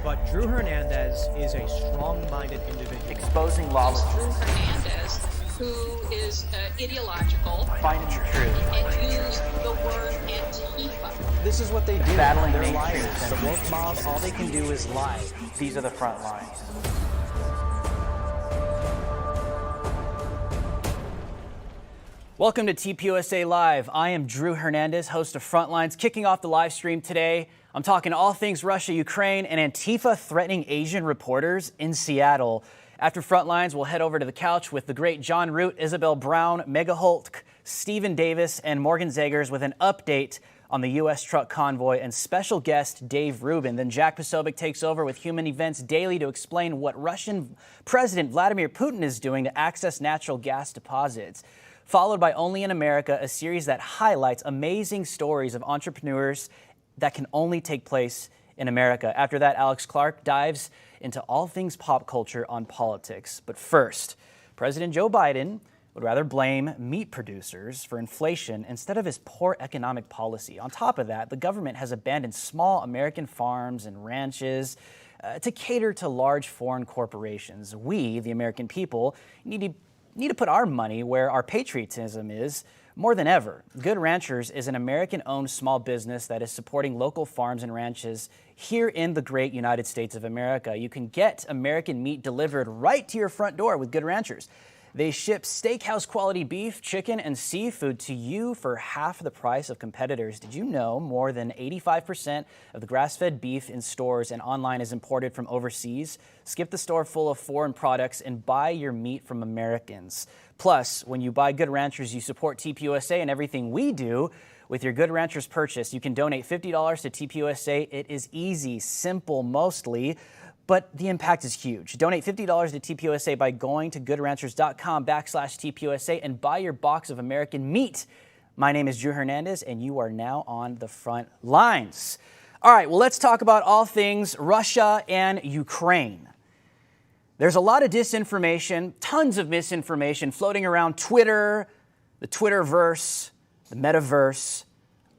But Drew Hernandez is a strong-minded individual. Exposing lawlessness. Drew Hernandez, who is ideological. Finding the truth. And use the word ANTIFA. This is what they do. Battling They're mainstream liars. The woke mob, all they can do is lie. These are the front lines. Welcome to TPUSA Live. I am Drew Hernandez, host of Frontlines. Kicking off the live stream today, I'm talking all things Russia, Ukraine, and Antifa threatening Asian reporters in Seattle. After Frontlines, we'll head over to the couch with the great John Root, Isabel Brown, MAGA Hulk, Stephen Davis, and Morgan Zegers with an update on the U.S. truck convoy and special guest Dave Rubin. Then Jack Posobiec takes over with Human Events Daily to explain what Russian President Vladimir Putin is doing to access natural gas deposits. Followed by Only in America, a series that highlights amazing stories of entrepreneurs that can only take place in America. After that, Alex Clark dives into all things pop culture on politics. But first, President Joe Biden would rather blame meat producers for inflation instead of his poor economic policy. On top of that, the government has abandoned small American farms and ranches to cater to large foreign corporations. We, the American people, need to put our money where our patriotism is more than ever. Good Ranchers is an American-owned small business that is supporting local farms and ranches here in the great United States of America. You can get American meat delivered right to your front door with Good Ranchers. They ship steakhouse quality beef, chicken, and seafood to you for half the price of competitors. Did you know more than 85% of the grass-fed beef in stores and online is imported from overseas? Skip the store full of foreign products and buy your meat from Americans. Plus, when you buy Good Ranchers, you support TPUSA and everything we do. With your Good Ranchers purchase, you can donate $50 to TPUSA. It is easy, simple mostly, but the impact is huge. Donate $50 to TPUSA by going to goodranchers.com/TPUSA and buy your box of American meat. My name is Drew Hernandez, and you are now on the front lines. All right, well, let's talk about all things Russia and Ukraine. There's a lot of disinformation, tons of misinformation floating around Twitter, the Twitterverse, the metaverse,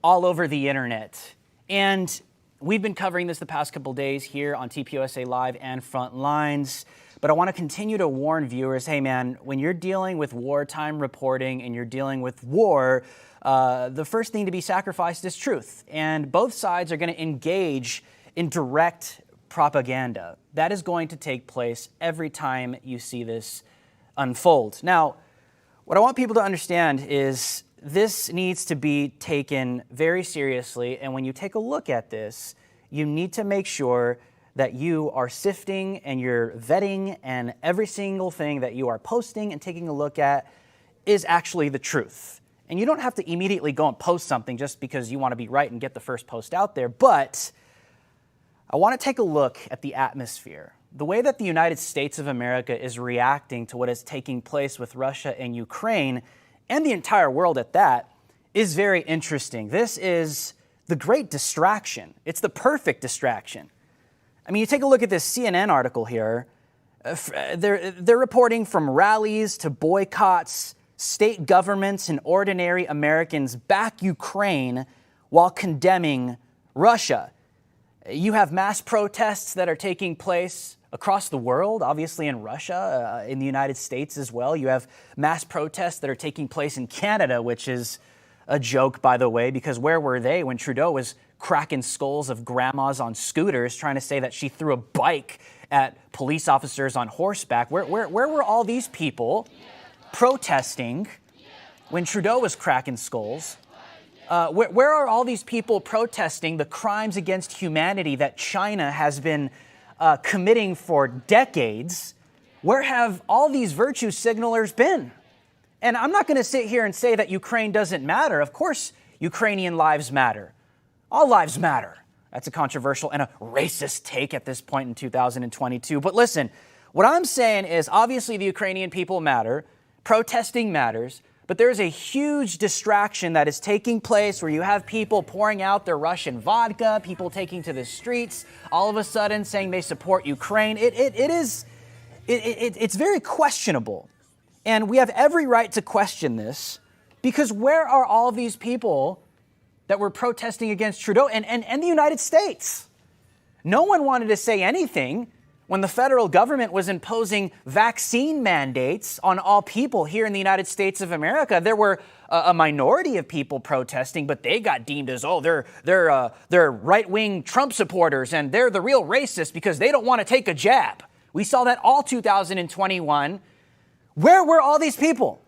all over the internet. And we've been covering this the past couple days here on TPUSA Live and Frontlines, but I want to continue to warn viewers, hey man, when you're dealing with wartime reporting and you're dealing with war, the first thing to be sacrificed is truth. And both sides are going to engage in direct propaganda. That is going to take place every time you see this unfold. Now, what I want people to understand is this needs to be taken very seriously, and when you take a look at this, you need to make sure that you are sifting and you're vetting and every single thing that you are posting and taking a look at is actually the truth. And you don't have to immediately go and post something just because you want to be right and get the first post out there, but I want to take a look at the atmosphere. The way that the United States of America is reacting to what is taking place with Russia and Ukraine, and the entire world at that, is very interesting. This is the great distraction. It's the perfect distraction. I mean, you take a look at this CNN article here. They're reporting from rallies to boycotts, state governments and ordinary Americans back Ukraine while condemning Russia. You have mass protests that are taking place across the world, obviously in Russia, in the United States as well. You have mass protests that are taking place in Canada, which is a joke, by the way, because where were they when Trudeau was cracking skulls of grandmas on scooters trying to say that she threw a bike at police officers on horseback? Where were all these people protesting when Trudeau was cracking skulls? Where are all these people protesting the crimes against humanity that China has been committing for decades? Where have all these virtue signalers been? And I'm not going to sit here and say that Ukraine doesn't matter. Of course, Ukrainian lives matter. All lives matter. That's a controversial and a racist take at this point in 2022. But listen, what I'm saying is obviously the Ukrainian people matter. Protesting matters. But there's a huge distraction that is taking place where you have people pouring out their Russian vodka, people taking to the streets, all of a sudden saying they support Ukraine. It's very questionable. And we have every right to question this because where are all these people that were protesting against Trudeau and the United States? no one wanted to say anything when the federal government was imposing vaccine mandates on all people here in the United States of America. There were a minority of people protesting, but they got deemed as, they're right-wing Trump supporters and they're the real racists because they don't want to take a jab. We saw that all 2021. Where were all these people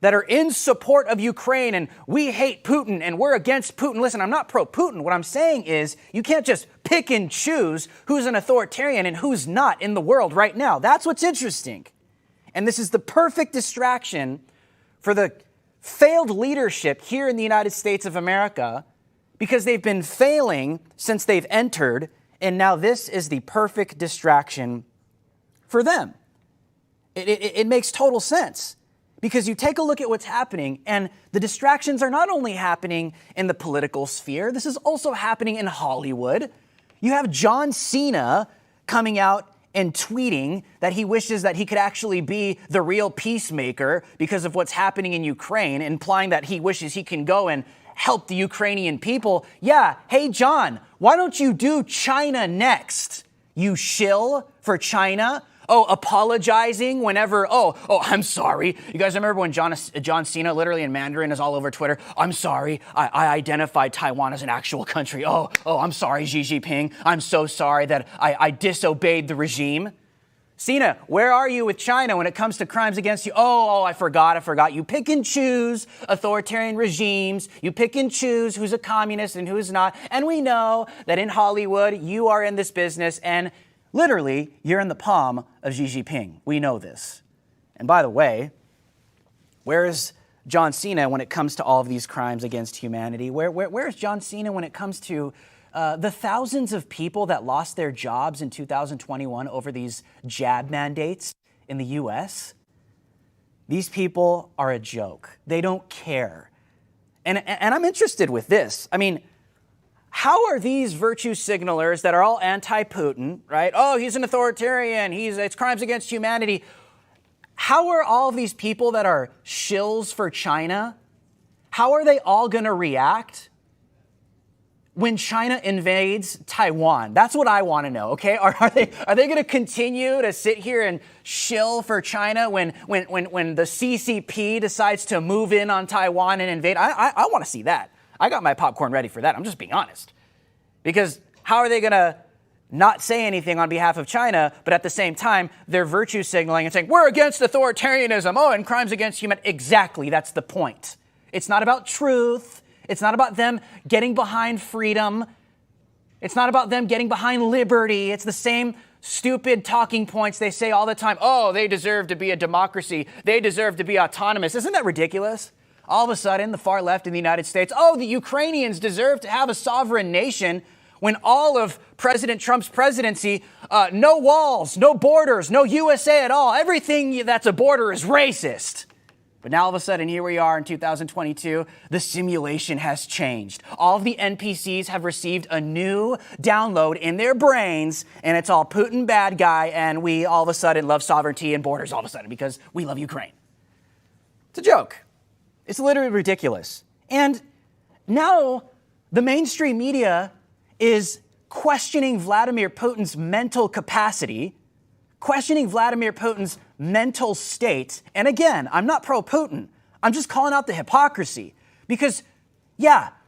that are in support of Ukraine and we hate Putin and we're against Putin? Listen, I'm not pro-Putin. What I'm saying is you can't just pick and choose who's an authoritarian and who's not in the world right now. That's what's interesting. And this is the perfect distraction for the failed leadership here in the United States of America because they've been failing since they've entered, and now this is the perfect distraction for them. It makes total sense. Because you take a look at what's happening, and the distractions are not only happening in the political sphere, this is also happening in Hollywood. You have John Cena coming out and tweeting that he wishes that he could actually be the real peacemaker because of what's happening in Ukraine, implying that he wishes he can go and help the Ukrainian people. Yeah, hey, John, why don't you do China next? You shill for China? Oh, apologizing whenever, I'm sorry. You guys remember when John Cena, literally in Mandarin, is all over Twitter? I'm sorry, I identified Taiwan as an actual country. Oh, I'm sorry, Xi Jinping. I'm so sorry that I disobeyed the regime. Cena, where are you with China when it comes to crimes against you? I forgot. You pick and choose authoritarian regimes. You pick and choose who's a communist and who's not. And we know that in Hollywood, you are in this business, and literally, you're in the palm of Xi Jinping. We know this. And by the way, where is John Cena when it comes to all of these crimes against humanity? Where is John Cena when it comes to the thousands of people that lost their jobs in 2021 over these jab mandates in the U.S.? These people are a joke. They don't care. And I'm interested with this. I mean, how are these virtue signalers that are all anti-Putin, right? Oh, he's an authoritarian. It's crimes against humanity. How are all of these people that are shills for China, how are they all going to react when China invades Taiwan? That's what I want to know, okay? Are they going to continue to sit here and shill for China when the CCP decides to move in on Taiwan and invade? I want to see that. I got my popcorn ready for that. I'm just being honest. Because how are they going to not say anything on behalf of China, but at the same time, they're virtue signaling and saying, we're against authoritarianism, and crimes against humanity? Exactly, that's the point. It's not about truth. It's not about them getting behind freedom. It's not about them getting behind liberty. It's the same stupid talking points they say all the time. Oh, they deserve to be a democracy. They deserve to be autonomous. Isn't that ridiculous? All of a sudden, the far left in the United States, the Ukrainians deserve to have a sovereign nation, when all of President Trump's presidency, no walls, no borders, no USA at all. Everything that's a border is racist. But now all of a sudden, here we are in 2022, the simulation has changed. All of the NPCs have received a new download in their brains, and it's all Putin bad guy, and we all of a sudden love sovereignty and borders all of a sudden because we love Ukraine. It's a joke. It's literally ridiculous. And now the mainstream media is questioning Vladimir Putin's mental capacity, questioning Vladimir Putin's mental state. And again, I'm not pro-Putin. I'm just calling out the hypocrisy. Because,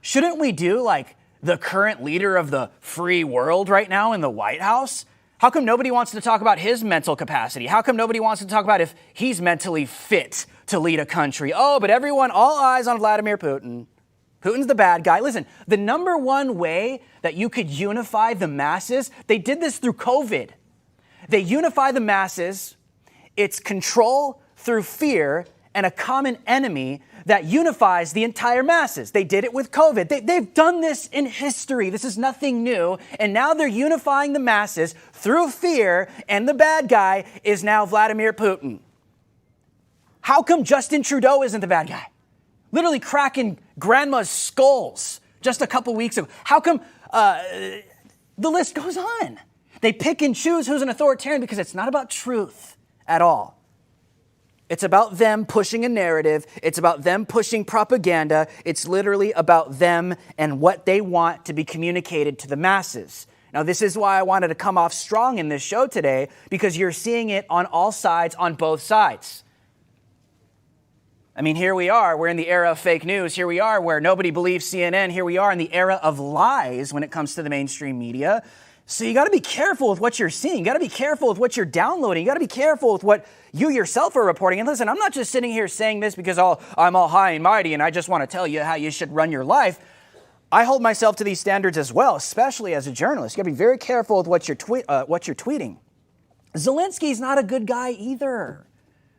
shouldn't we do like the current leader of the free world right now in the White House? How come nobody wants to talk about his mental capacity? How come nobody wants to talk about if he's mentally fit to lead a country? But everyone, all eyes on Vladimir Putin. Putin's the bad guy. Listen, the number one way that you could unify the masses, they did this through COVID. They unify the masses. It's control through fear and a common enemy that unifies the entire masses. They did it with COVID. They've done this in history. This is nothing new. And now they're unifying the masses through fear, and the bad guy is now Vladimir Putin. How come Justin Trudeau isn't the bad guy? Literally cracking grandma's skulls just a couple weeks ago. How come the list goes on? They pick and choose who's an authoritarian because it's not about truth at all. It's about them pushing a narrative. It's about them pushing propaganda. It's literally about them and what they want to be communicated to the masses. Now, this is why I wanted to come off strong in this show today, because you're seeing it on all sides, on both sides. I mean, here we are. We're in the era of fake news. Here we are where nobody believes CNN. Here we are in the era of lies when it comes to the mainstream media. So you got to be careful with what you're seeing. You got to be careful with what you're downloading. You got to be careful with what you yourself are reporting. And listen, I'm not just sitting here saying this because I'm all high and mighty and I just want to tell you how you should run your life. I hold myself to these standards as well, especially as a journalist. You got to be very careful with what you're tweeting. Zelensky's not a good guy either.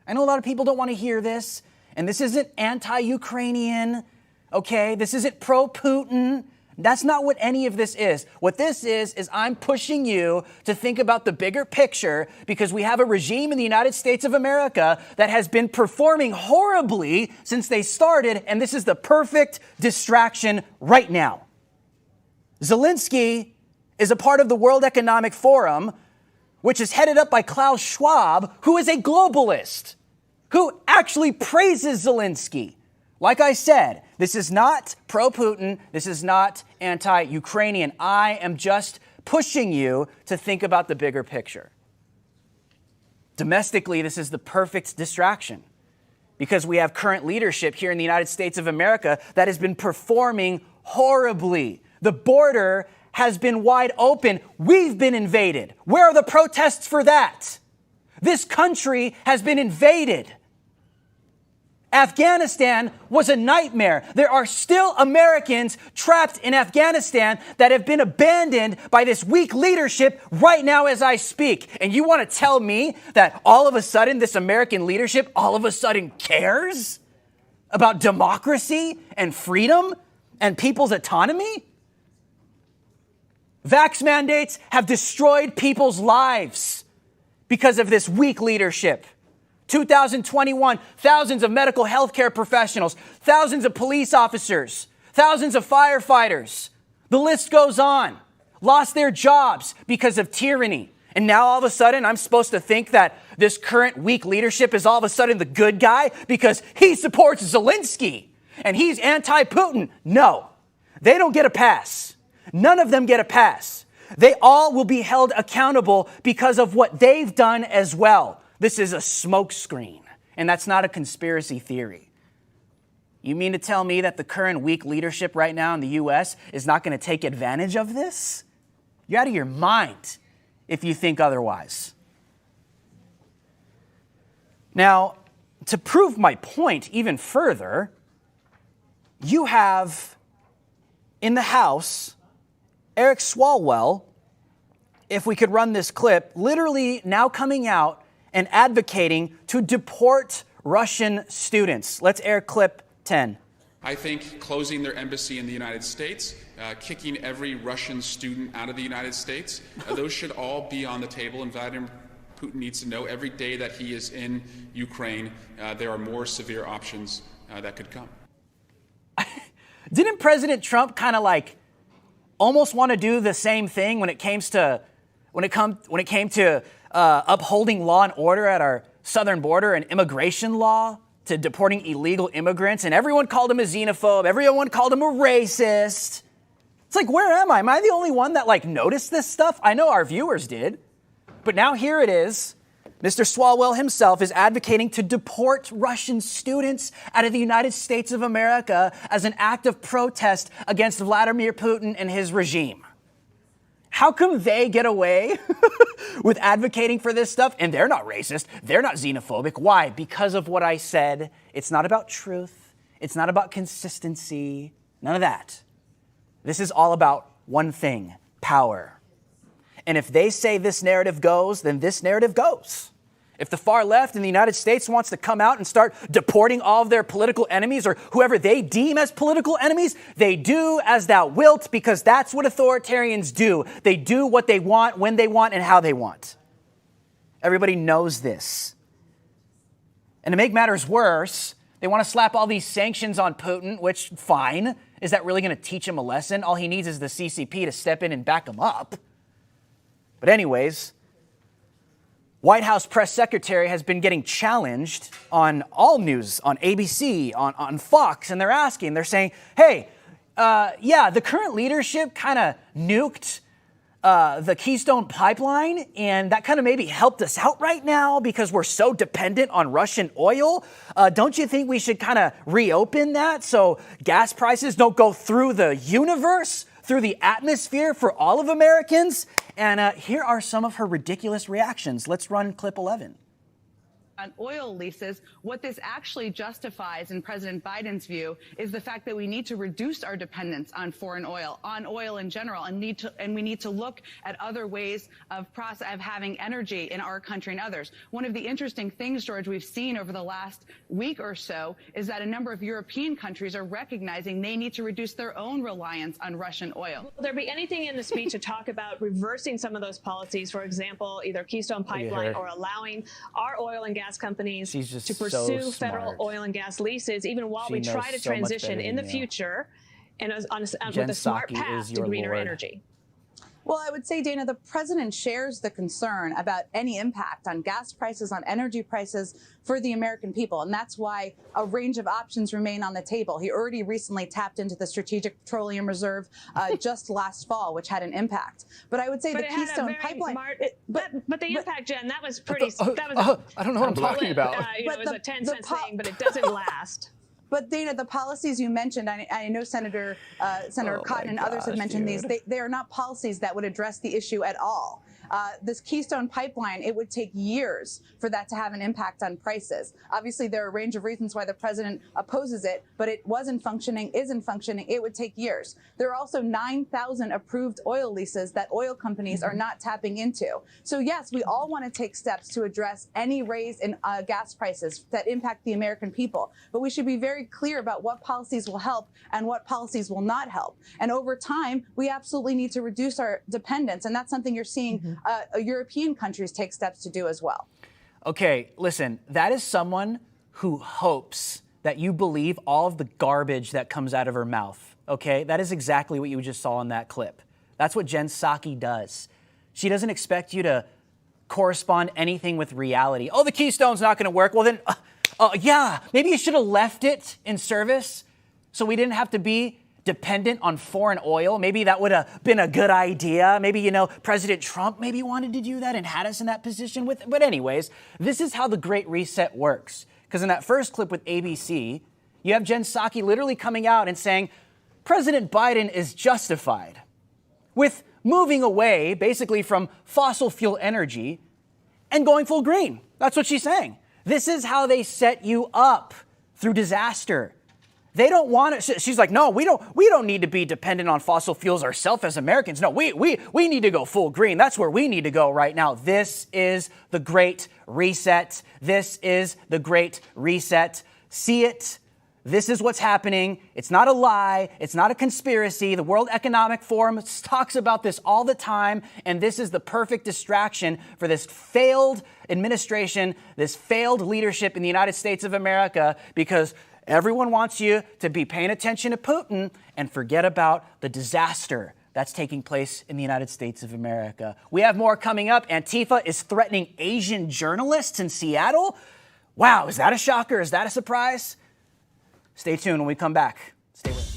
I know a lot of people don't want to hear this, and this isn't anti-Ukrainian, okay? This isn't pro-Putin. That's not what any of this is. What this is I'm pushing you to think about the bigger picture, because we have a regime in the United States of America that has been performing horribly since they started, and this is the perfect distraction right now. Zelensky is a part of the World Economic Forum, which is headed up by Klaus Schwab, who is a globalist, who actually praises Zelensky. Like I said, this is not pro-Putin. This is not anti-Ukrainian. I am just pushing you to think about the bigger picture. Domestically, this is the perfect distraction, because we have current leadership here in the United States of America that has been performing horribly. The border has been wide open. We've been invaded. Where are the protests for that? This country has been invaded. Afghanistan was a nightmare. There are still Americans trapped in Afghanistan that have been abandoned by this weak leadership right now as I speak. And you want to tell me that all of a sudden this American leadership all of a sudden cares about democracy and freedom and people's autonomy? Vax mandates have destroyed people's lives because of this weak leadership. 2021, thousands of medical healthcare professionals, thousands of police officers, thousands of firefighters, the list goes on, lost their jobs because of tyranny. And now all of a sudden I'm supposed to think that this current weak leadership is all of a sudden the good guy because he supports Zelensky and he's anti-Putin. No, they don't get a pass. None of them get a pass. They all will be held accountable because of what they've done as well. This is a smokescreen, and that's not a conspiracy theory. You mean to tell me that the current weak leadership right now in the U.S. is not going to take advantage of this? You're out of your mind if you think otherwise. Now, to prove my point even further, you have in the House Eric Swalwell, if we could run this clip, literally now coming out and advocating to deport Russian students. Let's air clip 10. I think closing their embassy in the United States, kicking every Russian student out of the United States, those should all be on the table. And Vladimir Putin needs to know every day that he is in Ukraine, there are more severe options that could come. Didn't President Trump kind of like almost want to do the same thing when it came to upholding law and order at our southern border and immigration law, to deporting illegal immigrants? And everyone called him a xenophobe. Everyone called him a racist. It's like, where am I? Am I the only one that noticed this stuff? I know our viewers did. But now here it is. Mr. Swalwell himself is advocating to deport Russian students out of the United States of America as an act of protest against Vladimir Putin and his regime. How come they get away with advocating for this stuff and they're not racist, they're not xenophobic? Why? Because of what I said. It's not about truth. It's not about consistency. None of that. This is all about one thing: power. And if they say this narrative goes, then this narrative goes. If the far left in the United States wants to come out and start deporting all of their political enemies or whoever they deem as political enemies, they do as thou wilt, because that's what authoritarians do. They do what they want, when they want, and how they want. Everybody knows this. And to make matters worse, they want to slap all these sanctions on Putin, which, fine. Is that really going to teach him a lesson? All he needs is the CCP to step in and back him up. But anyways, White House press secretary has been getting challenged on all news, on ABC, on Fox, and they're saying, hey, the current leadership kind of nuked the Keystone Pipeline, and that kind of maybe helped us out right now because we're so dependent on Russian oil. Don't you think we should kind of reopen that so gas prices don't go through the universe, through the atmosphere for all of Americans? And here are some of her ridiculous reactions. Let's run clip 11. On oil leases, what this actually justifies in President Biden's view is the fact that we need to reduce our dependence on foreign oil, on oil in general, and we need to look at other ways of having energy in our country and others. One of the interesting things, George, we've seen over the last week or so is that a number of European countries are recognizing they need to reduce their own reliance on Russian oil. Will there be anything in the speech to talk about reversing some of those policies, for example, either Keystone Pipeline or allowing our oil and gas companies to pursue federal oil and gas leases, even while we try to transition in the future and with a smart path to greener energy? Well, I would say, Dana, the president shares the concern about any impact on gas prices, on energy prices for the American people. And that's why a range of options remain on the table. He already recently tapped into the Strategic Petroleum Reserve just last fall, which had an impact. But I would say the Keystone Pipeline. But the impact, Jen, that was pretty. I don't know what I'm talking about. It was a 10-cent thing, but it doesn't last. But Dana, the policies you mentioned, I know Senator Cotton and others have mentioned these. They are not policies that would address the issue at all. This Keystone Pipeline, it would take years for that to have an impact on prices. Obviously, there are a range of reasons why the president opposes it, but it isn't functioning. It would take years. There are also 9,000 approved oil leases that oil companies are not tapping into. So yes, we all want to take steps to address any raise in gas prices that impact the American people. But we should be very clear about what policies will help and what policies will not help. And over time, we absolutely need to reduce our dependence. And that's something you're seeing European countries take steps to do as well. Okay, listen, that is someone who hopes that you believe all of the garbage that comes out of her mouth, okay? That is exactly what you just saw in that clip. That's what Jen Psaki does. She doesn't expect you to correspond anything with reality. Oh, the Keystone's not going to work. Well, then, yeah, maybe you should have left it in service so we didn't have to be dependent on foreign oil. Maybe that would have been a good idea. Maybe, President Trump maybe wanted to do that and had us in that position with. But anyways, this is how the Great Reset works. Because in that first clip with ABC, you have Jen Psaki literally coming out and saying, President Biden is justified with moving away basically from fossil fuel energy and going full green. That's what she's saying. This is how they set you up through disaster. They don't want it. She's like, no, we don't need to be dependent on fossil fuels ourselves as Americans. No, we need to go full green. That's where we need to go right now. This is the Great Reset. This is the Great Reset. See it. This is what's happening. It's not a lie. It's not a conspiracy. The World Economic Forum talks about this all the time, and this is the perfect distraction for this failed administration, this failed leadership in the United States of America, because everyone wants you to be paying attention to Putin and forget about the disaster that's taking place in the United States of America. We have more coming up. Antifa is threatening Asian journalists in Seattle. Wow, is that a shocker? Is that a surprise? Stay tuned when we come back. Stay with us.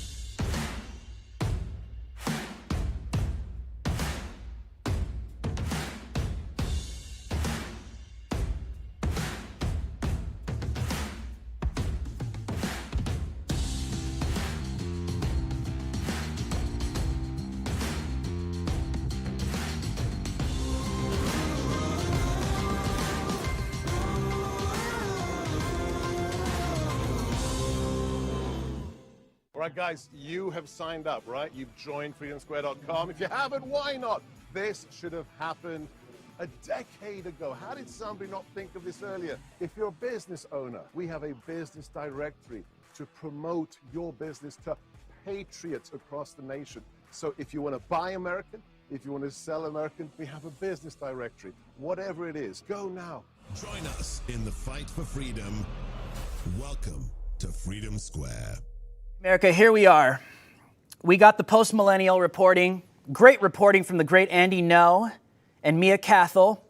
All right, guys, you have signed up, right? You've joined freedomsquare.com. If you haven't, why not? This should have happened a decade ago. How did somebody not think of this earlier? If you're a business owner, we have a business directory to promote your business to patriots across the nation. So if you want to buy American, if you want to sell American, we have a business directory. Whatever it is, go now. Join us in the fight for freedom. Welcome to Freedom Square. America, here we are. We got the post-millennial reporting, great reporting from the great Andy No and Mia Cathell.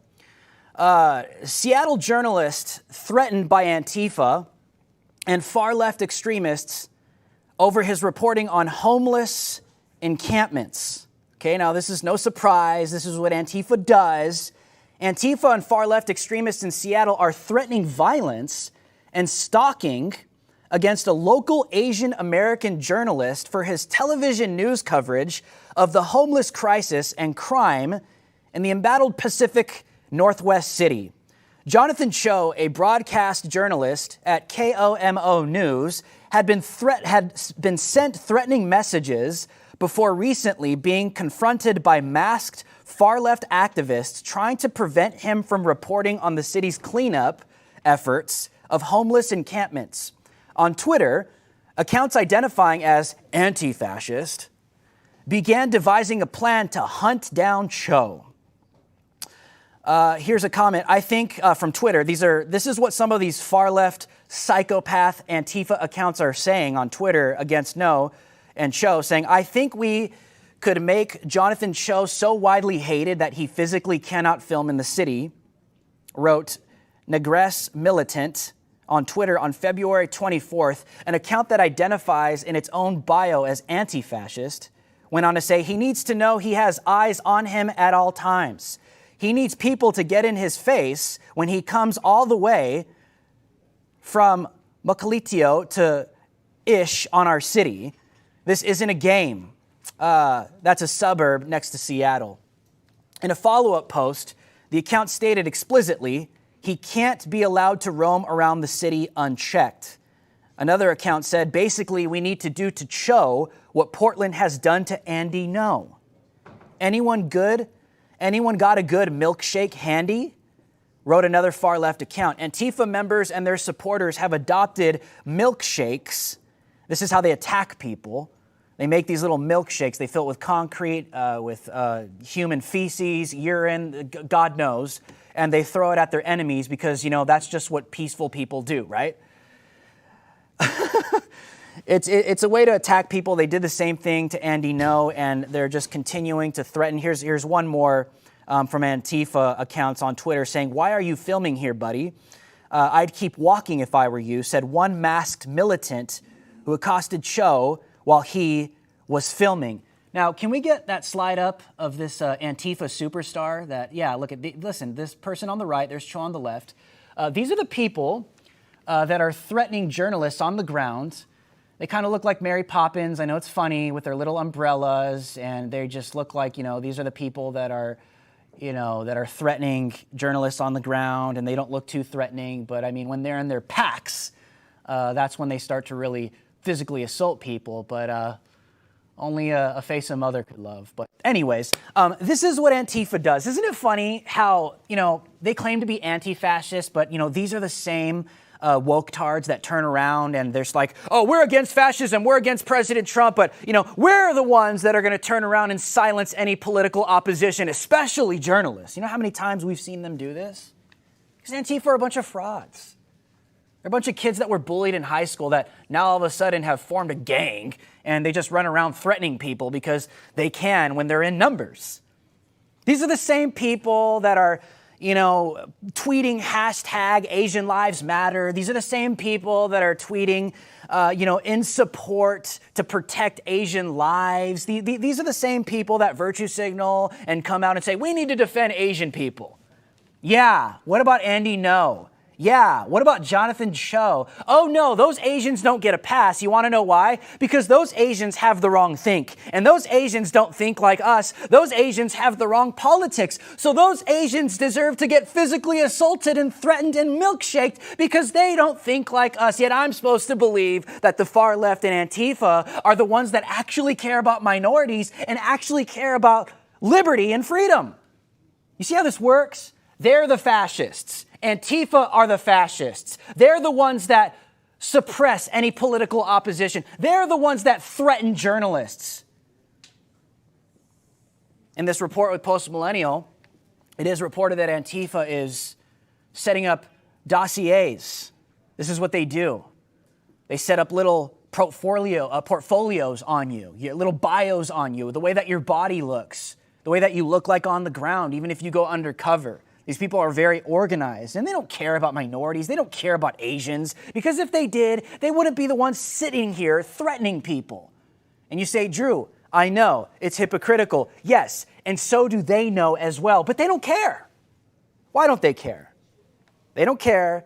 Seattle journalist threatened by Antifa and far-left extremists over his reporting on homeless encampments. Okay, now this is no surprise. This is what Antifa does. Antifa and far-left extremists in Seattle are threatening violence and stalking against a local Asian American journalist for his television news coverage of the homeless crisis and crime in the embattled Pacific Northwest city. Jonathan Cho, a broadcast journalist at KOMO News, had been sent threatening messages before recently being confronted by masked far-left activists trying to prevent him from reporting on the city's cleanup efforts of homeless encampments. On Twitter, accounts identifying as anti-fascist began devising a plan to hunt down Cho. Here's a comment, I think, from Twitter. This is what some of these far-left psychopath Antifa accounts are saying on Twitter against No and Cho, saying, I think we could make Jonathan Cho so widely hated that he physically cannot film in the city, wrote Negress Militant on Twitter on February 24th, an account that identifies in its own bio as anti-fascist, went on to say he needs to know he has eyes on him at all times. He needs people to get in his face when he comes all the way from Mukilteo to Ish on our city. This isn't a game. That's a suburb next to Seattle. In a follow-up post, the account stated explicitly he can't be allowed to roam around the city unchecked. Another account said, basically, we need to do to Cho what Portland has done to Andy No. Anyone good? Anyone got a good milkshake handy? Wrote another far-left account. Antifa members and their supporters have adopted milkshakes. This is how they attack people. They make these little milkshakes. They fill it with concrete, with human feces, urine, God knows, and they throw it at their enemies because, that's just what peaceful people do, right? It's a way to attack people. They did the same thing to Andy No, and they're just continuing to threaten. Here's one more from Antifa accounts on Twitter saying, why are you filming here, buddy? I'd keep walking if I were you, said one masked militant who accosted Cho while he was filming. Now, can we get that slide up of this Antifa superstar listen, this person on the right, there's Cho on the left. These are the people that are threatening journalists on the ground. They kind of look like Mary Poppins. I know it's funny with their little umbrellas, and they just look like, these are the people that are, that are threatening journalists on the ground, and they don't look too threatening. But I mean, when they're in their packs, that's when they start to really physically assault people. But only a face a mother could love. But anyways, this is what Antifa does. Isn't it funny how, they claim to be anti-fascist, but, these are the same woke-tards that turn around and they're just like, oh, we're against fascism, we're against President Trump, but, we're the ones that are going to turn around and silence any political opposition, especially journalists. You know how many times we've seen them do this? Because Antifa are a bunch of frauds. They're a bunch of kids that were bullied in high school that now all of a sudden have formed a gang and they just run around threatening people because they can when they're in numbers. These are the same people that are, tweeting hashtag Asian Lives Matter. These are the same people that are tweeting, in support to protect Asian lives. These are the same people that virtue signal and come out and say, we need to defend Asian people. Yeah, what about Andy No? Yeah, what about Jonathan Cho? Oh no, those Asians don't get a pass. You want to know why? Because those Asians have the wrong think. And those Asians don't think like us. Those Asians have the wrong politics. So those Asians deserve to get physically assaulted and threatened and milkshaked because they don't think like us. Yet I'm supposed to believe that the far left and Antifa are the ones that actually care about minorities and actually care about liberty and freedom. You see how this works? They're the fascists. Antifa are the fascists. They're the ones that suppress any political opposition. They're the ones that threaten journalists. In this report with Post Millennial, it is reported that Antifa is setting up dossiers. This is what they do. They set up little portfolios on you, little bios on you, the way that your body looks, the way that you look like on the ground, even if you go undercover. These people are very organized, and they don't care about minorities. They don't care about Asians, because if they did, they wouldn't be the ones sitting here threatening people. And you say, Drew, I know it's hypocritical. Yes, and so do they know as well, but they don't care. Why don't they care? They don't care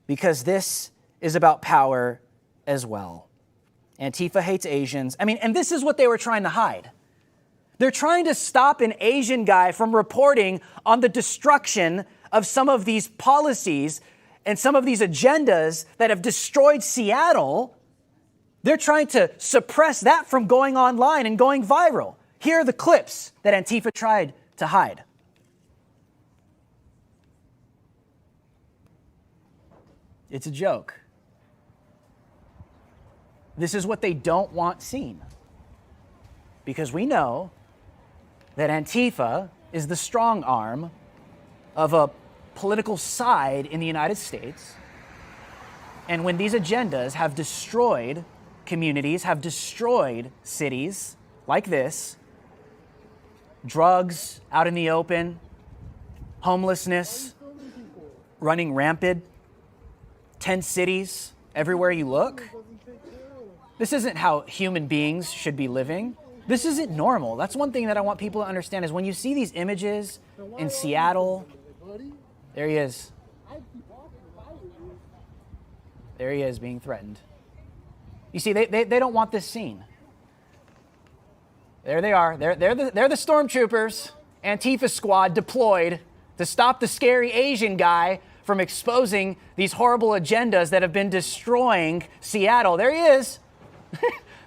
because this is about power as well. Antifa hates Asians. And this is what they were trying to hide. They're trying to stop an Asian guy from reporting on the destruction of some of these policies and some of these agendas that have destroyed Seattle. They're trying to suppress that from going online and going viral. Here are the clips that Antifa tried to hide. It's a joke. This is what they don't want seen. Because we know that Antifa is the strong arm of a political side in the United States. And when these agendas have destroyed communities, have destroyed cities like this, drugs out in the open, homelessness running rampant, 10 cities everywhere you look. This isn't how human beings should be living. This isn't normal. That's one thing that I want people to understand is when you see these images in Seattle, there he is. There he is being threatened. You see, they don't want this seen. There they are. They're the stormtroopers, Antifa squad deployed to stop the scary Asian guy from exposing these horrible agendas that have been destroying Seattle. There he is.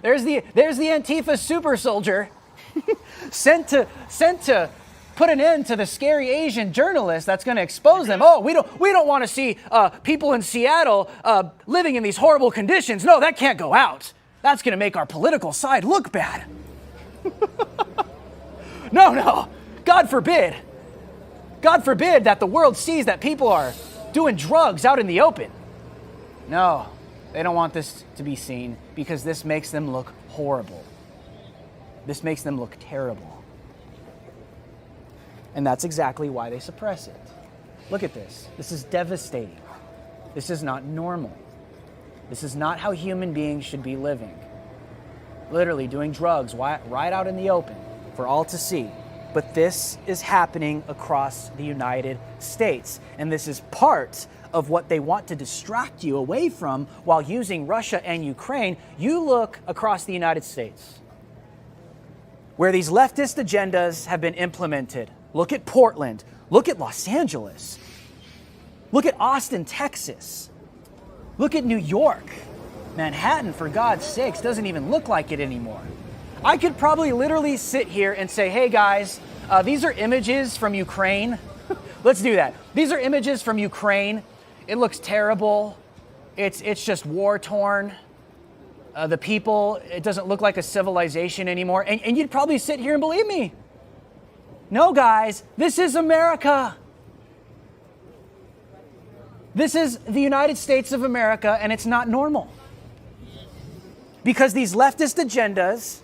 There's the Antifa super soldier sent to put an end to the scary Asian journalist that's going to expose them. Oh, we don't want to see people in Seattle living in these horrible conditions. No, that can't go out. That's going to make our political side look bad. No. God forbid. God forbid that the world sees that people are doing drugs out in the open. No, they don't want this to be seen because this makes them look horrible. This makes them look terrible. And that's exactly why they suppress it. Look at this. This is devastating. This is not normal. This is not how human beings should be living. Literally doing drugs right out in the open for all to see. But this is happening across the United States. And this is part of what they want to distract you away from while using Russia and Ukraine. You look across the United States where these leftist agendas have been implemented. Look at Portland. Look at Los Angeles. Look at Austin, Texas. Look at New York. Manhattan, for God's sakes, doesn't even look like it anymore. I could probably literally sit here and say, hey guys, these are images from Ukraine. Let's do that. These are images from Ukraine. It looks terrible. It's just war-torn. The people, it doesn't look like a civilization anymore. And you'd probably sit here and believe me. No, guys, this is America. This is the United States of America, and it's not normal. Because these leftist agendas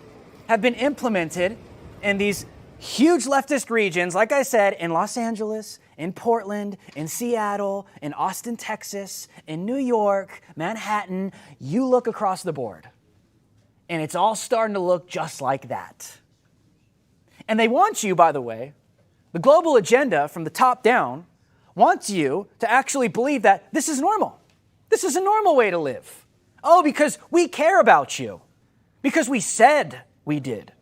have been implemented in these huge leftist regions, like I said, in Los Angeles, in Portland, in Seattle, in Austin, Texas, in New York, Manhattan. You look across the board, and it's all starting to look just like that. And they want you, by the way, the global agenda from the top down wants you to actually believe that this is normal. This is a normal way to live. Oh, because we care about you. Because we said we did.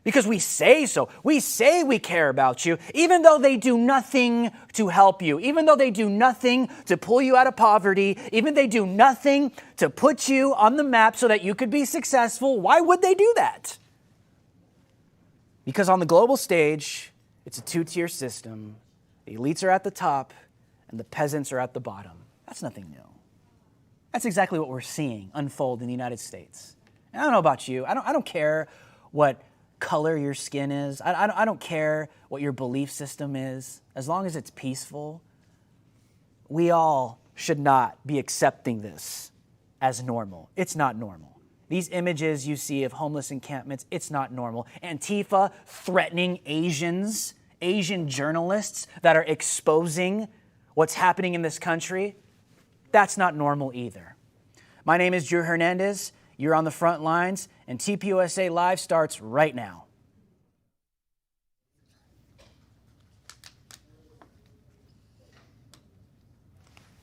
Because we say so. We say we care about you, even though they do nothing to help you, even though they do nothing to pull you out of poverty, even they do nothing to put you on the map so that you could be successful. Why would they do that? Because on the global stage, it's a two-tier system. The elites are at the top, and the peasants are at the bottom. That's nothing new. That's exactly what we're seeing unfold in the United States. And I don't know about you. I don't care what color your skin is. I don't care what your belief system is. As long as it's peaceful, we all should not be accepting this as normal. It's not normal. These images you see of homeless encampments, it's not normal. Antifa threatening Asians, Asian journalists that are exposing what's happening in this country, that's not normal either. My name is Drew Hernandez. You're on the front lines, and TPUSA Live starts right now.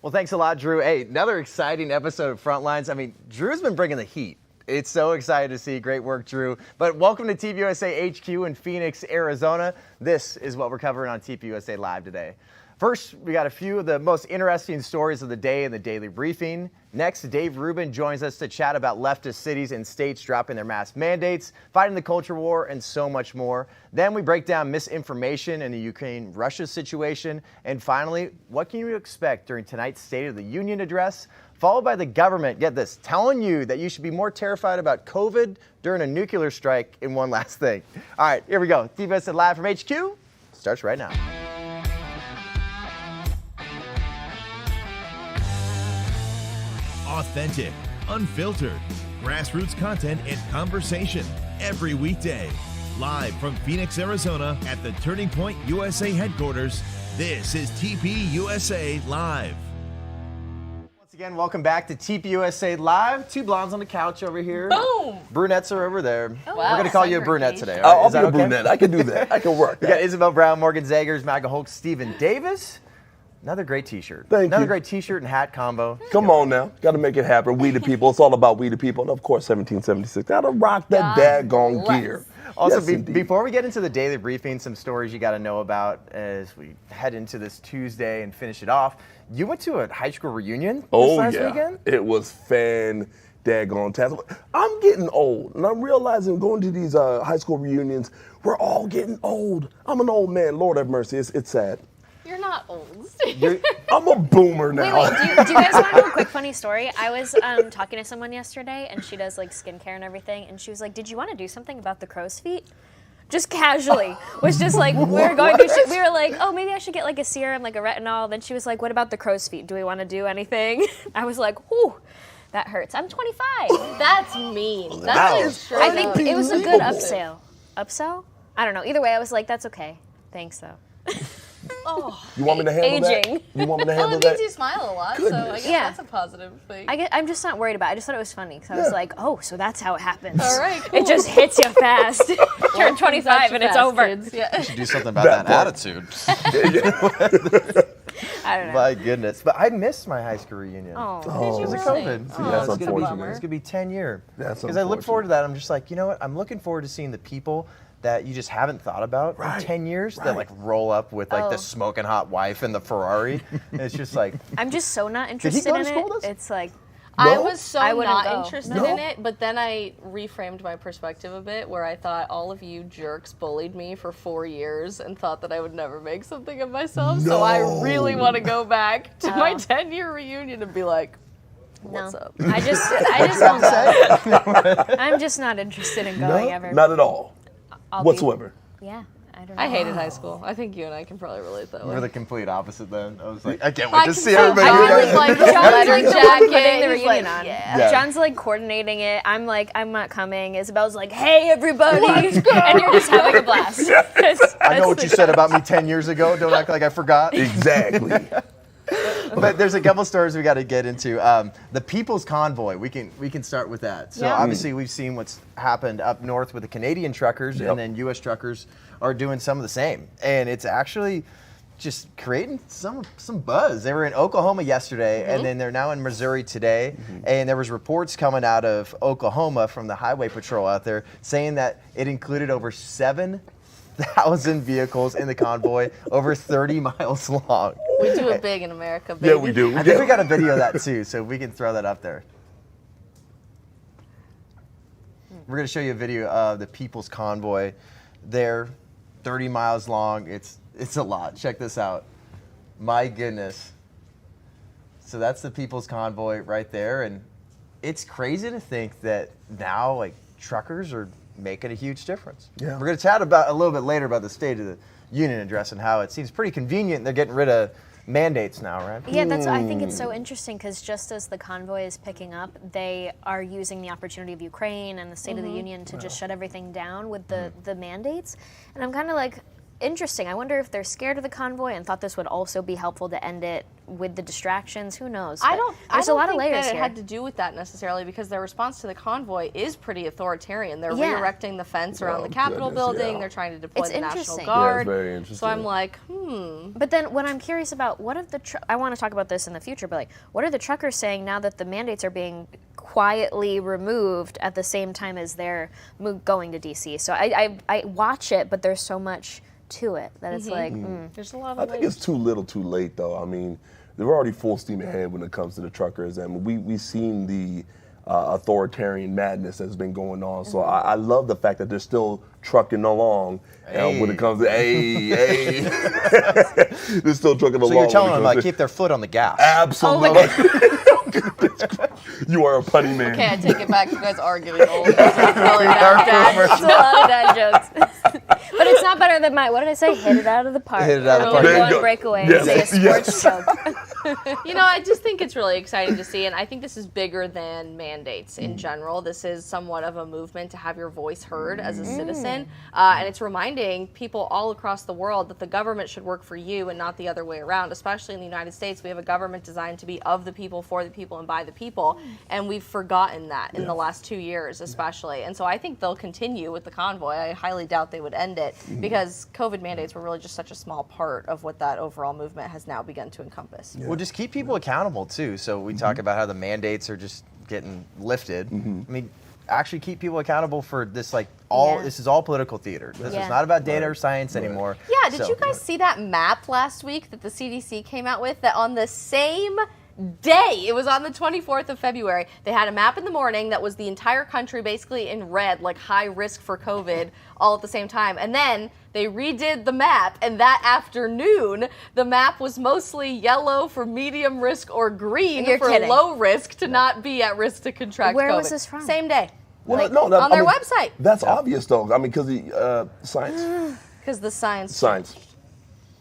Well, thanks a lot, Drew. Hey, another exciting episode of Frontlines. I mean, Drew's been bringing the heat. It's so excited to see. Great work, Drew. But welcome to TPUSA HQ in Phoenix, Arizona. This is what we're covering on TPUSA Live today. First, we got a few of the most interesting stories of the day in the daily briefing. Next, Dave Rubin joins us to chat about leftist cities and states dropping their mask mandates, fighting the culture war, and so much more. Then we break down misinformation in the Ukraine-Russia situation. And finally, what can you expect during tonight's State of the Union address? Followed by the government, get this, telling you that you should be more terrified about COVID during a nuclear strike. And one last thing. All right, here we go. TPUSA Live from HQ starts right now. Authentic, unfiltered, grassroots content and conversation every weekday. Live from Phoenix, Arizona at the Turning Point USA headquarters, this is TPUSA Live. Once again, welcome back to TPUSA Live. Two blondes on the couch over here. Boom! Brunettes are over there. Oh, We're going to call you a brunette today. I'll Right? be a brunette. I can do that. I can work. We got Isabel Brown, Morgan Zegers, MAGA Hulk, Stephen Davis. Another great t-shirt. Another great t-shirt and hat combo. Come on now. Got to make it happen. We the people. It's all about we the people. And of course, 1776. Got to rock that daggone gear. Also, Yes, before we get into the daily briefing, some stories you got to know about as we head into this Tuesday and finish it off. You went to a high school reunion this last weekend? It was daggone-tastic. I'm getting old, and I'm realizing going to these high school reunions, we're all getting old. I'm an old man. Lord have mercy. It's sad. You're not old. I'm a boomer now. Wait, do you guys want to know a quick funny story? I was talking to someone yesterday, and she does like skincare and everything, and she was like, "Did you want to do something about the crow's feet?" Just casually, was just like we were going to. We were like, "Oh, maybe I should get like a serum, like a retinol." Then she was like, "What about the crow's feet? Do we want to do anything?" I was like, "Whew, that hurts." I'm 25. That's mean. That's I think it was a good upsell. Upsell? I don't know. Either way, I was like, "That's okay. Thanks, though." Oh, you want me to handle aging. that? You want me to handle well, it that? makes you smile a lot, Goodness. so I guess that's a positive thing. I'm just not worried about it. I just thought it was funny because I was like, oh, so that's how it happens. All right, cool. It just hits you fast. Turn 25 and it's over. Kids. Yeah. You should do something about that attitude. I don't know. My goodness. But I missed my high school reunion. Oh. Because of COVID. Yeah, that's unfortunate. It's going to be 10 years. That's Because I look forward to that. I'm just like, you know what? I'm looking forward to seeing the people that you just haven't thought about in 10 years that like roll up with like the smoking hot wife and the Ferrari. And it's just like. I'm just so not interested in it. It's like. I was so not go. interested in it, but then I reframed my perspective a bit where I thought all of you jerks bullied me for 4 years and thought that I would never make something of myself. No. So I really want to go back to my 10-year reunion and be like, what's up? I just won't go. I'm just not interested in going ever. Not at all. Whatsoever. Yeah. I don't know. I hated high school. I think you and I can probably relate that way. We're the complete opposite then. I was like, I can't wait to see John everybody. was like, leather jacket. The reunion on. Yeah. John's like coordinating it. I'm like, I'm not coming. Isabel's like, hey everybody, and you're just having a blast. I know what you said about me 10 years ago. Don't act like I forgot. Exactly. But there's a couple stories we got to get into. The People's Convoy. We can start with that. So obviously we've seen what's happened up north with the Canadian truckers, and then U.S. truckers are doing some of the same, and it's actually just creating some buzz. They were in Oklahoma yesterday, and then they're now in Missouri today. And there was reports coming out of Oklahoma from the Highway Patrol out there saying that it included over 7,000 vehicles in the convoy, over 30 miles long. We do it big in America, baby. Yeah, we do. I think we got a video of that too, so we can throw that up there. We're going to show you a video of the People's Convoy. They're 30 miles long. It's a lot. Check this out. My goodness. So that's the People's Convoy right there, and it's crazy to think that now like truckers are making a huge difference. Yeah. We're going to chat about a little bit later about the State of the Union address and how it seems pretty convenient they're getting rid of mandates now, right? Yeah, I think it's so interesting because just as the convoy is picking up, they are using the opportunity of Ukraine and the State of the Union to just shut everything down with the mandates. And I'm kind of like, interesting. I wonder if they're scared of the convoy and thought this would also be helpful to end it with the distractions. Who knows? I don't There's a lot of think layers that it here. had to do with that necessarily, because their response to the convoy is pretty authoritarian. They're re-erecting the fence around the Capitol building. They're trying to deploy the National Guard. Yeah, it's very interesting. So I'm like, But then what I'm curious about, what if I want to talk about this in the future, but like, what are the truckers saying now that the mandates are being quietly removed at the same time as they're going to DC? So I watch it, but there's so much to it that it's like, there's a lot of I think it's too little too late, though. I mean, they're already full steam ahead when it comes to the truckers, and we've seen the authoritarian madness that's been going on. So I love the fact that they're still trucking along when it comes to, they're still trucking along. So you're telling them, like, keep their foot on the gas. Absolutely. You are a punny man. okay, I take it back. You guys are getting old. Really bad. It's a lot of dad jokes. But it's not better than what did I say? Hit it out of the park. Hit it out of the park. Go on breakaway and say a sports joke. You know, I just think it's really exciting to see, and I think this is bigger than mandates in general. This is somewhat of a movement to have your voice heard as a citizen, and it's reminding people all across the world that the government should work for you and not the other way around. Especially in the United States, we have a government designed to be of the people, for the people, and by the people, and we've forgotten that in the last 2 years especially. And so I think they'll continue with the convoy. I highly doubt they would end it, because COVID mandates were really just such a small part of what that overall movement has now begun to encompass. Well, just keep people accountable too. So we talk about how the mandates are just getting lifted. I mean, actually keep people accountable for this. Like this is all political theater. This is not about data or science anymore. Yeah. Did you guys see that map last week that the CDC came out with? That on the same day, it was on the 24th of February, they had a map in the morning that was the entire country basically in red, like high risk for COVID, all at the same time. And then they redid the map, and that afternoon, the map was mostly yellow for medium risk or green for low risk to not be at risk to contract COVID. Where was this from? Same day. Well, on their website. That's obvious, though. I mean, because the science. Because the science. Science.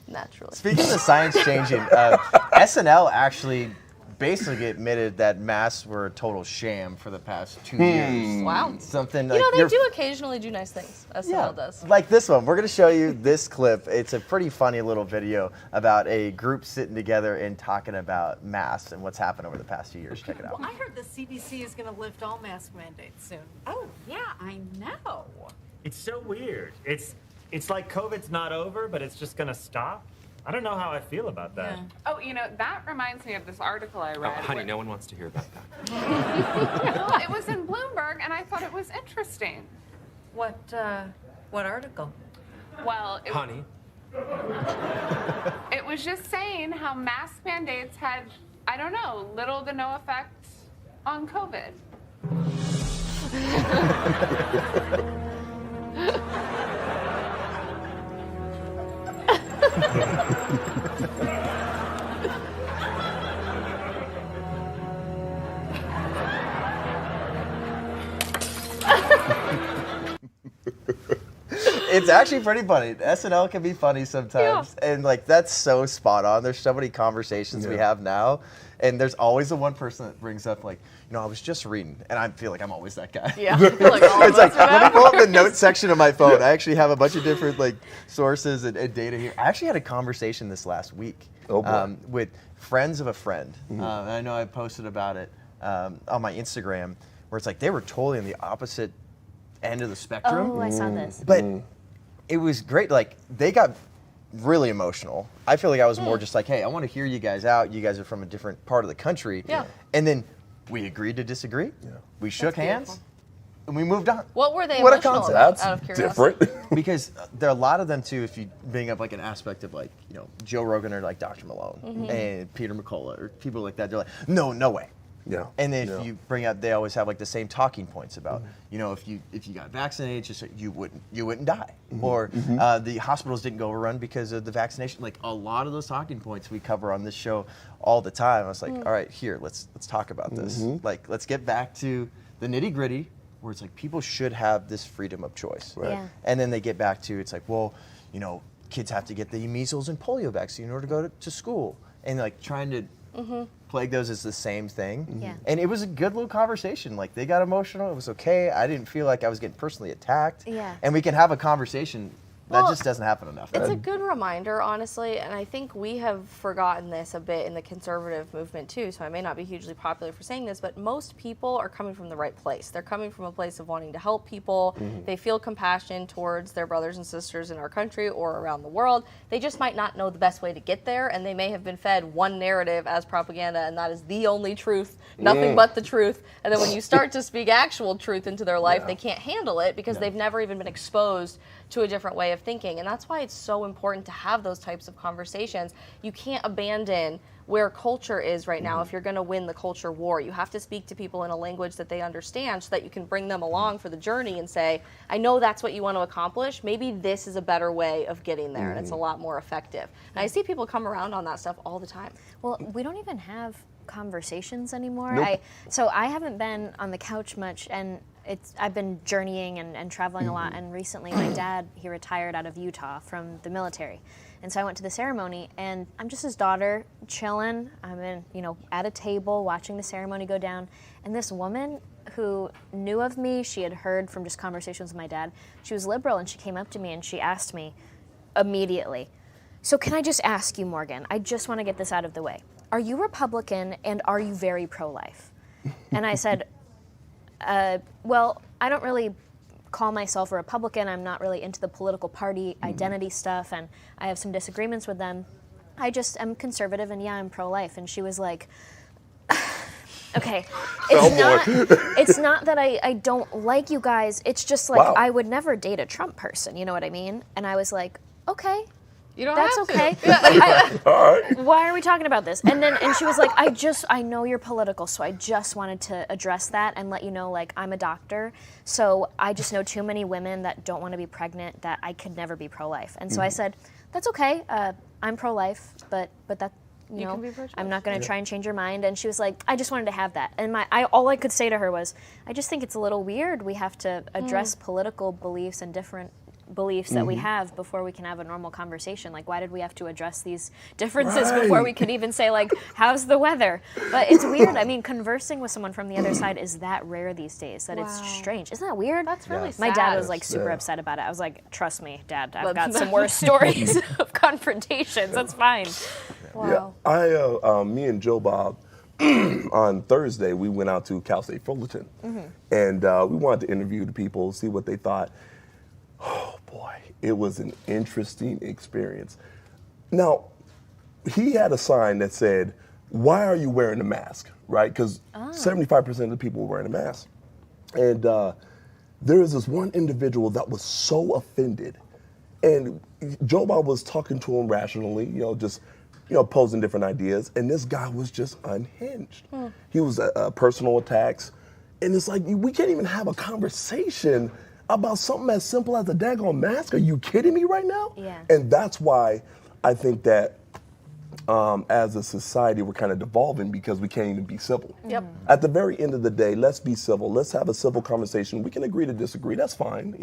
Naturally. Speaking of science changing, SNL actually basically admitted that masks were a total sham for the past 2 years. Wow. Something like they do occasionally do nice things. SNL does. Like this one. We're going to show you this clip. It's a pretty funny little video about a group sitting together and talking about masks and what's happened over the past few years. Check it out. Well, I heard the CDC is going to lift all mask mandates soon. Oh, yeah, I know. It's so weird. It's like COVID's not over, but it's just going to stop. I don't know how I feel about that. Yeah. Oh, you know, that reminds me of this article I read. Oh, honey, no one wants to hear about that. Well, it was in Bloomberg, and I thought it was interesting. What article? Well, Honey. It was just saying how mask mandates had, I don't know, little to no effect on COVID. It's actually pretty funny. SNL can be funny sometimes, and like that's so spot on. There's so many conversations we have now, and there's always the one person that brings up like, you know, I was just reading, and I feel like I'm always that guy. Yeah, like all it's like let me pull up the notes section of my phone. I actually have a bunch of different like sources and data here. I actually had a conversation this last week with friends of a friend, and I know I posted about it on my Instagram, where it's like they were totally on the opposite end of the spectrum. Oh, I saw this. But it was great. Like they got really emotional. I feel like I was more just like, hey, I want to hear you guys out. You guys are from a different part of the country. Yeah. And then we agreed to disagree. Yeah. We shook hands. And we moved on. What were they What a emotional concept. about, That's out of curiosity? different. Because there are a lot of them too, if you bring up like an aspect of like, you know, Joe Rogan or like Dr. Malone and Peter McCullough or people like that, they're like, no way. Yeah. And then if you bring up, they always have like the same talking points about, you know, if you got vaccinated, just you wouldn't die, or the hospitals didn't go overrun because of the vaccination. Like a lot of those talking points we cover on this show all the time. I was like, all right, here, let's talk about this. Like, let's get back to the nitty gritty, where it's like people should have this freedom of choice. Right. Yeah. And then they get back to it's like, well, you know, kids have to get the measles and polio vaccine in order to go to school, and like trying to plague those is the same thing. Yeah. And it was a good little conversation. Like they got emotional. It was okay. I didn't feel like I was getting personally attacked. Yeah. And we can have a conversation That just doesn't happen enough. It's a good reminder, honestly, and I think we have forgotten this a bit in the conservative movement too, so I may not be hugely popular for saying this, but most people are coming from the right place. They're coming from a place of wanting to help people. They feel compassion towards their brothers and sisters in our country or around the world. They just might not know the best way to get there, and they may have been fed one narrative as propaganda, and that is the only truth, nothing but the truth. And then when you start to speak actual truth into their life, they can't handle it because they've never even been exposed to a different way of thinking. And that's why it's so important to have those types of conversations. You can't abandon where culture is right now if you're going to win the culture war. You have to speak to people in a language that they understand so that you can bring them along for the journey and say, I know that's what you want to accomplish. Maybe this is a better way of getting there, and it's a lot more effective. And I see people come around on that stuff all the time. Well, we don't even have conversations anymore. Nope. So I haven't been on the couch much, and I've been journeying and traveling a lot, and recently my dad, he retired out of Utah from the military. And so I went to the ceremony, and I'm just his daughter, chilling. I'm in, at a table watching the ceremony go down, and this woman who knew of me, she had heard from just conversations with my dad, she was liberal, and she came up to me and she asked me immediately, so can I just ask you, Morgan, I just want to get this out of the way. Are you Republican and are you very pro-life? And I said, well, I don't really call myself a Republican. I'm not really into the political party identity stuff, and I have some disagreements with them. I just am conservative, and yeah, I'm pro-life. And she was like, okay, it's not that I don't like you guys. It's just like I would never date a Trump person. You know what I mean? And I was like, okay. You don't That's have to. okay. Why are we talking about this? And she was like, I know you're political, so I just wanted to address that and let you know, like, I'm a doctor, so I just know too many women that don't want to be pregnant that I could never be pro-life. And so I said, that's okay. I'm pro-life, but that, you know, I'm not going to try and change your mind. And she was like, I just wanted to have that. And all I could say to her was, I just think it's a little weird. We have to address political beliefs and different beliefs that we have before we can have a normal conversation. Like, why did we have to address these differences before we could even say, like, how's the weather? But it's weird. I mean, conversing with someone from the other side is that rare these days that it's strange. Isn't that weird? That's really sad. My dad was like super upset about it. I was like, trust me, Dad, I've got some worse stories of confrontations. That's fine. Wow. Yeah, me and Joe Bob, on Thursday, we went out to Cal State Fullerton, and we wanted to interview the people, see what they thought. Oh boy, it was an interesting experience. Now, he had a sign that said, why are you wearing a mask, right? Because 75% of the people were wearing a mask. And there was this one individual that was so offended. And Joe Bob was talking to him rationally, just posing different ideas. And this guy was just unhinged. He was personal attacks. And it's like, we can't even have a conversation about something as simple as a daggone mask. Are you kidding me right now? Yeah. And that's why I think that as a society, we're kind of devolving because we can't even be civil. Yep. At the very end of the day, let's be civil. Let's have a civil conversation. We can agree to disagree. That's fine.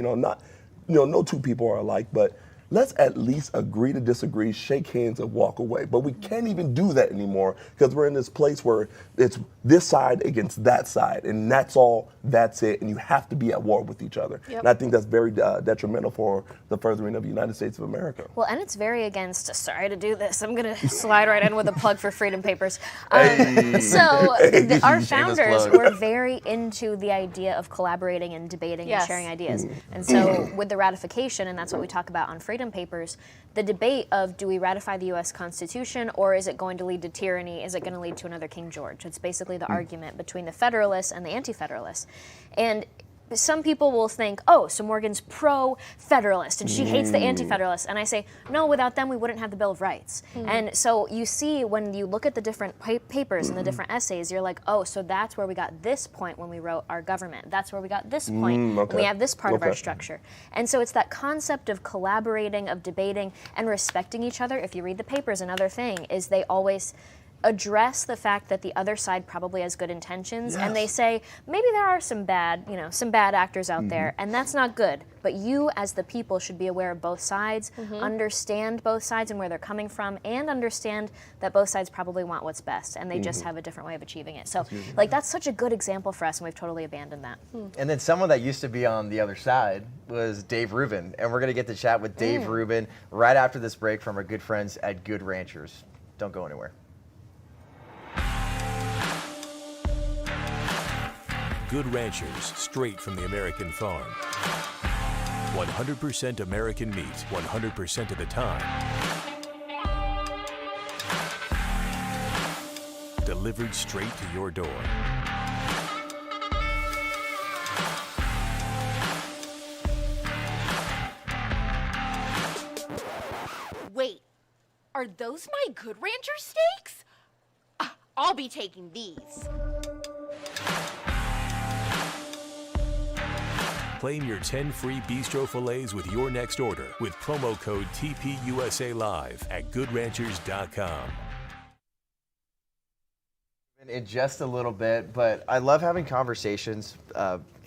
No two people are alike, but let's at least agree to disagree, shake hands, and walk away. But we can't even do that anymore because we're in this place where it's this side against that side, and that's all, that's it, and you have to be at war with each other. Yep. And I think that's very detrimental for the furthering of the United States of America. Well, and it's very against, sorry to do this, I'm going to slide right in with a plug for Freedom Papers. Our founders were very into the idea of collaborating and debating and sharing ideas. And so with the ratification, and that's what we talk about on Freedom Papers, the debate of do we ratify the U.S. Constitution or is it going to lead to tyranny? Is it going to lead to another King George? It's basically the argument between the Federalists and the Anti-Federalists. And some people will think, oh, so Morgan's pro-Federalist and she hates the Anti-Federalists. And I say, no, without them we wouldn't have the Bill of Rights. And so you see when you look at the different papers and the different essays, you're like, oh, so that's where we got this point when we wrote our government. That's where we got this point when we have this part of our structure. And so it's that concept of collaborating, of debating, and respecting each other. If you read the papers, another thing is they always address the fact that the other side probably has good intentions, and they say maybe there are some bad actors out there, and that's not good. But you, as the people, should be aware of both sides, understand both sides and where they're coming from, and understand that both sides probably want what's best, and they just have a different way of achieving it. So, like, that's such a good example for us, and we've totally abandoned that. And then someone that used to be on the other side was Dave Rubin, and we're going to get to chat with Dave Rubin right after this break from our good friends at Good Ranchers. Don't go anywhere. Good Ranchers, straight from the American farm. 100% American meat, 100% of the time. Delivered straight to your door. Wait, are those my Good Rancher steaks? I'll be taking these. Claim your 10 free bistro fillets with your next order with promo code TPUSA Live at goodranchers.com. In just a little bit, but I love having conversations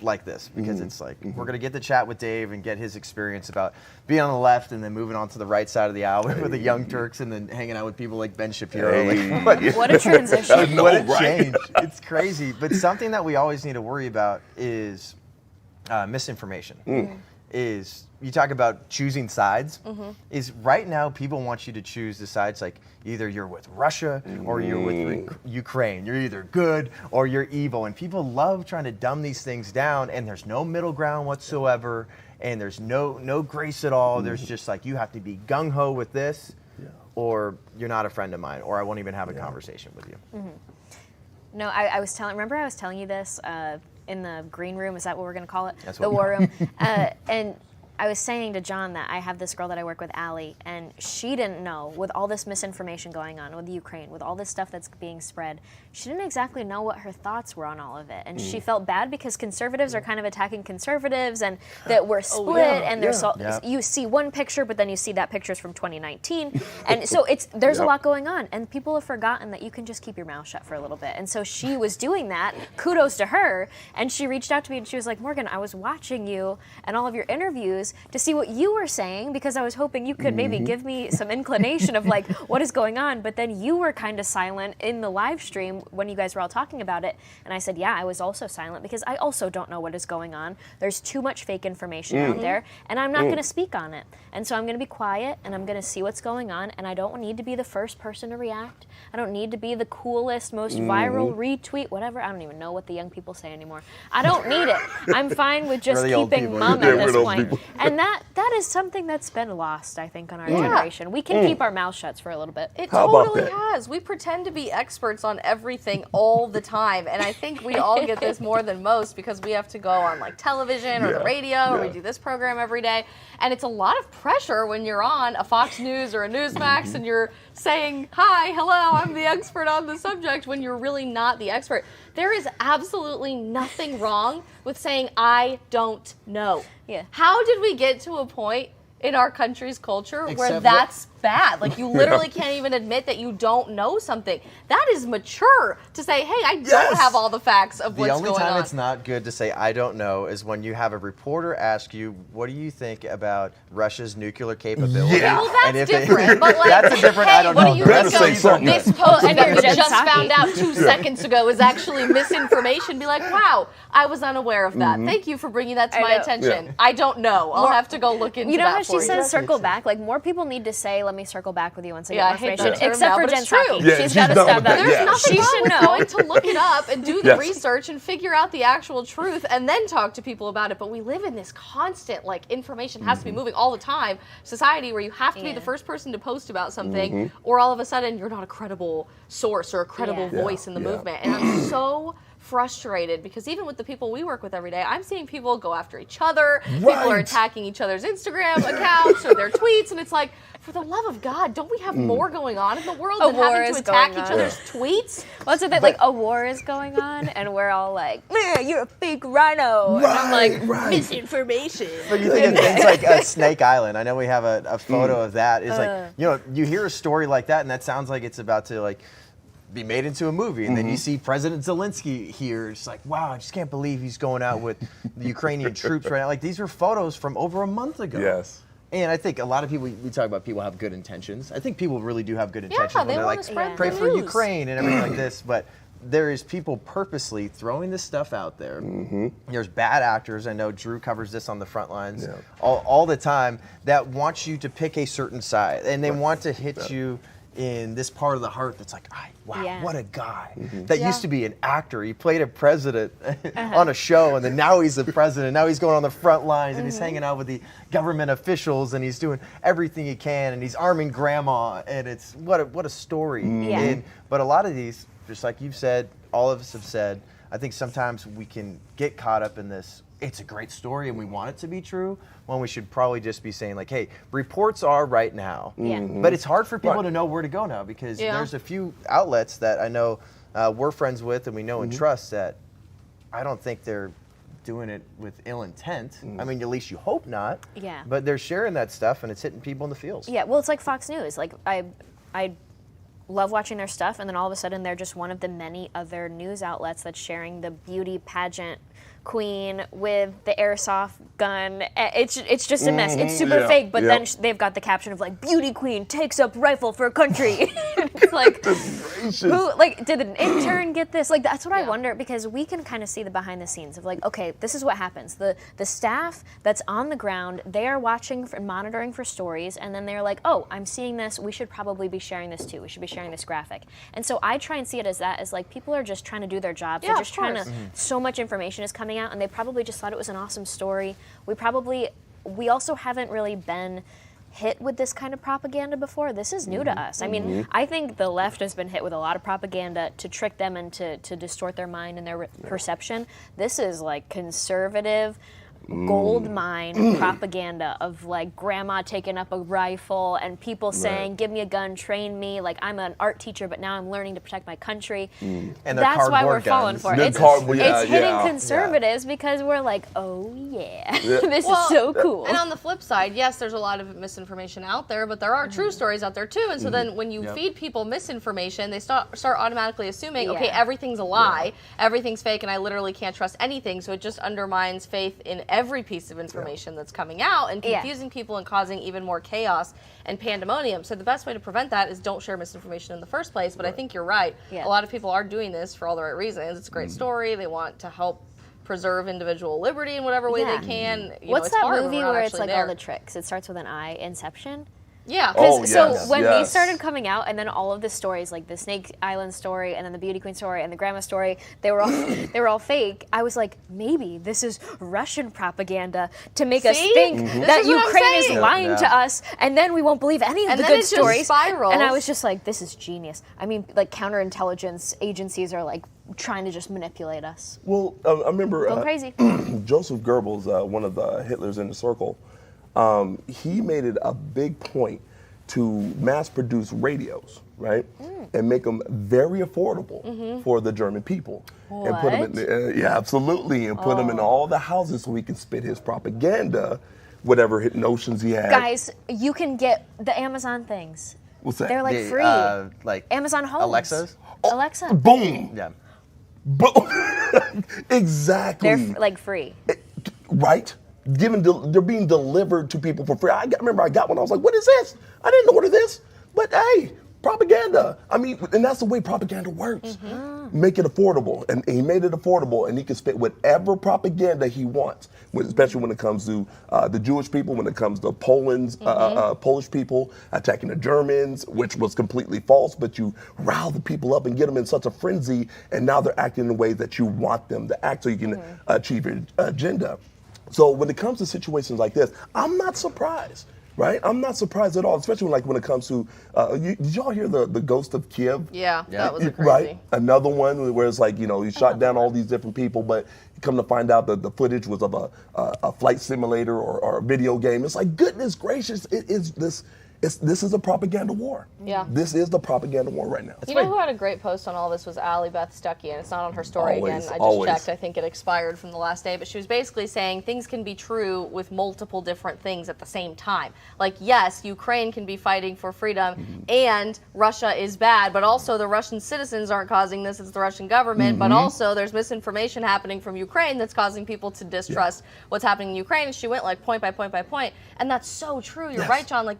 like this because it's like we're going to get to chat with Dave and get his experience about being on the left and then moving on to the right side of the aisle with the Young Turks and then hanging out with people like Ben Shapiro. What a transition. What a change. It's crazy. But something that we always need to worry about is misinformation. Is you talk about choosing sides, is right now people want you to choose the sides like either you're with Russia or you're with Ukraine. You're either good or you're evil. And people love trying to dumb these things down, and there's no middle ground whatsoever, and there's no grace at all. There's just like you have to be gung-ho with this or you're not a friend of mine, or I won't even have a conversation with you. No, I was telling you this in the green room. Is that what we're going to call it? That's the what war room. And I was saying to John that I have this girl that I work with, Allie, and she didn't know, with all this misinformation going on with Ukraine, with all this stuff that's being spread, she didn't exactly know what her thoughts were on all of it. And she felt bad because conservatives are kind of attacking conservatives, and that we're split, and there's you see one picture, but then you see that picture's from 2019. And so there's a lot going on, and people have forgotten that you can just keep your mouth shut for a little bit. And so she was doing that, kudos to her, and she reached out to me and she was like, Morgan, I was watching you and all of your interviews to see what you were saying because I was hoping you could maybe give me some inclination of like what is going on, but then you were kind of silent in the live stream when you guys were all talking about it, and I said, yeah, I was also silent because I also don't know what is going on. There's too much fake information out there, and I'm not going to speak on it. And so I'm going to be quiet, and I'm going to see what's going on, and I don't need to be the first person to react. I don't need to be the coolest, most viral retweet, whatever. I don't even know what the young people say anymore. I don't need it. I'm fine with just keeping mum at this point. And that is something that's been lost, I think, on our generation. We can keep our mouth shut for a little bit. It totally has. We pretend to be experts on everything all the time, and I think we all get this more than most because we have to go on like television or the radio, or we do this program every day, and it's a lot of pressure when you're on a Fox News or a Newsmax and you're saying, hi, hello, I'm the expert on the subject, when you're really not the expert. There is absolutely nothing wrong with saying, I don't know. How did we get to a point in our country's culture where that's bad? Like, you literally can't even admit that you don't know something. That is mature to say, hey, I don't have all the facts of what's going on. The only time it's not good to say I don't know is when you have a reporter ask you, what do you think about Russia's nuclear capability? Well, that's different. But like, that's a different I don't know. What do you think of this post that we just found out 2 seconds ago is actually misinformation? Be like, wow, I was unaware of that. Thank you for bringing that to my attention. I don't know. I'll have to go look into that. You know how she says circle back? Like, more people need to say, let me circle back with you once I get I more hate information. that term Except now, for but Jen it's true. Psaki. She's got to step that. There's nothing She wrong should with know. going to look it up and do the research and figure out the actual truth and then talk to people about it. But we live in this constant, like, information has to be moving all the time society where you have to be the first person to post about something, or all of a sudden you're not a credible source or a credible voice in the movement. And I'm so frustrated because even with the people we work with every day, I'm seeing people go after each other. People are attacking each other's Instagram accounts or their tweets, and it's like, for the love of God, don't we have more going on in the world than having to attack each other's tweets? Well, it's a bit like a war is going on, and we're all like, man, you're a fake rhino. And I'm like, misinformation. But you think of things like Snake Island. I know we have a photo of that. It's like, you know, you hear a story like that, and that sounds like it's about to, like, be made into a movie. And then you see President Zelensky here. It's like, wow, I just can't believe he's going out with the Ukrainian troops right now. Like, these were photos from over a month ago. Yes. And I think a lot of people, we talk about people have good intentions. I think people really do have good intentions when they they're wanna like, spread pray the for news. Ukraine and everything like this. But there is people purposely throwing this stuff out there. There's bad actors. I know Drew covers this on the front lines all the time that want you to pick a certain side. And they want to hit you in this part of the heart that's like, wow, what a guy. That used to be an actor. He played a president on a show, and then now he's the president. Now he's going on the front lines, and he's hanging out with the government officials, and he's doing everything he can, and he's arming grandma, and it's what a story. But a lot of these, just like you've said, all of us have said, I think sometimes we can get caught up in this. It's a great story and we want it to be true, when we should probably just be saying like, hey, reports are right now. But it's hard for people to know where to go now, because there's a few outlets that I know we're friends with and we know and trust that I don't think they're doing it with ill intent. I mean, at least you hope not. But they're sharing that stuff and it's hitting people in the feels. Well, it's like Fox News. Like I love watching their stuff, and then all of a sudden they're just one of the many other news outlets that's sharing the beauty pageant queen with the airsoft gun. It's just a mess. It's super fake, but then they've got the caption of like, beauty queen takes up rifle for country. It's like, who, like, did an intern get this? Like, that's what I wonder, because we can kind of see the behind the scenes of like, okay, this is what happens. The staff that's on the ground, they are watching and monitoring for stories, and then they're like, oh, I'm seeing this, we should probably be sharing this too. We should be sharing this graphic. And so I try and see it as that, as like, people are just trying to do their jobs. They're just trying to, so much information is coming out, and they probably just thought it was an awesome story. We also haven't really been hit with this kind of propaganda before. This is new to us. I mean, I think the left has been hit with a lot of propaganda to trick them and to distort their mind and their perception. This is like conservative, gold mine propaganda of like grandma taking up a rifle and people saying, give me a gun, train me. Like, I'm an art teacher, but now I'm learning to protect my country. And that's why we're falling for it. It's hitting conservatives because we're like, oh yeah, this is so cool. And on the flip side, yes, there's a lot of misinformation out there, but there are true stories out there too. And so then when you feed people misinformation, they start automatically assuming, okay, everything's a lie, everything's fake, and I literally can't trust anything. So it just undermines faith in every piece of information that's coming out and confusing people and causing even more chaos and pandemonium. So the best way to prevent that is don't share misinformation in the first place. But I think you're right. A lot of people are doing this for all the right reasons. It's a great story. They want to help preserve individual liberty in whatever way they can. What's that movie where it's like all the tricks? It starts with an I, Inception? Yeah. When these started coming out, and then all of the stories, like the Snake Island story, and then the Beauty Queen story, and the Grandma story, they were all fake. I was like, maybe this is Russian propaganda to make us think that Ukraine is lying to us, and then we won't believe any of the good stories. And I was just like, this is genius. I mean, like counterintelligence agencies are like trying to just manipulate us. Well, I remember Going crazy. Joseph Goebbels, one of the Hitler's in the circle. He made it a big point to mass produce radios, right? And make them very affordable for the German people. And put them in, absolutely, and put them in all the houses so he can spit his propaganda, whatever notions he had. Guys, you can get the Amazon things. What's that? They're like free. Like Amazon Homes. Alexas? Alexa. Boom. Yeah. Boom. Exactly. They're like free. Right? They're being delivered to people for free. I remember I got one. I was like, what is this? I didn't order this. But hey, propaganda. I mean, and that's the way propaganda works. Make it affordable. And he made it affordable, and he can spit whatever propaganda he wants, especially when it comes to the Jewish people, when it comes to Polish people attacking the Germans, which was completely false, but you rile the people up and get them in such a frenzy, and now they're acting in the way that you want them to act so you can achieve your agenda. So when it comes to situations like this, I'm not surprised, right? I'm not surprised at all, especially when it comes to, did y'all hear the Ghost of Kiev? Yeah, that was crazy. Right? Another one where it's like, he shot down all these different people, but you come to find out that the footage was of a flight simulator or a video game. It's like, goodness gracious, This is a propaganda war. Yeah. This is the propaganda war right now. You know who had a great post on all this was Allie Beth Stuckey, and it's not on her story again. I just checked. I think it expired from the last day, but she was basically saying things can be true with multiple different things at the same time. Like, yes, Ukraine can be fighting for freedom, and Russia is bad, but also the Russian citizens aren't causing this, it's the Russian government, but also there's misinformation happening from Ukraine that's causing people to distrust what's happening in Ukraine, and she went like point by point by point, and that's so true. You're right, John. Like,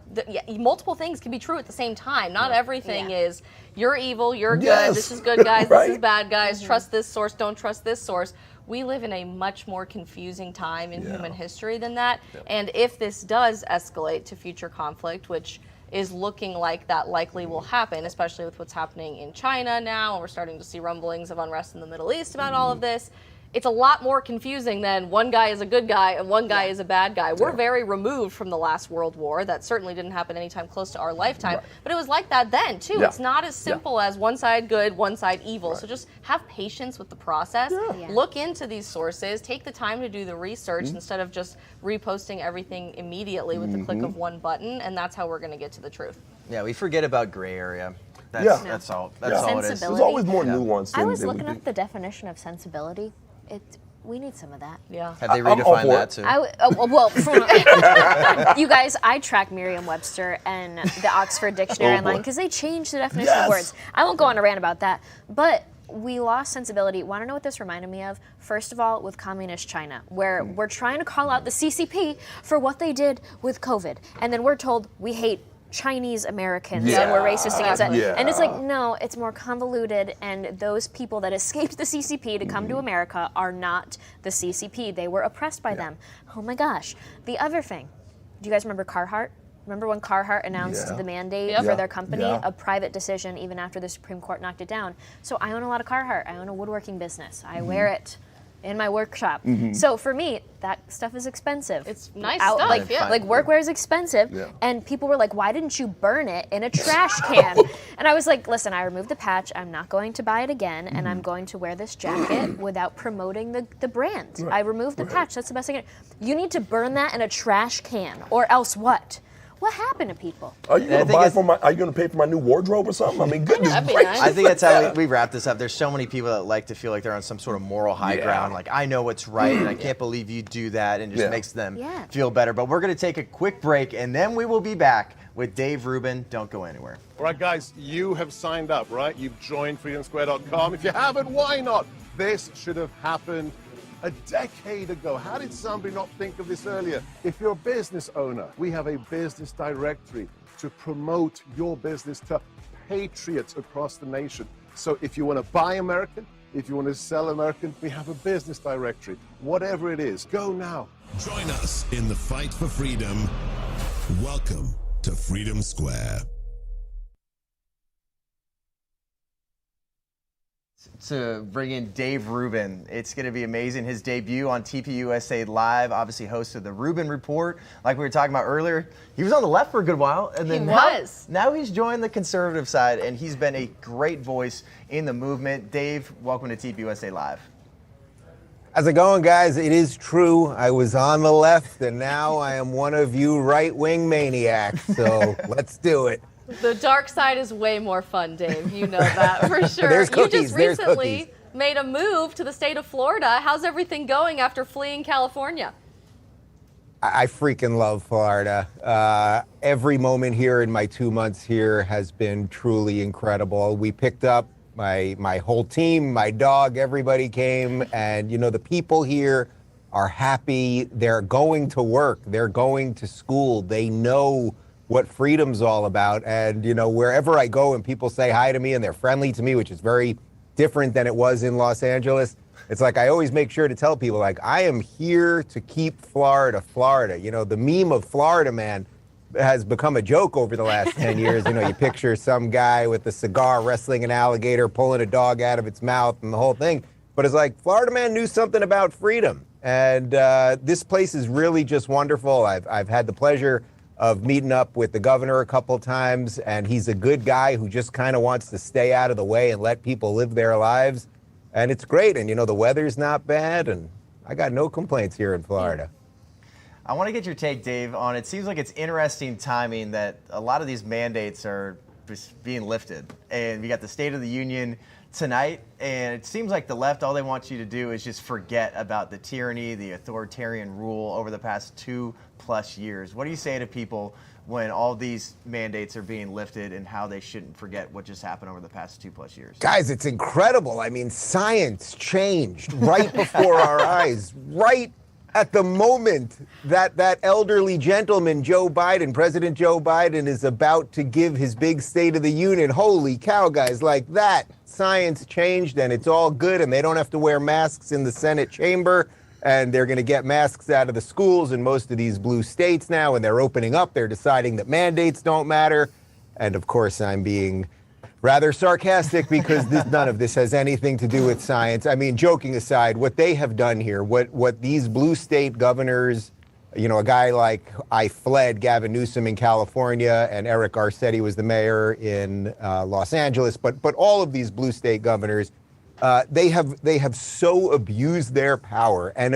multiple things can be true at the same time. Not everything is you're evil, you're good, this is good guys, this is bad guys, trust this source, don't trust this source. We live in a much more confusing time in human history than that. And if this does escalate to future conflict, which is looking like that likely will happen, especially with what's happening in China now, and we're starting to see rumblings of unrest in the Middle East about all of this, it's a lot more confusing than one guy is a good guy and one guy is a bad guy. We're very removed from the last World War. That certainly didn't happen anytime close to our lifetime, but it was like that then too. It's not as simple as one side good, one side evil. So just have patience with the process. Look into these sources, take the time to do the research instead of just reposting everything immediately with the click of one button, and that's how we're going to get to the truth. Yeah, we forget about gray area. That's all. That's all it is. There's always more nuance. I was looking up the definition of sensibility. We need some of that. Yeah. Have they redefined that too? You guys, I track Merriam-Webster and the Oxford Dictionary online because they changed the definition of words. I won't go on a rant about that, but we lost sensibility. Want to know what this reminded me of? First of all, with communist China, where we're trying to call out the CCP for what they did with COVID, and then we're told we hate Chinese Americans and we're racist against it. And it's like, no, it's more convoluted, and those people that escaped the CCP to come to America are not the CCP. They were oppressed by them. Oh my gosh. The other thing, do you guys remember Carhartt? Remember when Carhartt announced the mandate for their company? A private decision even after the Supreme Court knocked it down. So I own a lot of Carhartt. I own a woodworking business. I wear it in my workshop. So for me, that stuff is expensive. It's nice stuff. Like workwear is expensive. And people were like, why didn't you burn it in a trash can? And I was like, listen, I removed the patch. I'm not going to buy it again. And I'm going to wear this jacket without promoting the brand. I removed the patch. That's the best thing. You need to burn that in a trash can, or else what? What happened to people? Are you going to pay for my new wardrobe or something? I mean, goodness gracious. I think that's how we wrap this up. There's so many people that like to feel like they're on some sort of moral high ground. Like, I know what's right, and I can't believe you do that, and it just makes them feel better. But we're going to take a quick break, and then we will be back with Dave Rubin. Don't go anywhere. All right, guys, you have signed up, right? You've joined freedomsquare.com. If you haven't, why not? This should have happened a decade ago. How did somebody not think of this earlier? If you're a business owner, we have a business directory to promote your business to patriots across the nation. So if you want to buy American, if you want to sell American, we have a business directory. Whatever it is, go now. Join us in the fight for freedom. Welcome to Freedom Square. To bring in Dave Rubin. It's going to be amazing. His debut on TPUSA Live, obviously hosted the Rubin Report, like we were talking about earlier. He was on the left for a good while, and then now he's joined the conservative side, and he's been a great voice in the movement. Dave, welcome to TPUSA Live. How's it going, guys? It is true. I was on the left, and now I am one of you right-wing maniacs, so let's do it. The dark side is way more fun, Dave. You know that for sure. There's cookies. You just recently made a move to the state of Florida. How's everything going after fleeing California? I freaking love Florida. Every moment here in my 2 months here has been truly incredible. We picked up my whole team, my dog, everybody came, and you know, the people here are happy. They're going to work. They're going to school. They know what freedom's all about. And, you know, wherever I go and people say hi to me and they're friendly to me, which is very different than it was in Los Angeles, it's like I always make sure to tell people, like, I am here to keep Florida, Florida. You know, the meme of Florida Man has become a joke over the last 10 years. You know, you picture some guy with a cigar wrestling an alligator, pulling a dog out of its mouth and the whole thing. But it's like, Florida Man knew something about freedom. And this place is really just wonderful. I've had the pleasure of meeting up with the governor a couple of times, and he's a good guy who just kind of wants to stay out of the way and let people live their lives. And it's great. And, you know, the weather's not bad, and I got no complaints here in Florida. I want to get your take, Dave, on it seems like it's interesting timing that a lot of these mandates are just being lifted. And we got the State of the Union tonight, and it seems like the left, all they want you to do is just forget about the tyranny, the authoritarian rule over the past 2+ years. What do you say to people when all these mandates are being lifted and how they shouldn't forget what just happened over the past 2+ years? Guys, it's incredible. I mean, science changed right before our eyes, right at the moment that elderly gentleman, President Joe Biden, is about to give his big State of the Union. Holy cow, guys, like that. Science changed and it's all good, and they don't have to wear masks in the Senate chamber, and they're going to get masks out of the schools in most of these blue states now, and they're opening up. They're deciding that mandates don't matter. And of course, I'm being rather sarcastic because none of this has anything to do with science. I mean, joking aside, what they have done here, what these blue state governors, a guy like Gavin Newsom in California, and Eric Garcetti was the mayor in Los Angeles, but all of these blue state governors, they have so abused their power and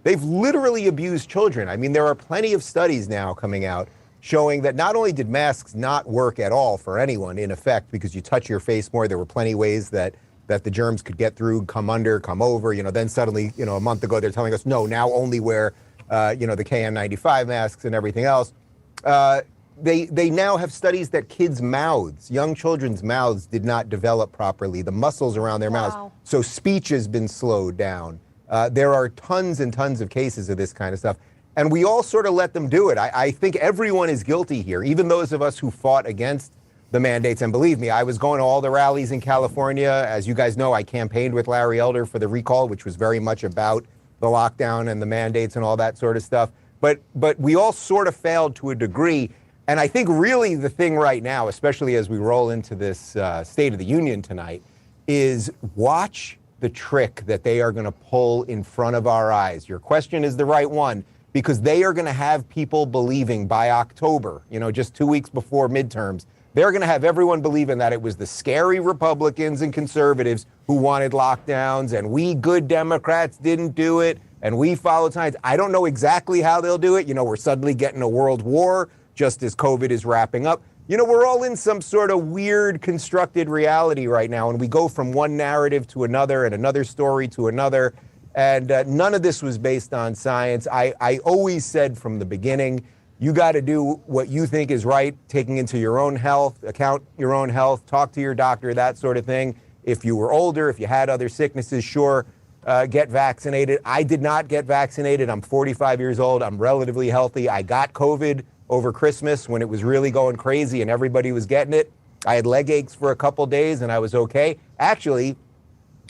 they've literally abused children. I mean, there are plenty of studies now coming out showing that not only did masks not work at all for anyone, in effect, because you touch your face more, there were plenty of ways that the germs could get through, come under, come over, then suddenly, a month ago, they're telling us, no, now only wear, the KN95 masks and everything else. They now have studies that kids' mouths, young children's mouths, did not develop properly, the muscles around their mouths. So speech has been slowed down. There are tons and tons of cases of this kind of stuff. And we all sort of let them do it. I think everyone is guilty here, even those of us who fought against the mandates. And believe me, I was going to all the rallies in California. As you guys know, I campaigned with Larry Elder for the recall, which was very much about the lockdown and the mandates and all that sort of stuff. But we all sort of failed to a degree. And I think really the thing right now, especially as we roll into this State of the Union tonight, is watch the trick that they are going to pull in front of our eyes. Your question is the right one, because they are going to have people believing by October, just 2 weeks before midterms, they're going to have everyone believing that it was the scary Republicans and conservatives who wanted lockdowns, and we good Democrats didn't do it, and we followed science. I don't know exactly how they'll do it. We're suddenly getting a world war just as COVID is wrapping up. We're all in some sort of weird constructed reality right now, and we go from one narrative to another and another story to another. And none of this was based on science. I always said from the beginning, you got to do what you think is right, taking into your own health, account your own health, talk to your doctor, that sort of thing. If you were older, if you had other sicknesses, sure, get vaccinated. I did not get vaccinated. I'm 45 years old. I'm relatively healthy. I got COVID over Christmas when it was really going crazy and everybody was getting it. I had leg aches for a couple days and I was okay. Actually,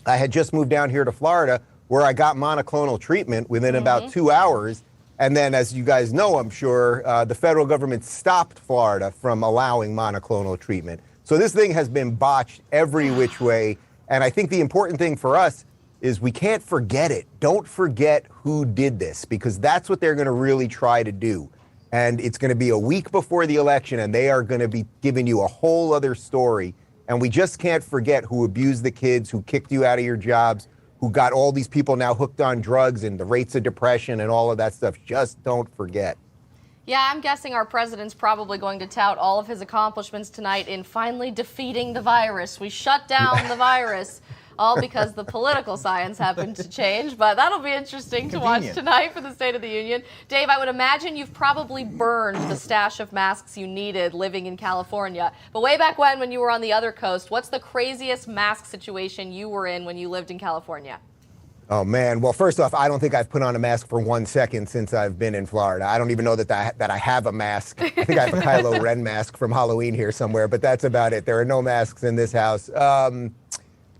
I had just moved down here to Florida, where I got monoclonal treatment within about 2 hours. And then, as you guys know, I'm sure, the federal government stopped Florida from allowing monoclonal treatment. So this thing has been botched every which way. And I think the important thing for us is we can't forget it. Don't forget who did this, because that's what they're going to really try to do. And it's going to be a week before the election, and they are going to be giving you a whole other story. And we just can't forget who abused the kids, who kicked you out of your jobs, who got all these people now hooked on drugs and the rates of depression and all of that stuff. Just don't forget. Yeah, I'm guessing our president's probably going to tout all of his accomplishments tonight in finally defeating the virus. We shut down the virus, all because the political science happened to change. But that'll be interesting to watch tonight for the State of the Union. Dave, I would imagine you've probably burned the stash of masks you needed living in California. But way back when you were on the other coast, what's the craziest mask situation you were in when you lived in California? Oh, man. Well, first off, I don't think I've put on a mask for 1 second since I've been in Florida. I don't even know that I have a mask. I think I have a Kylo Ren mask from Halloween here somewhere, but that's about it. There are no masks in this house.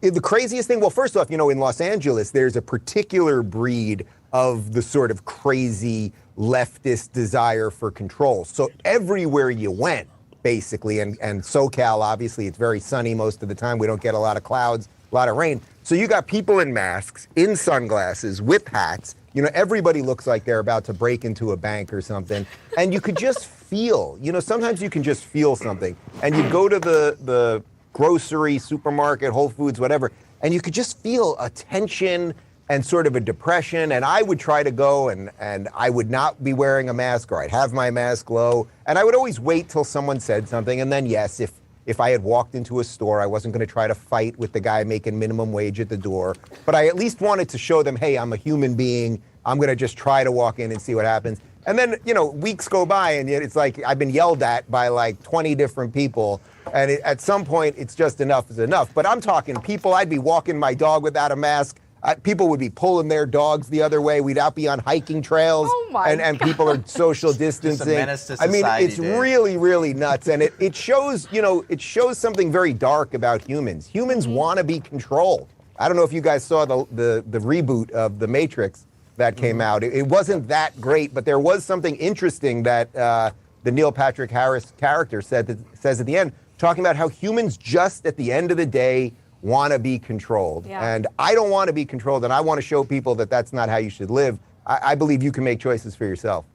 The craziest thing, well, first off, in Los Angeles, there's a particular breed of the sort of crazy leftist desire for control. So everywhere you went, basically, and SoCal, obviously, it's very sunny most of the time. We don't get a lot of clouds, a lot of rain. So you got people in masks, in sunglasses, with hats. Everybody looks like they're about to break into a bank or something. And you could just feel, sometimes you can just feel something. And you go to the grocery, supermarket, Whole Foods, whatever, and you could just feel a tension and sort of a depression, and I would try to go and I would not be wearing a mask, or I'd have my mask low, and I would always wait till someone said something, and then yes, if I had walked into a store, I wasn't going to try to fight with the guy making minimum wage at the door, but I at least wanted to show them, hey, I'm a human being, I'm going to just try to walk in and see what happens. And then, weeks go by, and it's like I've been yelled at by like 20 different people, and at some point, it's just enough is enough. But I'm talking people, I'd be walking my dog without a mask. People would be pulling their dogs the other way. We'd out be on hiking trails, and people are social distancing. Just a menace to I mean, society, it's Dave. really, really nuts, and it shows, it shows something very dark about humans. Humans want to be controlled. I don't know if you guys saw the reboot of The Matrix that came out. It wasn't that great, but there was something interesting that the Neil Patrick Harris character says at the end, talking about how humans just at the end of the day want to be controlled. Yeah. And I don't want to be controlled, and I want to show people that that's not how you should live. I believe you can make choices for yourself.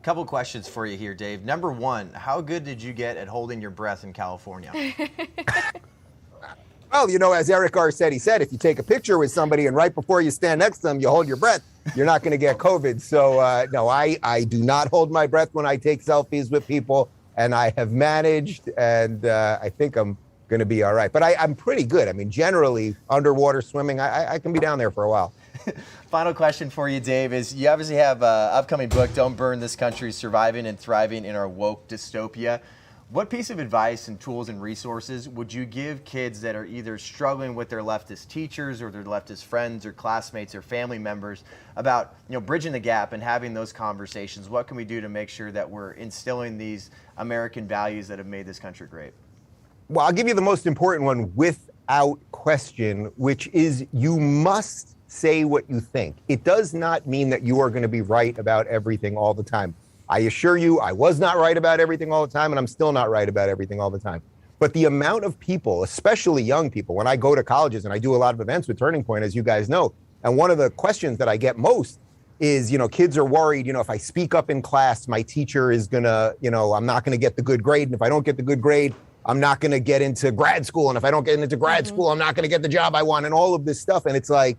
Couple questions for you here, Dave. Number one, how good did you get at holding your breath in California? Well, as Eric R. said, if you take a picture with somebody and right before you stand next to them, you hold your breath, you're not going to get COVID. So, no, I do not hold my breath when I take selfies with people, and I have managed, and I think I'm going to be all right. But I'm pretty good. I mean, generally, underwater swimming, I can be down there for a while. Final question for you, Dave, is you obviously have an upcoming book, Don't Burn This Country, Surviving and Thriving in Our Woke Dystopia. What piece of advice and tools and resources would you give kids that are either struggling with their leftist teachers or their leftist friends or classmates or family members about, bridging the gap and having those conversations? What can we do to make sure that we're instilling these American values that have made this country great? Well, I'll give you the most important one without question, which is you must say what you think. It does not mean that you are going to be right about everything all the time. I assure you, I was not right about everything all the time, and I'm still not right about everything all the time. But the amount of people, especially young people, when I go to colleges and I do a lot of events with Turning Point, as you guys know, and one of the questions that I get most is, kids are worried, if I speak up in class, my teacher is going to, I'm not going to get the good grade. And if I don't get the good grade, I'm not going to get into grad school. And if I don't get into grad school, I'm not going to get the job I want, and all of this stuff. And it's like,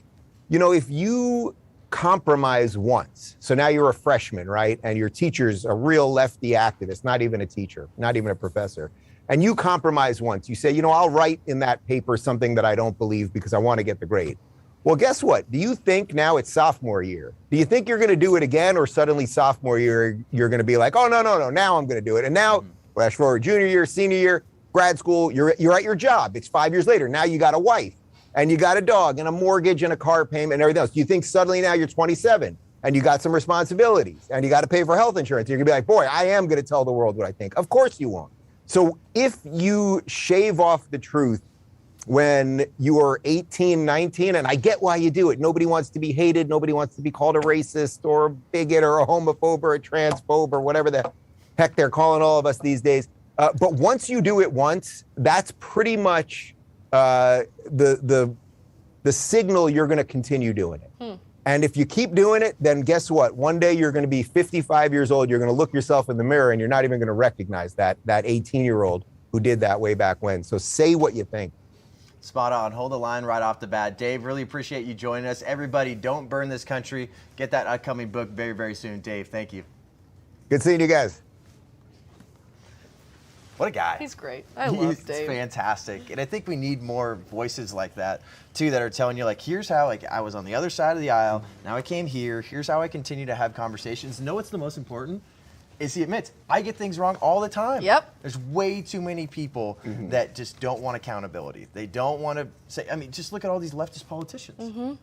if you compromise once, so now you're a freshman, right? And your teacher's a real lefty activist, not even a teacher, not even a professor. And you compromise once. You say, I'll write in that paper something that I don't believe because I want to get the grade. Well, guess what? Do you think now it's sophomore year? Do you think you're going to do it again, or suddenly sophomore year, you're going to be like, oh, no, now I'm going to do it. And now, flash forward, junior year, senior year, grad school, you're at your job. It's 5 years later. Now you got a wife, and you got a dog, and a mortgage, and a car payment, and everything else. Do you think suddenly now you're 27, and you got some responsibilities, and you got to pay for health insurance? You're going to be like, boy, I am going to tell the world what I think. Of course you won't. So if you shave off the truth when you are 18, 19, and I get why you do it. Nobody wants to be hated. Nobody wants to be called a racist or a bigot or a homophobe or a transphobe or whatever the heck they're calling all of us these days. But once you do it once, that's pretty much the signal you're going to continue doing it. And if you keep doing it, then guess what? One day you're going to be 55 years old. You're going to look yourself in the mirror, and you're not even going to recognize that 18-year-old who did that way back when. So say what you think. Spot on. Hold the line right off the bat. Dave, really appreciate you joining us. Everybody, don't burn this country. Get that upcoming book very, very soon. Dave, thank you. Good seeing you guys. What a guy. He's great. I love Dave. He's fantastic. And I think we need more voices like that, too, that are telling you, here's how, I was on the other side of the aisle. Now I came here. Here's how I continue to have conversations. Know what's the most important? Is he admits, I get things wrong all the time. Yep. There's way too many people that just don't want accountability. They don't want to say, just look at all these leftist politicians.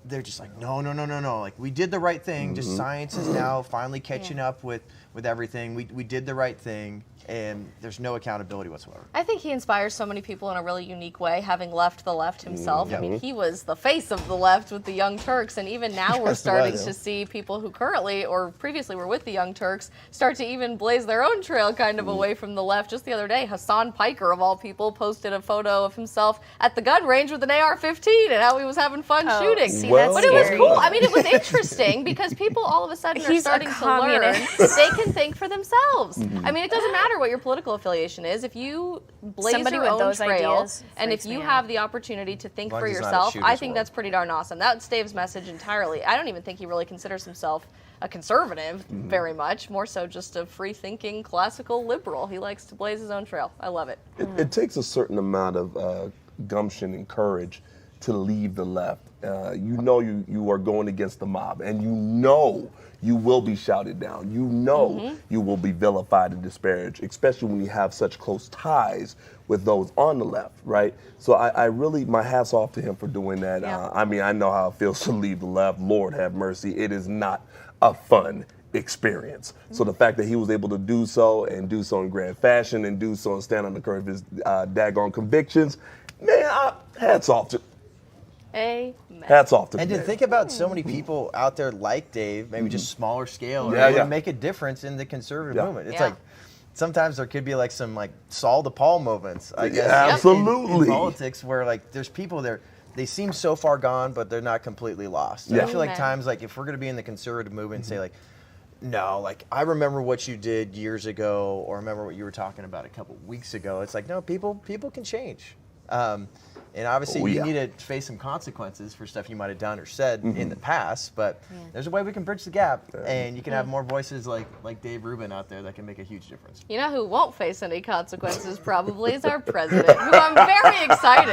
They're just like, no. We did the right thing. Just science is now finally catching up with everything. We did the right thing, and there's no accountability whatsoever. I think he inspires so many people in a really unique way, having left the left himself. I mean, he was the face of the left with the Young Turks, and even now we're starting to see people who currently or previously were with the Young Turks start to even blaze their own trail kind of away from the left. Just the other day, Hassan Piker, of all people, posted a photo of himself at the gun range with an AR-15 and how he was having fun shooting. But it was cool. I mean, it was interesting because people all of a sudden are starting to learn they can think for themselves. I mean, it doesn't matter what your political affiliation is. If you blaze Somebody your with own those trail, ideas and if freaks you me have out. the opportunity to think As long for as it's not a yourself, I shooter's think world. that's pretty darn awesome. That's Dave's message entirely. I don't even think he really considers himself a conservative very much, more so just a free-thinking classical liberal. He likes to blaze his own trail. I love it. It takes a certain amount of gumption and courage to leave the left. You know you are going against the mob, and you know you will be shouted down. You know you will be vilified and disparaged, especially when you have such close ties with those on the left, right? So I really, my hat's off to him for doing that. I mean, I know how it feels to leave the left. Lord have mercy. It is not a fun experience. So the fact that he was able to do so and do so in grand fashion and do so and stand on the curve of his daggone convictions, man, hats off to Amen. Hats off to And to Dave. think about so many people out there like Dave, maybe just smaller scale, Yeah, who yeah. would make a difference in the conservative Yeah. movement. It's Yeah. like sometimes there could be like some like Saul to Paul moments, I guess. Absolutely. In politics where like there's people there, they seem so far gone, but they're not completely lost. And Yeah. I feel like Amen. times like if we're going to be in the conservative movement and say like, no, like I remember what you did years ago, or remember what you were talking about a couple weeks ago. It's like, no, people can change. And obviously, Oh, you yeah. need to face some consequences for stuff you might have done or said in the past. But there's a way we can bridge the gap, and you can have more voices like Dave Rubin out there that can make a huge difference. You know who won't face any consequences probably is our president, who I'm very excited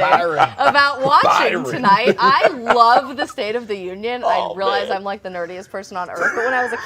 about watching tonight. I love the State of the Union. I realize I'm like the nerdiest person on earth, but when I was a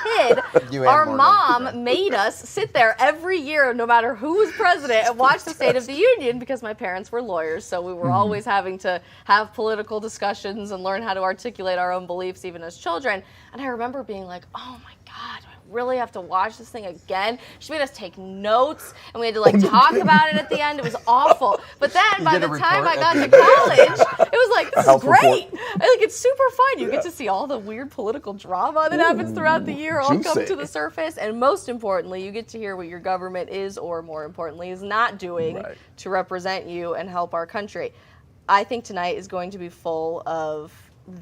kid, You and our Morgan. mom made us sit there every year, no matter who was president, and watch the State of the Union because my parents were lawyers, so we were always having to have political discussions and learn how to articulate our own beliefs even as children. And I remember being like, oh my God, do I really have to watch this thing again? She made us take notes, and we had to like talk about it at the end. It was awful. But then by the time I got to college, it was like, this is great. I think it's super fun. You get to see all the weird political drama that happens throughout the year all come to the surface. And most importantly, you get to hear what your government is, or more importantly, is not doing to represent you and help our country. I think tonight is going to be full of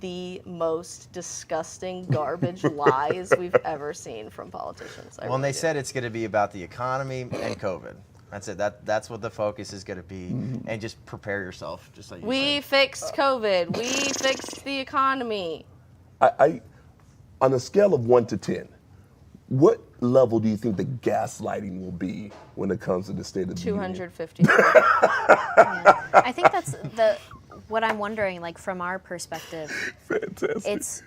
the most disgusting garbage lies we've ever seen from politicians. Well, and they said it's going to be about the economy and COVID. That's it. That's what the focus is going to be, and just prepare yourself. Just like you We said. fixed COVID. We fixed the economy. I on a scale of 1 to 10, what level do you think the gaslighting will be when it comes to the State of the Union? 250. I think that's what I'm wondering, like from our perspective. Fantastic.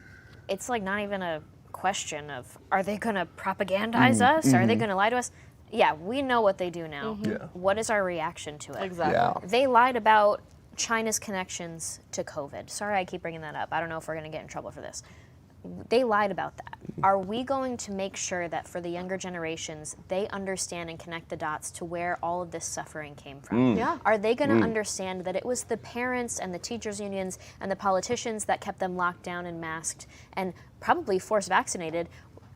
It's like not even a question of, are they going to propagandize us? Are they going to lie to us? Yeah, we know what they do now. Yeah. What is our reaction to it? Exactly. Yeah. They lied about China's connections to COVID. Sorry, I keep bringing that up. I don't know if we're going to get in trouble for this. They lied about that. Are we going to make sure that for the younger generations, they understand and connect the dots to where all of this suffering came from? Yeah. Are they going to understand that it was the parents and the teachers' unions and the politicians that kept them locked down and masked and probably force vaccinated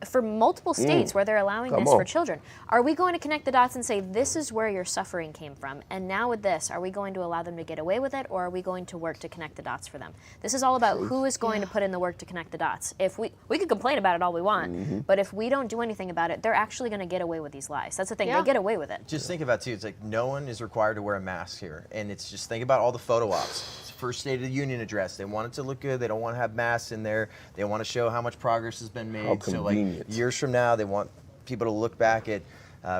for multiple states where they're allowing Come this on. for children? Are we going to connect the dots and say, this is where your suffering came from, and now with this, are we going to allow them to get away with it, or are we going to work to connect the dots for them? This is all about who is going to put in the work to connect the dots. If we could complain about it all we want, but if we don't do anything about it, they're actually going to get away with these lies. That's the thing. Yeah. They get away with it. Just think about it, too. It's like no one is required to wear a mask here. And it's just think about all the photo ops. It's the first State of the Union address. They want it to look good. They don't want to have masks in there. They want to show how much progress has been made. How So like convenient. years from now, they want people to look back at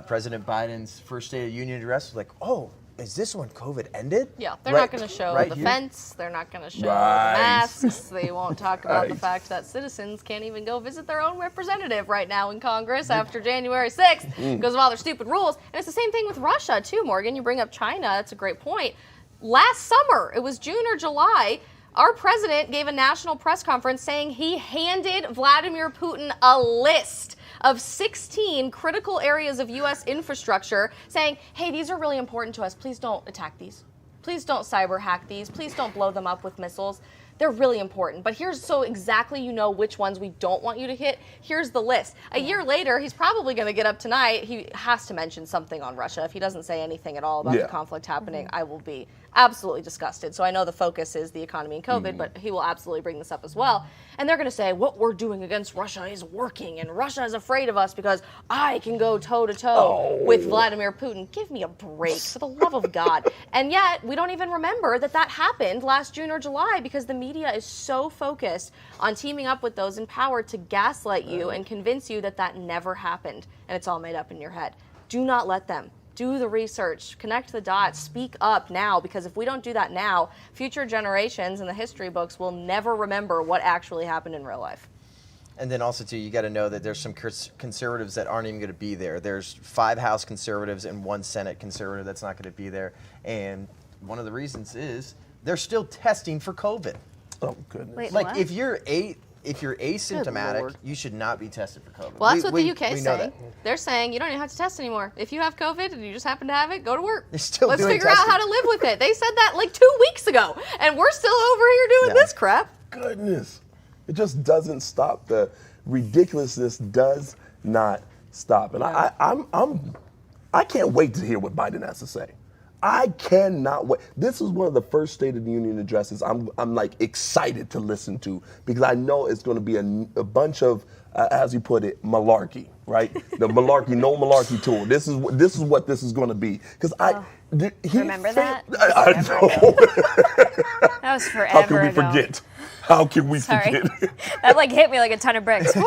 President Biden's first State of the Union address like, oh, is this when COVID ended? Yeah, they're Right- not going to show right the here? fence. They're not going to show Right. the masks. They won't talk about the Right. fact that citizens can't even go visit their own representative right now in Congress after January 6th because of all their stupid rules. And it's the same thing with Russia, too, Morgan. You bring up China. That's a great point. Last summer, it was June or July, our president gave a national press conference saying he handed Vladimir Putin a list of 16 critical areas of U.S. infrastructure, saying, hey, these are really important to us. Please don't attack these. Please don't cyber hack these. Please don't blow them up with missiles. They're really important. But here's so exactly you know which ones we don't want you to hit. Here's the list. A year later, he's probably going to get up tonight. He has to mention something on Russia. If he doesn't say anything at all about the conflict happening, I will be absolutely disgusted. So I know the focus is the economy and COVID, but he will absolutely bring this up as well. And they're going to say, what we're doing against Russia is working, and Russia is afraid of us because I can go toe-to-toe with Vladimir Putin. Give me a break, for the love of God. And yet, we don't even remember that happened last June or July because the media is so focused on teaming up with those in power to gaslight you and convince you that never happened, and it's all made up in your head. Do not let them. Do the research, connect the dots, speak up now, because if we don't do that now, future generations in the history books will never remember what actually happened in real life. And then also, too, you got to know that there's some conservatives that aren't even going to be there. There's 5 House conservatives and 1 Senate conservative that's not going to be there. And one of the reasons is they're still testing for COVID. Oh, goodness. Wait, like, what? if you're asymptomatic, you should not be tested for COVID. Well, that's what the UK is know saying. that. They're saying you don't even have to test anymore. If you have COVID and you just happen to have it, go to work. They're still Let's doing figure out testing. how to live with it. They said that like 2 weeks ago, and we're still over here doing this crap. Goodness. It just doesn't stop. The ridiculousness does not stop. And I can't wait to hear what Biden has to say. I cannot wait. This is one of the first State of the Union addresses I'm like excited to listen to, because I know it's going to be a bunch of, as you put it, malarkey, right? The malarkey, no malarkey tour. This is what this is going to be. Because remember that? I know. That was forever How can we ago. forget? How can we Sorry. forget? That like hit me like a ton of bricks. Woo.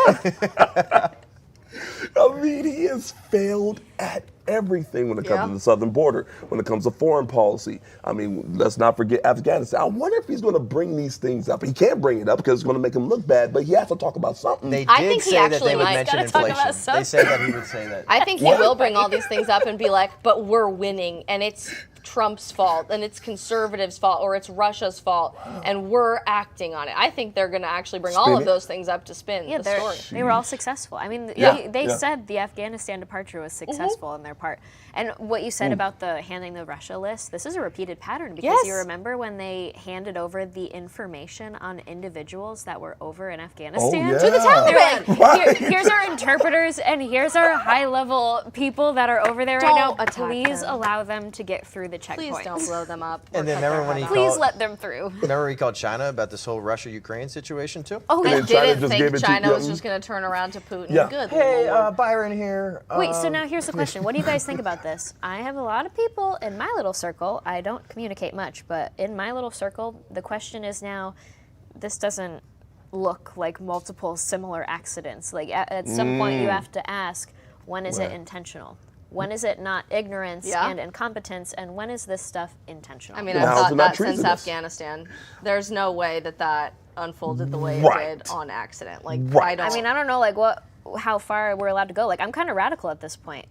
I mean, he has failed at everything when it comes to the southern border, when it comes to foreign policy. I mean, let's not forget Afghanistan. I wonder if he's going to bring these things up. He can't bring it up because it's going to make him look bad, but he has to talk about something. They I did think he say that actually they would might. mention Gotta talk inflation. about something. They said that he would say that. I think he will bring all these things up and be like, but we're winning, and it's Trump's fault, and it's conservatives' fault, or it's Russia's fault, and we're acting on it. I think they're going to actually bring all of those things up to spin the story. They were all successful. I mean, they said the Afghanistan departure was successful on their part. And what you said about the handing the Russia list, this is a repeated pattern, because you remember when they handed over the information on individuals that were over in Afghanistan to the Taliban. They're like, here's our interpreters and here's our high-level people that are over there right now. Don't attack Please them. allow them to get through the checkpoints. Please don't blow them up. And then remember when he Please called, let them through. remember he called China about this whole Russia-Ukraine situation too? Oh, he And then China didn't just gave think it to China was them. just going to turn around to Putin. Yeah. Good Hey, Lord. Byron here. Wait, so now here's the question. What do you guys think about this? I have a lot of people in my little circle. I don't communicate much, but in my little circle, the question is now, this doesn't look like multiple similar accidents. Like at some point you have to ask, when is it intentional? When is it not ignorance and incompetence? And when is this stuff intentional? I mean, I've thought that since Afghanistan. There's no way that unfolded the way it did on accident. Like, I don't know, like how far we're allowed to go. Like, I'm kind of radical at this point.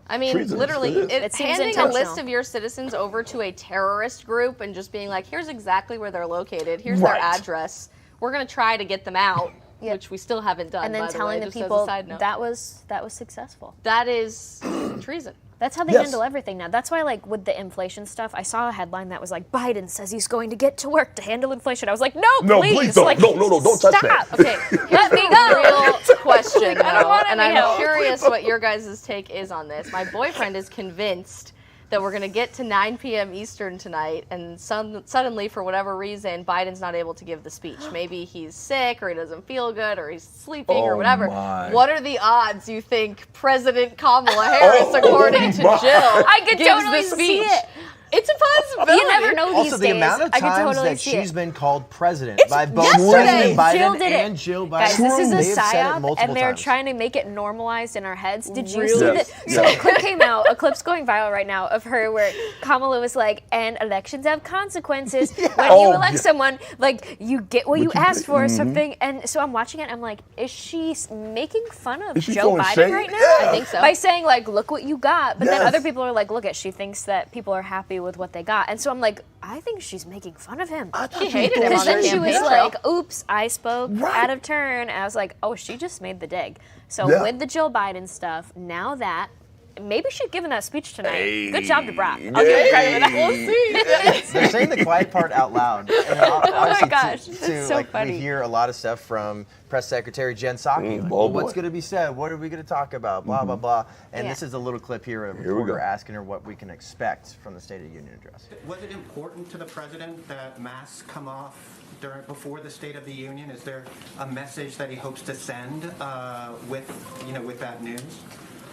I mean, literally, It seems handing a list intentional. of your citizens over to a terrorist group and just being like, here's exactly where they're located, here's their address, we're going to try to get them out, which we still haven't done, And then by the telling way, the just as a people side note. that was successful. That is treason. That's how they handle everything now. That's why, like, with the inflation stuff, I saw a headline that was like, Biden says he's going to get to work to handle inflation. I was like, no, please don't. Like, No, don't touch that. Stop. Okay, let me go. Real question, I don't though, want and any I'm help. curious what your guys' take is on this. My boyfriend is convinced that we're going to get to 9 p.m. Eastern tonight, and suddenly, for whatever reason, Biden's not able to give the speech. Maybe he's sick, or he doesn't feel good, or he's sleeping, or whatever. My. What are the odds you think President Kamala Harris, according to Jill, I could gives totally the see speech? it. It's a possibility. You never know these Also, the days. amount of I could times totally that see she's it. been called president It's by both yesterday. President Biden Jill did it. and Jill Biden. Guys, this is They a have said it psyop, multiple and they're times. trying to make it normalized in our heads. Did you Really? see Yes. that? So a clip came out, a clip's going viral right now of her where Kamala was like, and elections have consequences. When you elect someone, like, you get what you asked for or something. And so I'm watching it, I'm like, is she making fun of Is she Joe throwing Biden shade? right now? I think so. By saying, like, look what you got. But then Yes. other people are like, look at, she thinks that people are happy with what they got. And so I'm like, I think she's making fun of him. She hated him on Because the then she was campaign trail. like, oops, I spoke out of turn. And I was like, oh, she just made the dig. So Yeah. with the Jill Biden stuff, now that maybe she'd given that speech tonight. Hey. Good job to Brock. I'll give her credit for that. We'll see. They're saying the quiet part out loud. And Oh my gosh, it's so like, funny. We hear a lot of stuff from Press Secretary Jen Psaki. Like, well, what's going to be said? What are we going to talk about? Blah, blah, blah. And this is a little clip here of a reporter asking her what we can expect from the State of the Union address. Was it important to the president that masks come off before the State of the Union? Is there a message that he hopes to send with that news?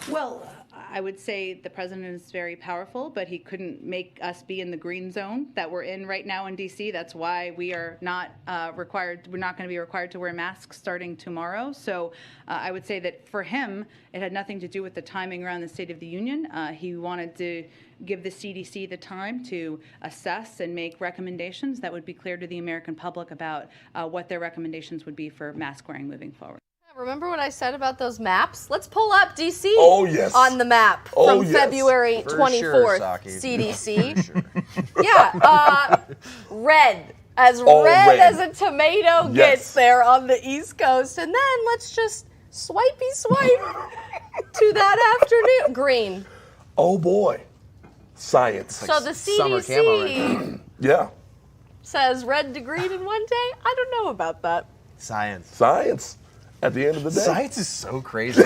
Well, I would say the president is very powerful, but he couldn't make us be in the green zone that we're in right now in D.C. That's why we are not required. We're not going to be required to wear masks starting tomorrow. So I would say that for him, it had nothing to do with the timing around the State of the Union. He wanted to give the CDC the time to assess and make recommendations that would be clear to the American public about what their recommendations would be for mask wearing moving forward. Remember what I said about those maps? Let's pull up DC on the map from February 24th, CDC. Yeah, red. As red as a tomato gets there on the East Coast. And then let's just swipey swipe to that afternoon. Green. Oh boy. Science. So the CDC says red to green in one day? I don't know about that. Science. At the end of the day. Science is so crazy.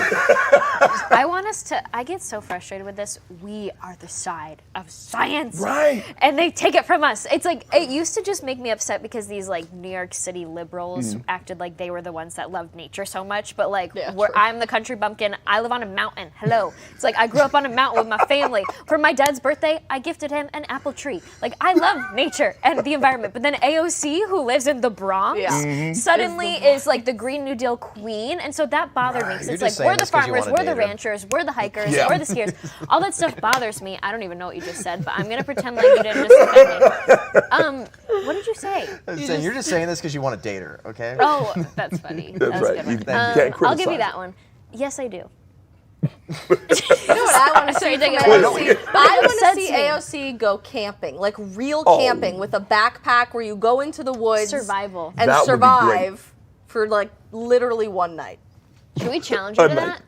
I get so frustrated with this. We are the side of science. Right. And they take it from us. It's like, it used to just make me upset because these like New York City liberals acted like they were the ones that loved nature so much. But like, I'm the country bumpkin. I live on a mountain. Hello. It's like, I grew up on a mountain with my family. For my dad's birthday, I gifted him an apple tree. Like, I love nature and the environment. But then AOC, who lives in the Bronx, suddenly is like the Green New Deal queen. And so that bothered me. It's like, we're the farmers, we're the ranchers, we're the hikers, we're the skiers. All that stuff bothers me. I don't even know what you just said, but I'm going to pretend like you didn't just defend me. What did you say? You're just saying this because you want to date her, okay? Oh, that's funny. That's right. Good one. You can't criticize. I'll give you that one. Yes, I do. You know what I want to see from AOC? I want to see AOC go camping, like real camping with a backpack where you go into the woods. Survival. And survive for like literally one night. Should we challenge her to that?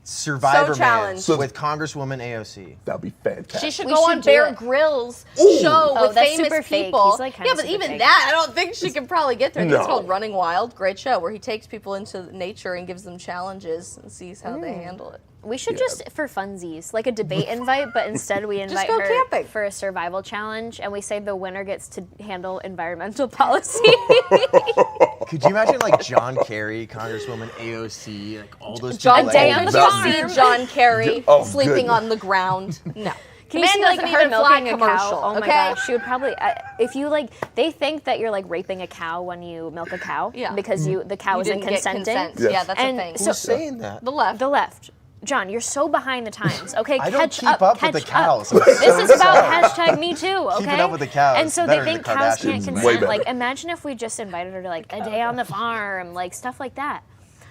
Survivor challenge. with Congresswoman AOC. That'd be fantastic. She should go on Bear Grylls show with that's famous super fake. people. He's like Yeah, but even fake. that, I don't think she can probably get there. I think It's No. called Running Wild. Great show where he takes people into nature and gives them challenges and sees how they handle it. We should just, for funsies, like a debate invite, but instead we invite go her camping. for a survival challenge, and we say the winner gets to handle environmental policy. Could you imagine like John Kerry, Congresswoman AOC, like all those John people? day on the farm. See John Kerry Oh, sleeping goodness. on the ground. No. Can you Man see like doesn't her even fly milking a commercial, cow? Oh my okay? gosh, she would probably. If you like, they think that you're like raping a cow when you milk a cow. Yeah. Because the cow You isn't didn't get consenting. consent. Yes. Yeah, that's And a thing. so- Who's saying that? The left. The left. John, you're so behind the times. Okay, I don't catch keep up with the catch cows. up. I'm This so is about sorry. hashtag Me Too. Okay. Keeping up with the cows And so better they than think the cows Kardashians. can't Way consent. better. Like, imagine if we just invited her to like a day on the farm, like stuff like that.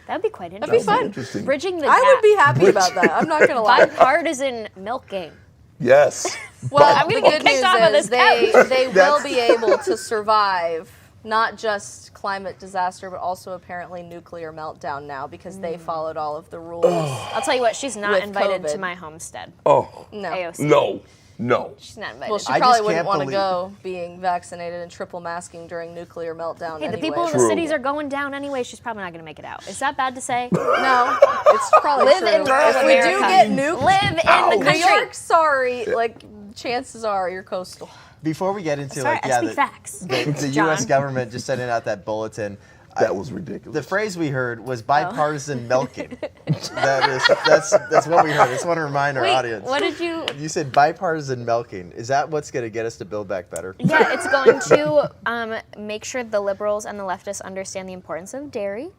That would be quite That'd interesting. be fun. Interesting. Bridging the I gap. would be happy about that. I'm not gonna lie. Bipartisan milking. Yes. Well, I'm the gonna get good kicked off of news is this they will be able to survive not just climate disaster, but also apparently nuclear meltdown now because they followed all of the rules. I'll tell you what, she's not With invited to COVID. my homestead. Oh. No. AOC. No. She's not invited. Well, she I probably just wouldn't can't want to believe- go being vaccinated and triple masking during nuclear meltdown Hey, the anyway. people in the True. cities are going down anyway. She's probably not going to make it out. Is that bad to say? No, it's probably Live true. in rural If we do America. get nuked, Live in the country. New York, sorry, like chances are you're coastal. Before we get into Sorry, like I speak facts. the John. U.S. government just sending out that bulletin. That was ridiculous. The phrase we heard was bipartisan milking. That's what we heard. I just want to remind our Wait, audience. what did you? You said bipartisan milking. Is that what's going to get us to build back better? Yeah, it's going to make sure the liberals and the leftists understand the importance of dairy,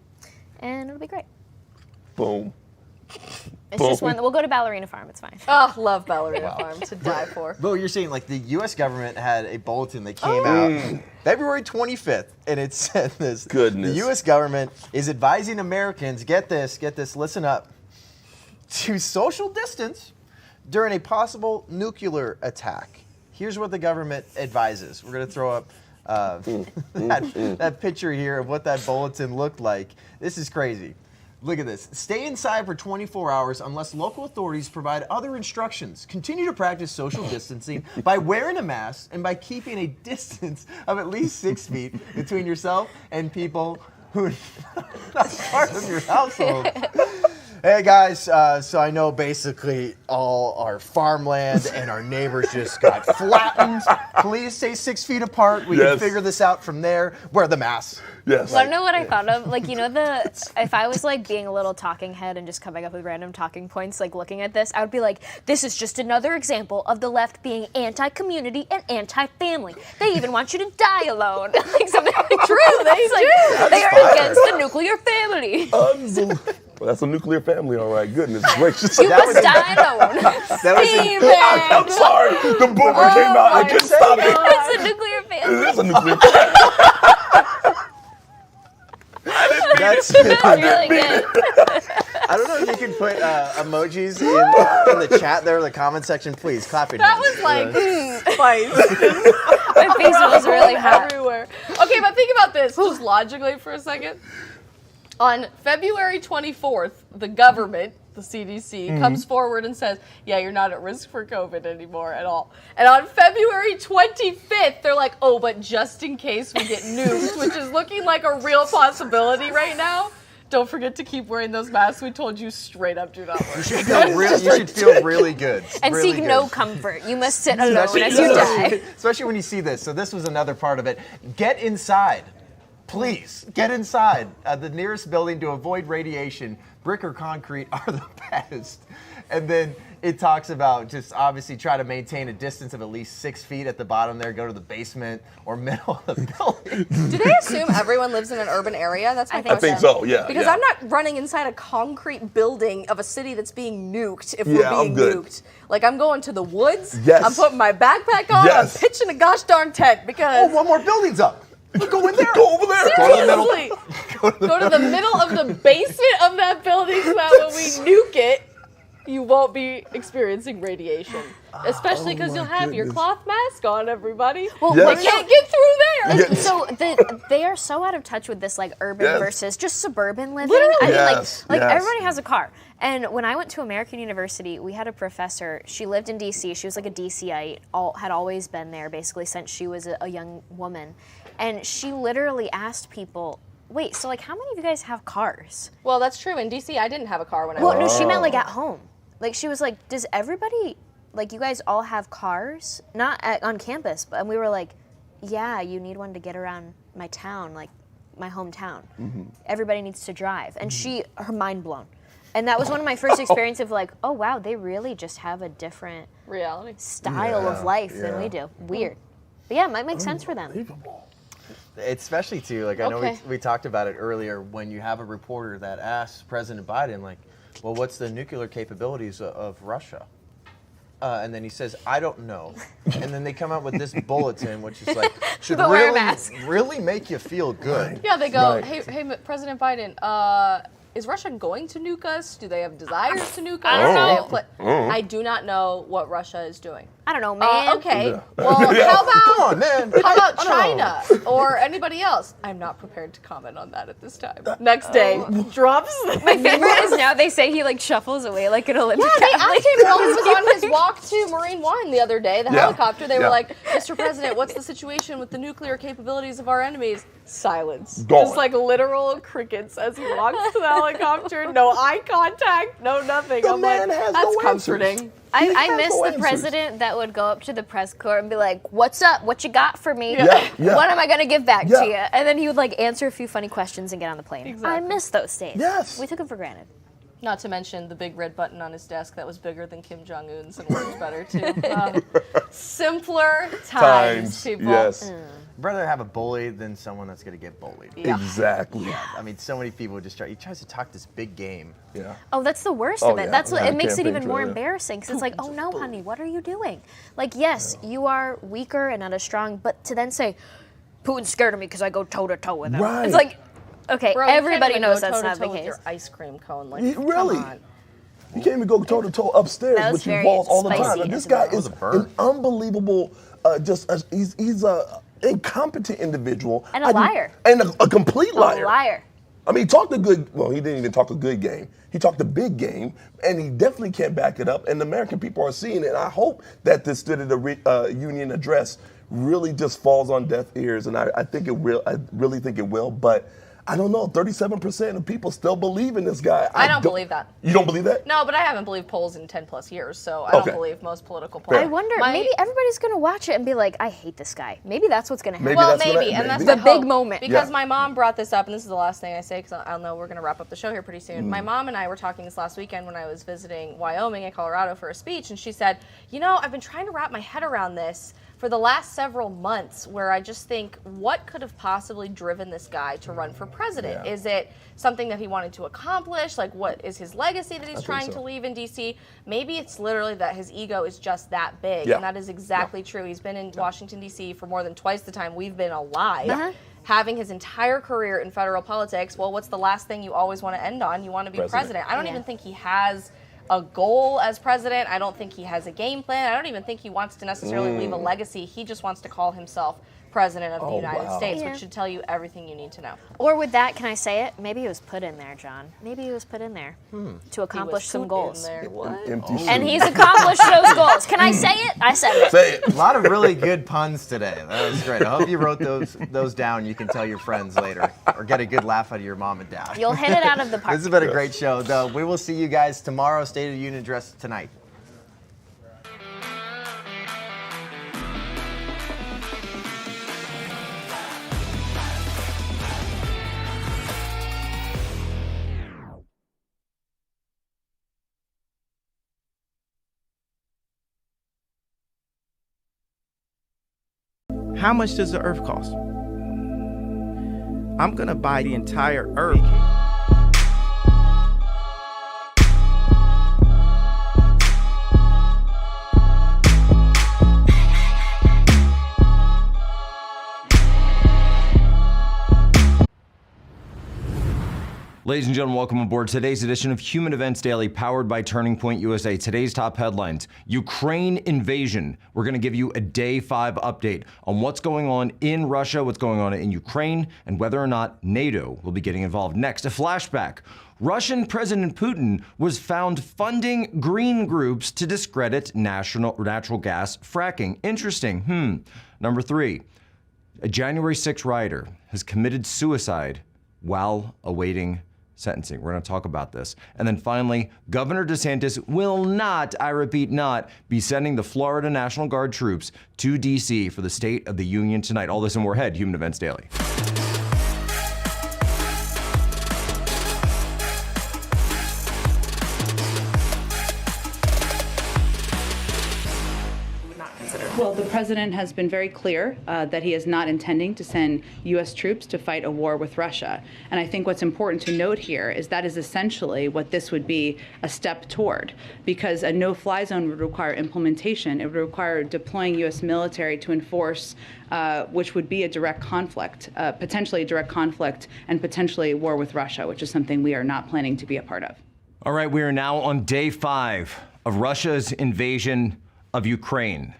and it'll be great. Boom. It's just one. We'll go to Ballerina Farm. It's fine. Oh, love Ballerina Farm to die for. Well, you're saying like the U.S. government had a bulletin that came out February 25th, and it said this. Goodness. The U.S. government is advising Americans, get this, listen up, to social distance during a possible nuclear attack. Here's what the government advises. We're going to throw up that picture here of what that bulletin looked like. This is crazy. Look at this. Stay inside for 24 hours unless local authorities provide other instructions. Continue to practice social distancing by wearing a mask and by keeping a distance of at least 6 feet between yourself and people who are not part of your household. Hey guys, so I know basically all our farmland and our neighbors just got flattened. Please stay 6 feet apart. We can figure this out from there. Wear the mask. Yes. Want to know what I thought of? Like, you know, if I was like being a little talking head and just coming up with random talking points, like looking at this, I would be like, this is just another example of the left being anti-community and anti-family. They even want you to die alone. Like something like true. They are against the nuclear family. Well, that's a nuclear family, all right. Goodness gracious. You must die alone. I'm sorry. The boomer came out. I couldn't stop it. It's a nuclear family. It is a nuclear family. That's really good. I don't know if you can put emojis in the chat there, in the comment section. Please, clap your That hands. was like spice. My face was really hot. Everywhere. Okay, but think about this, just logically for a second. On February 24th, the government, the CDC, comes forward and says, yeah, you're not at risk for COVID anymore at all. And on February 25th, they're like, oh, but just in case we get nuked, which is looking like a real possibility right now. Don't forget to keep wearing those masks. We told you straight up, do not wear. You should feel really good. And really seek good. no comfort. You must sit alone as you die. Especially when you see this. So this was another part of it. Get inside. Please, get inside. The nearest building to avoid radiation. Brick or concrete are the best. And then it talks about just obviously try to maintain a distance of at least 6 feet at the bottom there. Go to the basement or middle of the building. Do they assume everyone lives in an urban area? That's my question. I think so, yeah. Because yeah. I'm not running inside a concrete building of a city that's being nuked if Yeah, we're I'm being good. nuked. Like, I'm going to the woods. Yes. I'm putting my backpack on. Yes. I'm pitching a gosh darn tent because... Oh, one more building's up. Go in there. Go over there. Seriously. Go to the middle of the basement of that building so that when we nuke it, you won't be experiencing radiation. Especially because you'll have your cloth mask on, everybody. Well, They can't get through there. So they are so out of touch with this like urban versus just suburban living. Literally. I mean, Yes, like yes. everybody has a car. And when I went to American University, we had a professor. She lived in D.C. She was like a DCite. Had always been there basically since she was a young woman. And she literally asked people, wait, so like how many of you guys have cars? Well, that's true. In D.C., I didn't have a car when I Well, went. no, she meant like at home. Like she was like, does everybody, like you guys all have cars? Not on campus, but and we were like, yeah, you need one to get around my town, like my hometown. Everybody needs to drive. And her mind blown. And that was one of my first experiences of like, oh wow, they really just have a different reality style of life than we do. Weird. But yeah, it might make sense for them. Especially too, like I know we talked about it earlier, when you have a reporter that asks President Biden, like, well, what's the nuclear capabilities of Russia? And then he says, I don't know. And then they come out with this bulletin, which is like, should really make you feel good. Yeah, they go, hey, President Biden, is Russia going to nuke us? Do they have desires to nuke us? I don't know. I do not know what Russia is doing. I don't know, man. Okay. Yeah. Well, Yeah. how about Come on, man. How about China or anybody else? I'm not prepared to comment on that at this time. Next day, drops. My favorite is now they say he like shuffles away like an Olympic Yeah, they athlete. asked him while he was on his walk to Marine One the other day, the helicopter. They were like, Mr. President, what's the situation with the nuclear capabilities of our enemies? Silence. Gone. Just like literal crickets as he walks to the helicopter. No eye contact, no nothing. The I'm man like, has that's no comforting. answers. I miss the president that would go up to the press corps and be like, what's up? What you got for me? Yeah, yeah. What am I going to give back Yeah. to you? And then he would like answer a few funny questions and get on the plane. Exactly. I miss those days. Yes. We took them for granted. Not to mention the big red button on his desk that was bigger than Kim Jong-un's and worked better too. Simpler times, people. Yes. Rather have a bully than someone that's going to get bullied. Yeah. Exactly. I mean, so many people just he tries to talk this big game. Yeah. Oh, that's the worst Oh, of it. yeah. That's what Yeah, it makes it campaign even more trail, yeah. embarrassing because it's like, oh no, honey, what are you doing? Like, yes, you are weaker and not as strong, but to then say, Putin's scared of me because I go toe to toe with him. Right. It's like, okay, Bro, you can't everybody even knows go that's not toe-to-toe the with case. your ice cream cone, like, Really? come on. You can't even go toe to toe upstairs That was with your very walls all the time. spicy, And this isn't guy it? is That was a burn. an unbelievable, he's a incompetent individual. And a liar. And a complete liar. A liar. I mean, he talked a good, well, he didn't even talk a good game. He talked a big game, and he definitely can't back it up, and the American people are seeing it. And I hope that this State of the Union address really just falls on deaf ears, and I think it will. I really think it will, but I don't know. 37% of people still believe in this guy. I don't believe that. You don't believe that? No, but I haven't believed polls in 10 plus years, so I don't believe most political polls. I wonder, maybe everybody's going to watch it and be like, I hate this guy. Maybe that's what's going to happen. Well, maybe, and that's the my big hope. moment. Because my mom brought this up, and this is the last thing I say, because I'll know we're going to wrap up the show here pretty soon. My mom and I were talking this last weekend when I was visiting Wyoming and Colorado for a speech, and she said, you know, I've been trying to wrap my head around this for the last several months, where I just think, what could have possibly driven this guy to run for president? Yeah. Is it something that he wanted to accomplish? Like, what is his legacy that he's trying to leave in D.C.? Maybe it's literally that his ego is just that big, and that is exactly true. He's been in Washington, D.C. for more than twice the time we've been alive. Having his entire career in federal politics, well, what's the last thing you always want to end on? You want to be president. I don't even think he has a goal as president. I don't think he has a game plan. I don't even think he wants to necessarily leave a legacy. He just wants to call himself president of the United States, which should tell you everything you need to know. Or with that, can I say it? Maybe he was put in there, John. Maybe he was put in there to accomplish some goals. And he's accomplished those goals. Can I say it? I said it. Say it. A lot of really good puns today. That was great. I hope you wrote those down. You can tell your friends later, or get a good laugh out of your mom and dad. You'll hit it out of the park. This has been a great show, though. We will see you guys tomorrow. State of the Union address tonight. How much does the earth cost? I'm gonna buy the entire earth. Ladies and gentlemen, welcome aboard today's edition of Human Events Daily, powered by Turning Point USA. Today's top headlines: Ukraine invasion. We're going to give you a day 5 update on what's going on in Russia, what's going on in Ukraine, and whether or not NATO will be getting involved. Next, a flashback. Russian President Putin was found funding green groups to discredit natural gas fracking. Interesting. Number 3, a January 6 rioter has committed suicide while awaiting sentencing. We're going to talk about this. And then finally, Governor DeSantis will not, I repeat, not be sending the Florida National Guard troops to D.C. for the State of the Union tonight. All this and more ahead. Human Events Daily. Well, the president has been very clear that he is not intending to send U.S. troops to fight a war with Russia. And I think what's important to note here is that is essentially what this would be a step toward, because a no-fly zone would require implementation. It would require deploying U.S. military to enforce, which would be a direct conflict, potentially a direct conflict, and potentially a war with Russia, which is something we are not planning to be a part of. All right, we are now on day 5 of Russia's invasion of Ukraine.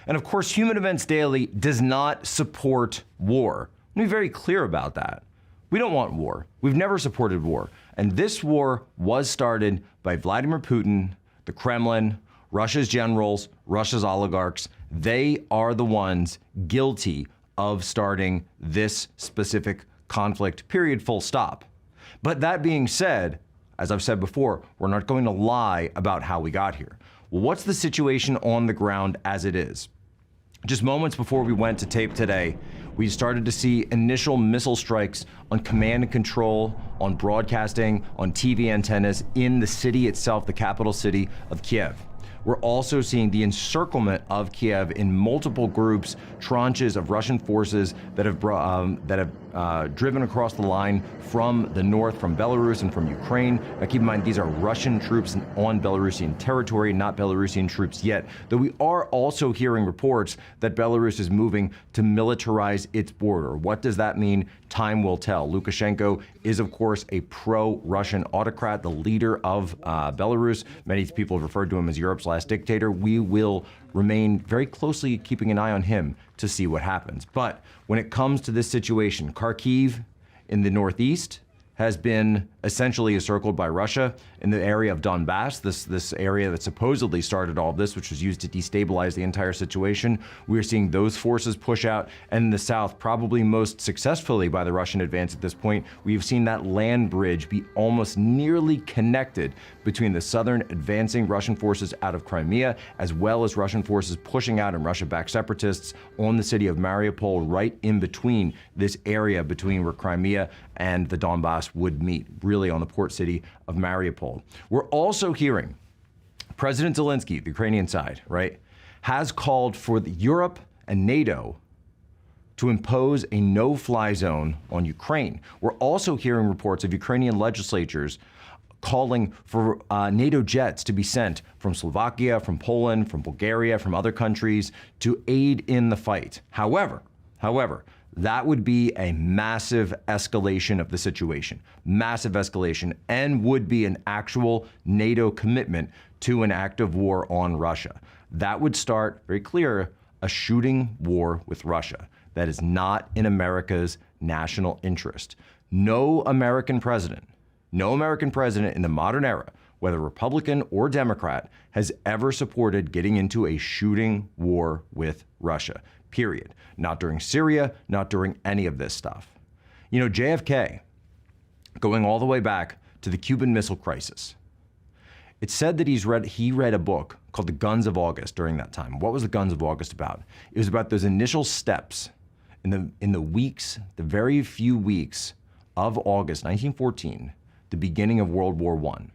And of course, Human Events Daily does not support war. Let me be very clear about that. We don't want war. We've never supported war. And this war was started by Vladimir Putin, the Kremlin, Russia's generals, Russia's oligarchs. They are the ones guilty of starting this specific conflict, period, full stop. But that being said, as I've said before, we're not going to lie about how we got here. Well, what's the situation on the ground as it is? Just moments before we went to tape today, we started to see initial missile strikes on command and control, on broadcasting, on TV antennas in the city itself, the capital city of Kiev. We're also seeing the encirclement of Kiev in multiple groups, tranches of Russian forces that have driven across the line from the north, from Belarus and from Ukraine. Now keep in mind, these are Russian troops on Belarusian territory, not Belarusian troops yet. Though we are also hearing reports that Belarus is moving to militarize its border. What does that mean? Time will tell. Lukashenko is, of course, a pro-Russian autocrat, the leader of Belarus. Many people have referred to him as Europe's last dictator. We will remain very closely keeping an eye on him to see what happens. But when it comes to this situation, Kharkiv in the northeast, has been essentially encircled by Russia in the area of Donbass, this area that supposedly started all of this, which was used to destabilize the entire situation. We're seeing those forces push out, and in the south, probably most successfully by the Russian advance at this point, we've seen that land bridge be almost nearly connected between the southern advancing Russian forces out of Crimea, as well as Russian forces pushing out and Russia-backed separatists on the city of Mariupol, right in between this area between where Crimea and the Donbass would meet, really on the port city of Mariupol. We're also hearing President Zelensky, the Ukrainian side, right, has called for Europe and NATO to impose a no-fly zone on Ukraine. We're also hearing reports of Ukrainian legislatures calling for NATO jets to be sent from Slovakia, from Poland, from Bulgaria, from other countries to aid in the fight. However, that would be a massive escalation of the situation, massive escalation, and would be an actual NATO commitment to an active war on Russia. That would start, very clear, a shooting war with Russia. That is not in America's national interest. No American president in the modern era, whether Republican or Democrat, has ever supported getting into a shooting war with Russia. Period. Not during Syria, not during any of this stuff. You know, JFK, going all the way back to the Cuban Missile Crisis, it's said that he read a book called The Guns of August during that time. What was The Guns of August about? It was about those initial steps in the weeks, the very few weeks of August 1914, the beginning of World War I.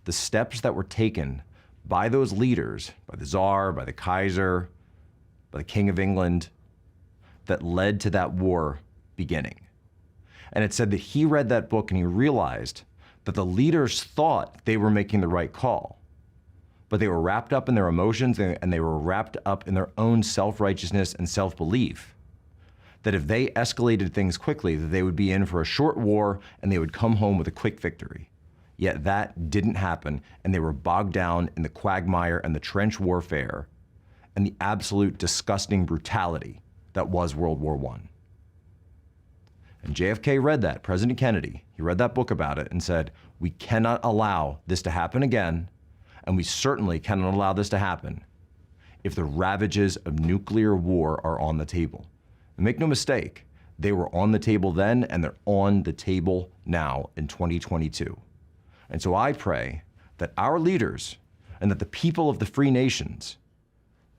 The steps that were taken by those leaders, by the Tsar, by the Kaiser, by the King of England, that led to that war beginning. And it said that he read that book and he realized that the leaders thought they were making the right call, but they were wrapped up in their emotions and they were wrapped up in their own self-righteousness and self-belief, that if they escalated things quickly, that they would be in for a short war and they would come home with a quick victory. Yet that didn't happen, and they were bogged down in the quagmire and the trench warfare and the absolute disgusting brutality that was World War I. And JFK read that, President Kennedy, he read that book about it and said, we cannot allow this to happen again, and we certainly cannot allow this to happen if the ravages of nuclear war are on the table. And make no mistake, they were on the table then, and they're on the table now in 2022. And so I pray that our leaders and that the people of the free nations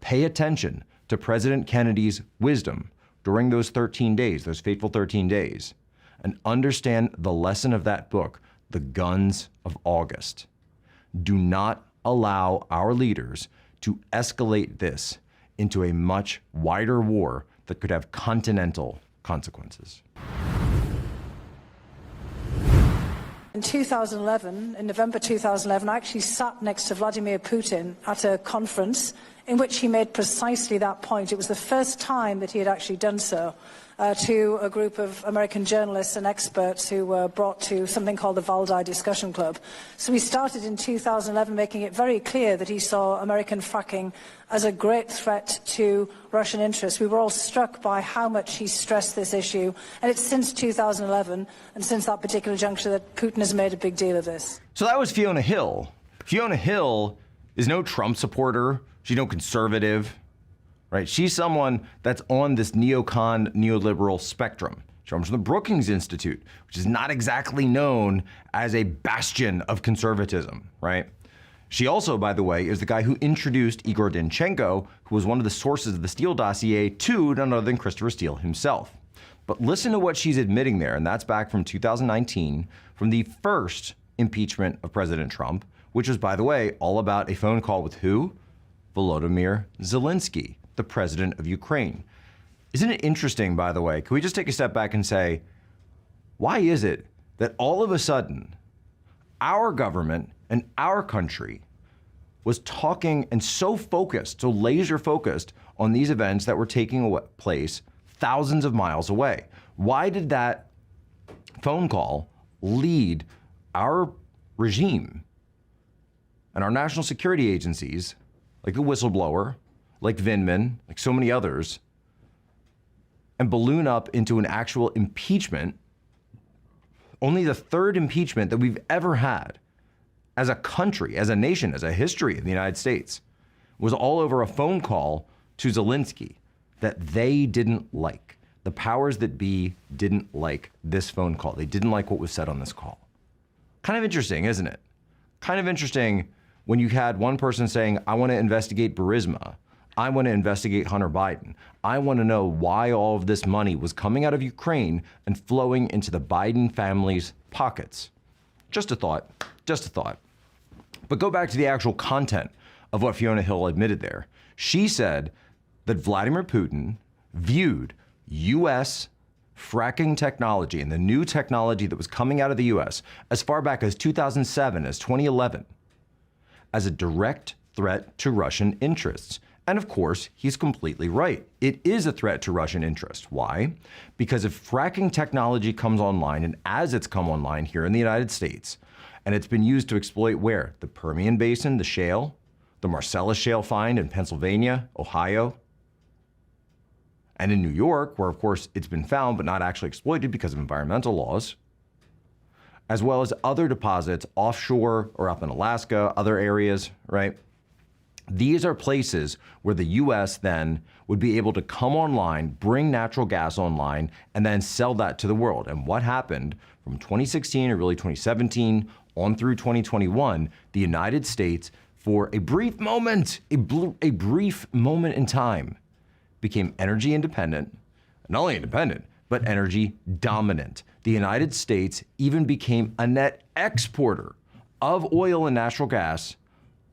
pay attention to President Kennedy's wisdom during those 13 days, those fateful 13 days, and understand the lesson of that book, The Guns of August. Do not allow our leaders to escalate this into a much wider war that could have continental consequences. In 2011, in November 2011, I actually sat next to Vladimir Putin at a conference in which he made precisely that point. It was the first time that he had actually done so to a group of American journalists and experts who were brought to something called the Valdai Discussion Club. So we started in 2011 making it very clear that he saw American fracking as a great threat to Russian interests. We were all struck by how much he stressed this issue, and it's since 2011 and since that particular juncture that Putin has made a big deal of this. So that was Fiona Hill. Fiona Hill is no Trump supporter. She's no conservative, right? She's someone that's on this neocon, neoliberal spectrum. She comes from the Brookings Institute, which is not exactly known as a bastion of conservatism, right? She also, by the way, is the guy who introduced Igor Danchenko, who was one of the sources of the Steele dossier, to none other than Christopher Steele himself. But listen to what she's admitting there, and that's back from 2019, from the first impeachment of President Trump, which was, by the way, all about a phone call with who? Volodymyr Zelensky, the president of Ukraine. Isn't it interesting, by the way? Can we just take a step back and say, why is it that all of a sudden our government and our country was talking and so focused, so laser focused on these events that were taking place thousands of miles away? Why did that phone call lead our regime and our national security agencies, like the whistleblower, like Vindman, like so many others, and balloon up into an actual impeachment only the third impeachment that we've ever had as a country, as a nation, as a history of the United States, was all over a phone call to Zelensky that they didn't like. The powers that be didn't like this phone call. They didn't like what was said on this call. Kind of interesting, isn't it? Kind of interesting when you had one person saying, I want to investigate Burisma. I want to investigate Hunter Biden. I want to know why all of this money was coming out of Ukraine and flowing into the Biden family's pockets. Just a thought, just a thought. But go back to the actual content of what Fiona Hill admitted there. She said that Vladimir Putin viewed U.S. fracking technology and the new technology that was coming out of the U.S. as far back as 2007, as 2011, as a direct threat to Russian interests. And of course, he's completely right. It is a threat to Russian interest. Why? Because if fracking technology comes online, and as it's come online here in the United States, and it's been used to exploit where? The Permian Basin, the shale, the Marcellus Shale find in Pennsylvania, Ohio, and in New York, where of course it's been found but not actually exploited because of environmental laws, as well as other deposits offshore or up in Alaska, other areas, right? These are places where the U.S. then would be able to come online, bring natural gas online, and then sell that to the world. And what happened from 2016 or really 2017 on through 2021, the United States, for a brief moment, a brief moment in time, became energy independent, not only independent, but energy dominant. The United States even became a net exporter of oil and natural gas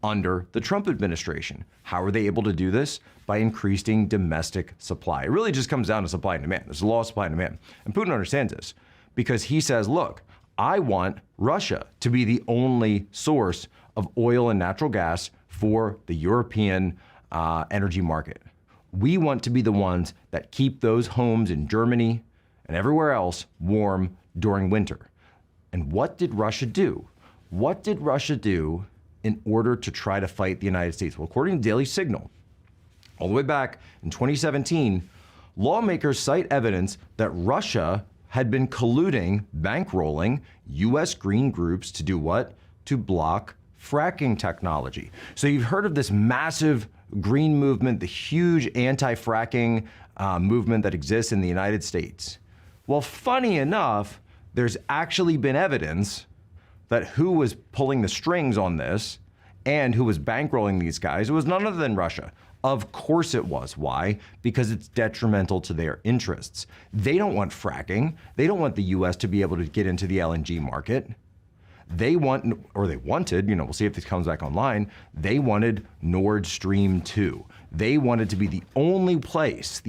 under the Trump administration. How are they able to do this? By increasing domestic supply. It really just comes down to supply and demand. There's a law of supply and demand. And Putin understands this because he says, look, I want Russia to be the only source of oil and natural gas for the European energy market. We want to be the ones that keep those homes in Germany and everywhere else warm during winter. And what did Russia do? What did Russia do in order to try to fight the United States? Well, according to Daily Signal, all the way back in 2017, lawmakers cite evidence that Russia had been colluding, bankrolling U.S. green groups to do what? To block fracking technology. So you've heard of this massive green movement, the huge anti-fracking movement that exists in the United States. Well, funny enough, there's actually been evidence that who was pulling the strings on this and who was bankrolling these guys, it was none other than Russia. Of course it was. Why? Because it's detrimental to their interests. They don't want fracking. They don't want the U.S. to be able to get into the LNG market. They wanted, we'll see if this comes back online, they wanted Nord Stream 2. They wanted to be the only place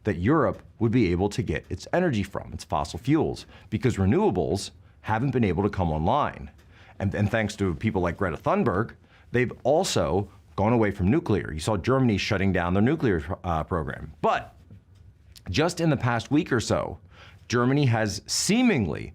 that Europe would be able to get its energy from, its fossil fuels, because renewables haven't been able to come online. And thanks to people like Greta Thunberg, they've also gone away from nuclear. You saw Germany shutting down their nuclear program. But just in the past week or so, Germany has seemingly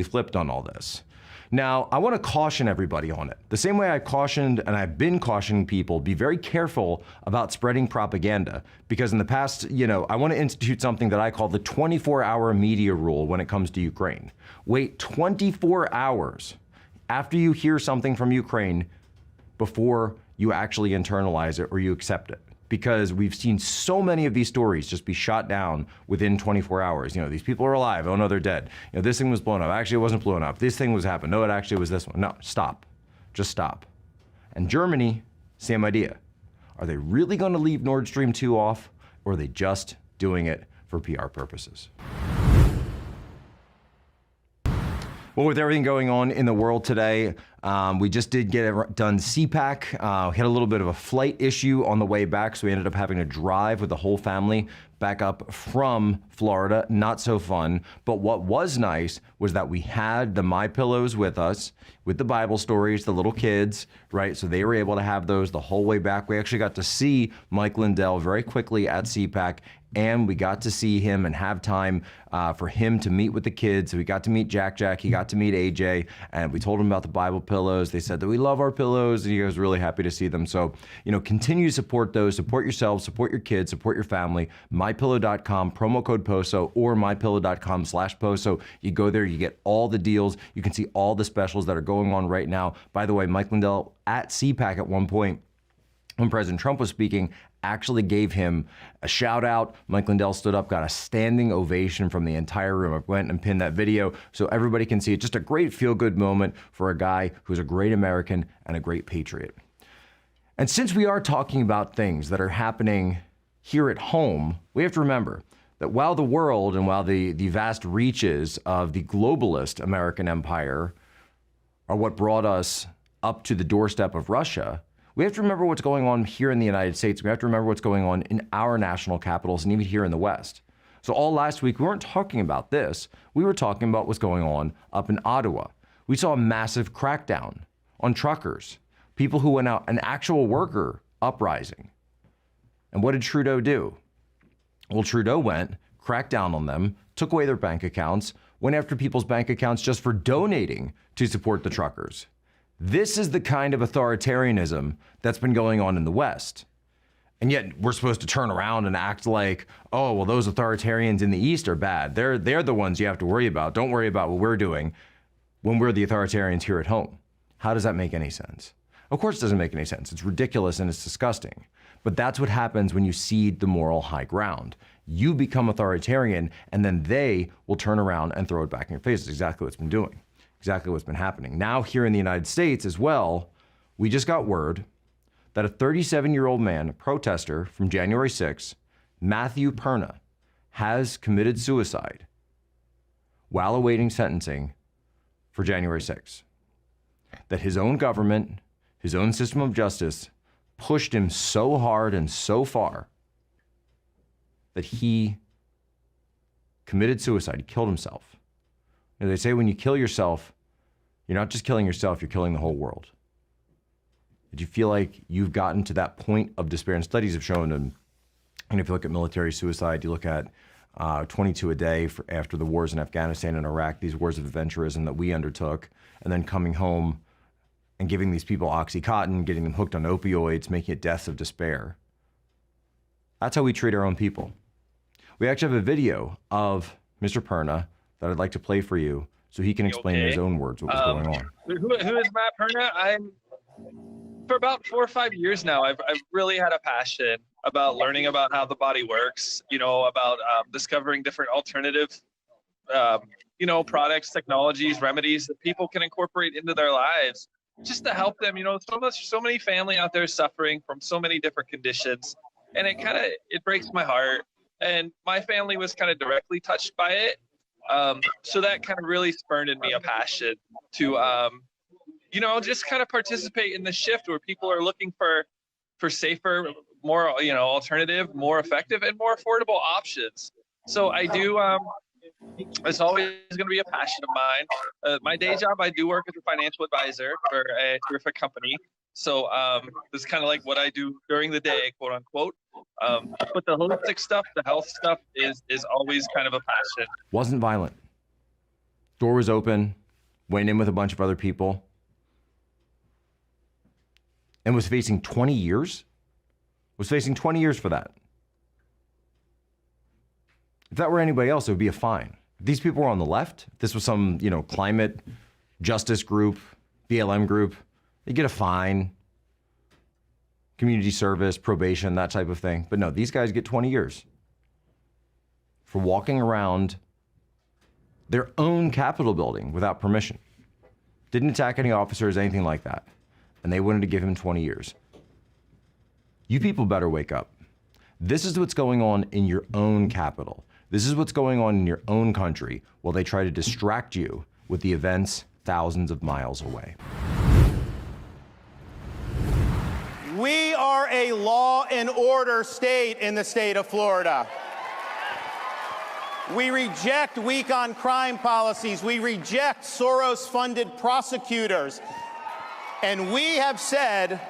flipped on all this. Now, I want to caution everybody on it. The same way I cautioned, and I've been cautioning people, be very careful about spreading propaganda. Because in the past, I want to institute something that I call the 24-hour media rule when it comes to Ukraine. Wait 24 hours after you hear something from Ukraine before you actually internalize it or you accept it. Because we've seen so many of these stories just be shot down within 24 hours. These people are alive. Oh no, they're dead. This thing was blown up. Actually, it wasn't blown up. This thing was happened. No, it actually was this one. No, stop. Just stop. And Germany, same idea. Are they really going to leave Nord Stream 2 off, or are they just doing it for PR purposes? Well, with everything going on in the world today, we just did get done CPAC, hit a little bit of a flight issue on the way back, so we ended up having to drive with the whole family back up from Florida. Not so fun, but what was nice was that we had the MyPillows with us, with the Bible stories, the little kids, right? So they were able to have those the whole way back. We actually got to see Mike Lindell very quickly at CPAC. and we got to see him and have time for him to meet with the kids. So we got to meet Jack. He got to meet AJ, and we told him about the Bible pillows. They said that we love our pillows, and he was really happy to see them. So, continue to support those. Support yourselves, support your kids, support your family. MyPillow.com, promo code POSO, or MyPillow.com/POSO. You go there, you get all the deals. You can see all the specials that are going on right now. By the way, Mike Lindell at CPAC at one point, when President Trump was speaking, actually gave him a shout out. Mike Lindell stood up, got a standing ovation from the entire room. I went and pinned that video so everybody can see it. Just a great feel-good moment for a guy who's a great American and a great patriot. And since we are talking about things that are happening here at home, we have to remember that while the world and while the vast reaches of the globalist American empire are what brought us up to the doorstep of Russia, we have to remember what's going on here in the United States. We have to remember what's going on in our national capitals and even here in the West. So all last week, we weren't talking about this. We were talking about what's going on up in Ottawa. We saw a massive crackdown on truckers, people who went out, an actual worker uprising. And what did Trudeau do? Well, Trudeau went, cracked down on them, took away their bank accounts, went after people's bank accounts just for donating to support the truckers. This is the kind of authoritarianism that's been going on in the West. And yet we're supposed to turn around and act like, oh, well, those authoritarians in the East are bad. They're the ones you have to worry about. Don't worry about what we're doing when we're the authoritarians here at home. How does that make any sense? Of course it doesn't make any sense. It's ridiculous and it's disgusting. But that's what happens when you cede the moral high ground. You become authoritarian, and then they will turn around and throw it back in your face. It's exactly what's been doing. Exactly what's been happening. Now here in the United States as well, we just got word that a 37-year-old man, a protester from January 6th, Matthew Perna, has committed suicide while awaiting sentencing for January 6th. That his own government, his own system of justice, pushed him so hard and so far that he committed suicide. He killed himself. They say when you kill yourself, you're not just killing yourself, you're killing the whole world. Did you feel like you've gotten to that point of despair? And studies have shown, and if you look at military suicide, you look at 22 a day after the wars in Afghanistan and Iraq, these wars of adventurism that we undertook, and then coming home and giving these people Oxycontin, getting them hooked on opioids, making it deaths of despair. That's how we treat our own people. We actually have a video of Mr. Perna that I'd like to play for you so he can explain in his own words what was going on. Who is Matt Perna? For about 4 or 5 years now, I've really had a passion about learning about how the body works, about discovering different alternative, products, technologies, remedies that people can incorporate into their lives just to help them. So many family out there suffering from so many different conditions, and it breaks my heart. And my family was kind of directly touched by it. So that kind of really spurned in me a passion to, just kind of participate in the shift where people are looking for safer, more, alternative, more effective, and more affordable options. So I do, it's always going to be a passion of mine. My day job, I do work as a financial advisor for a terrific company. So this is kind of like what I do during the day, quote unquote. But the holistic stuff, the health stuff is always kind of a passion. Wasn't violent. Door was open, went in with a bunch of other people, and was facing 20 years? Was facing 20 years for that. If that were anybody else, it would be a fine. If these people were on the left, if this was some, climate justice group, BLM group, they get a fine, community service, probation, that type of thing. But no, these guys get 20 years for walking around their own Capitol building without permission. Didn't attack any officers, anything like that. And they wanted to give him 20 years. You people better wake up. This is what's going on in your own capital. This is what's going on in your own country while they try to distract you with the events thousands of miles away. We are a law and order state in the state of Florida. We reject weak on crime policies. We reject Soros-funded prosecutors. And we have said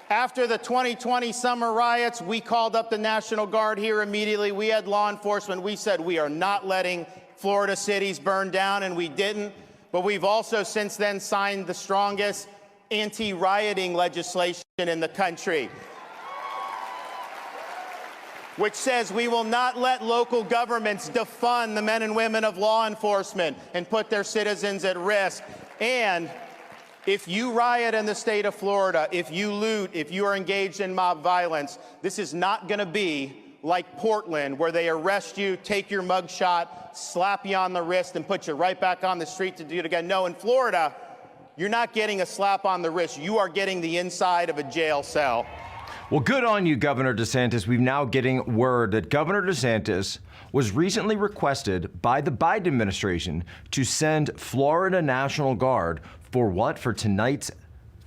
After the 2020 summer riots, we called up the National Guard here immediately. We had law enforcement. We said we are not letting Florida cities burn down, and we didn't. But we've also since then signed the strongest anti-rioting legislation in the country, which says we will not let local governments defund the men and women of law enforcement and put their citizens at risk. And if you riot in the state of Florida, if you loot, if you are engaged in mob violence, this is not going to be like Portland, where they arrest you, take your mugshot, slap you on the wrist, and put you right back on the street to do it again. No, in Florida, you're not getting a slap on the wrist. You are getting the inside of a jail cell. Well, good on you, Governor DeSantis. We've now getting word that Governor DeSantis was recently requested by the Biden administration to send Florida National Guard for what? For tonight's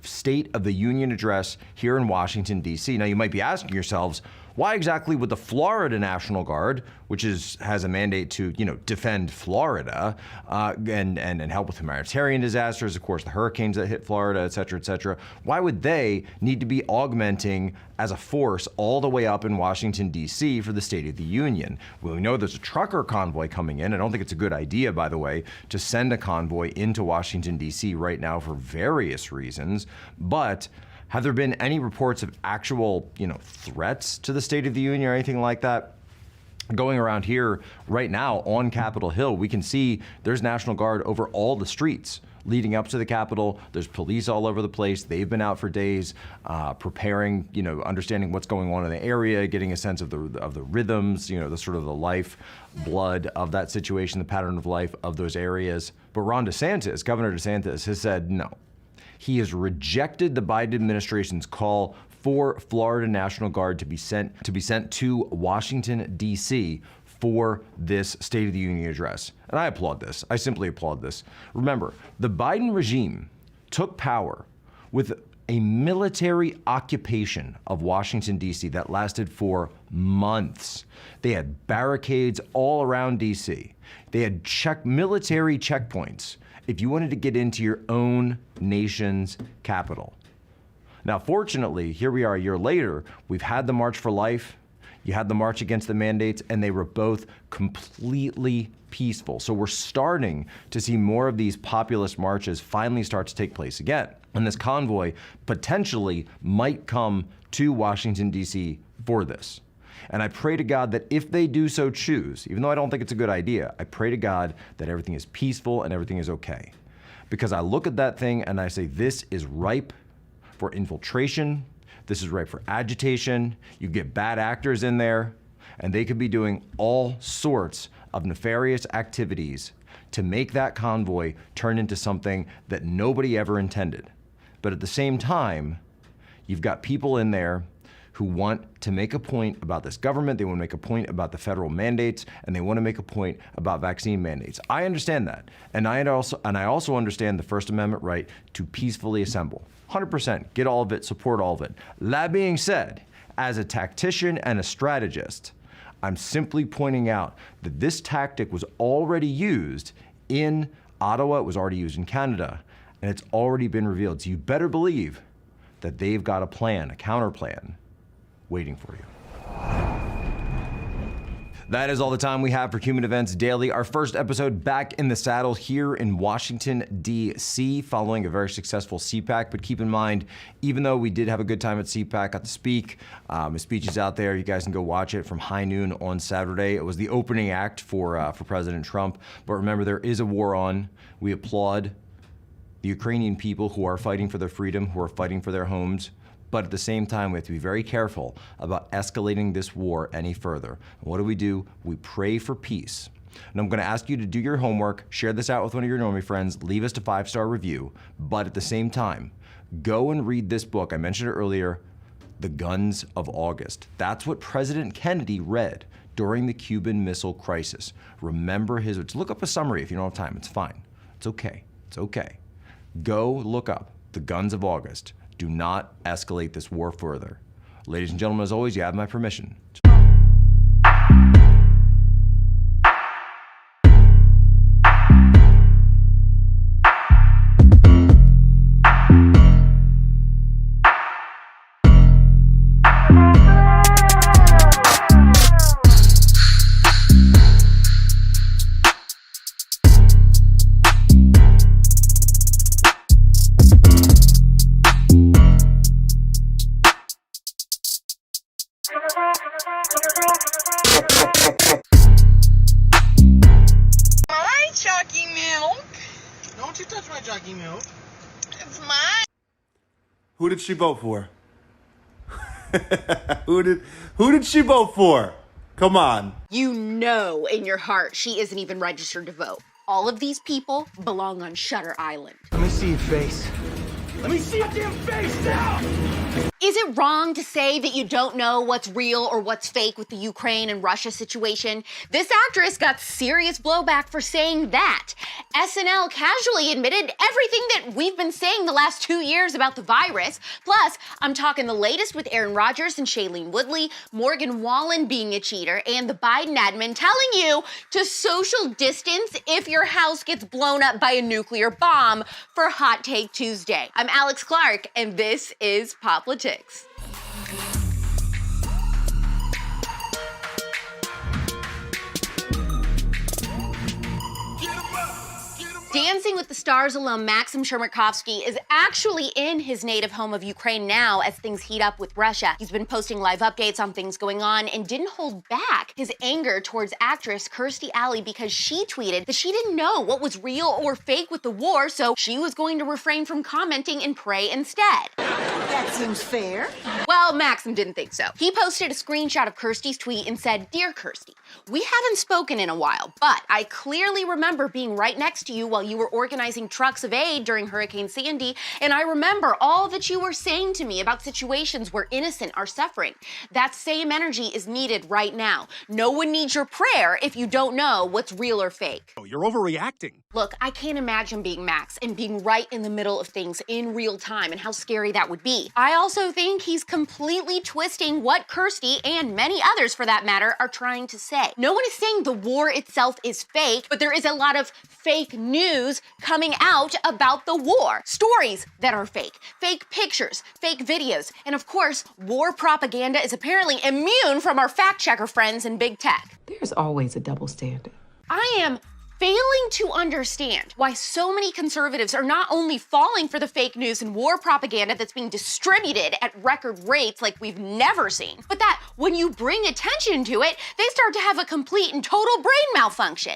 State of the Union address here in Washington, D.C. Now, you might be asking yourselves, why exactly would the Florida National Guard, which has a mandate to, defend Florida and help with humanitarian disasters, of course, the hurricanes that hit Florida, et cetera, why would they need to be augmenting as a force all the way up in Washington, D.C. for the State of the Union? Well, we know there's a trucker convoy coming in. I don't think it's a good idea, by the way, to send a convoy into Washington, D.C. right now for various reasons, but have there been any reports of actual, threats to the State of the Union or anything like that? Going around here right now on Capitol Hill, we can see there's National Guard over all the streets leading up to the Capitol. There's police all over the place. They've been out for days, preparing, understanding what's going on in the area, getting a sense of the rhythms, the sort of the life blood of that situation, the pattern of life of those areas. But Governor DeSantis has said no. He has rejected the Biden administration's call for Florida National Guard to be sent to Washington, D.C. for this State of the Union address. And I applaud this. I simply applaud this. Remember, the Biden regime took power with a military occupation of Washington, D.C. that lasted for months. They had barricades all around D.C. They had military checkpoints if you wanted to get into your own nation's capital. Now, fortunately, here we are a year later. We've had the March for Life. You had the March Against the Mandates, and they were both completely peaceful. So we're starting to see more of these populist marches finally start to take place again. And this convoy potentially might come to Washington, D.C. for this. And I pray to God that if they do so choose, even though I don't think it's a good idea, I pray to God that everything is peaceful and everything is okay. Because I look at that thing and I say, this is ripe for infiltration. This is ripe for agitation. You get bad actors in there, and they could be doing all sorts of nefarious activities to make that convoy turn into something that nobody ever intended. But at the same time, you've got people in there who want to make a point about this government, they want to make a point about the federal mandates, and they want to make a point about vaccine mandates. I understand that. And I also understand the First Amendment right to peacefully assemble. 100%, get all of it, support all of it. That being said, as a tactician and a strategist, I'm simply pointing out that this tactic was already used in Ottawa, it was already used in Canada, and it's already been revealed. So you better believe that they've got a plan, a counter plan, waiting for you. That is all the time we have for Human Events Daily. Our first episode back in the saddle here in Washington, D.C., following a very successful CPAC. But keep in mind, even though we did have a good time at CPAC, got to speak, his speech is out there. You guys can go watch it from high noon on Saturday. It was the opening act for President Trump. But remember, there is a war on. We applaud the Ukrainian people who are fighting for their freedom, who are fighting for their homes. But at the same time, we have to be very careful about escalating this war any further. And what do? We pray for peace. And I'm going to ask you to do your homework, share this out with one of your normie friends, leave us a 5-star review. But at the same time, go and read this book. I mentioned it earlier, The Guns of August. That's what President Kennedy read during the Cuban Missile Crisis. Remember look up a summary if you don't have time. It's fine. It's okay. It's okay. Go look up The Guns of August. Do not escalate this war further. Ladies and gentlemen, as always, you have my permission. My chalky milk. Don't you touch my chalky milk. It's mine. Who did she vote for? Who did she vote for? Come on. You know in your heart she isn't even registered to vote. All of these people belong on Shutter Island. Let me see your face. Let me see your damn face now! Is it wrong to say that you don't know what's real or what's fake with the Ukraine and Russia situation? This actress got serious blowback for saying that. SNL casually admitted everything that we've been saying the last 2 years about the virus. Plus, I'm talking the latest with Aaron Rodgers and Shailene Woodley, Morgan Wallen being a cheater, and the Biden admin telling you to social distance if your house gets blown up by a nuclear bomb for Hot Take Tuesday. I'm Alex Clark, and this is Politics. Dancing with the Stars alum Maxim Shermakovsky is actually in his native home of Ukraine now as things heat up with Russia. He's been posting live updates on things going on and didn't hold back his anger towards actress Kirstie Alley because she tweeted that she didn't know what was real or fake with the war, so she was going to refrain from commenting and pray instead. That seems fair. Well, Maxim didn't think so. He posted a screenshot of Kirstie's tweet and said, "Dear Kirstie, we haven't spoken in a while, but I clearly remember being right next to you while you were organizing trucks of aid during Hurricane Sandy, and I remember all that you were saying to me about situations where innocent are suffering. That same energy is needed right now. No one needs your prayer if you don't know what's real or fake." Oh, you're overreacting. Look, I can't imagine being Max and being right in the middle of things in real time and how scary that would be. I also think he's completely twisting what Kirstie and many others for that matter are trying to say. No one is saying the war itself is fake, but there is a lot of fake news coming out about the war. Stories that are fake, fake pictures, fake videos, and of course, war propaganda is apparently immune from our fact checker friends in big tech. There's always a double standard. I am failing to understand why so many conservatives are not only falling for the fake news and war propaganda that's being distributed at record rates like we've never seen, but that when you bring attention to it, they start to have a complete and total brain malfunction.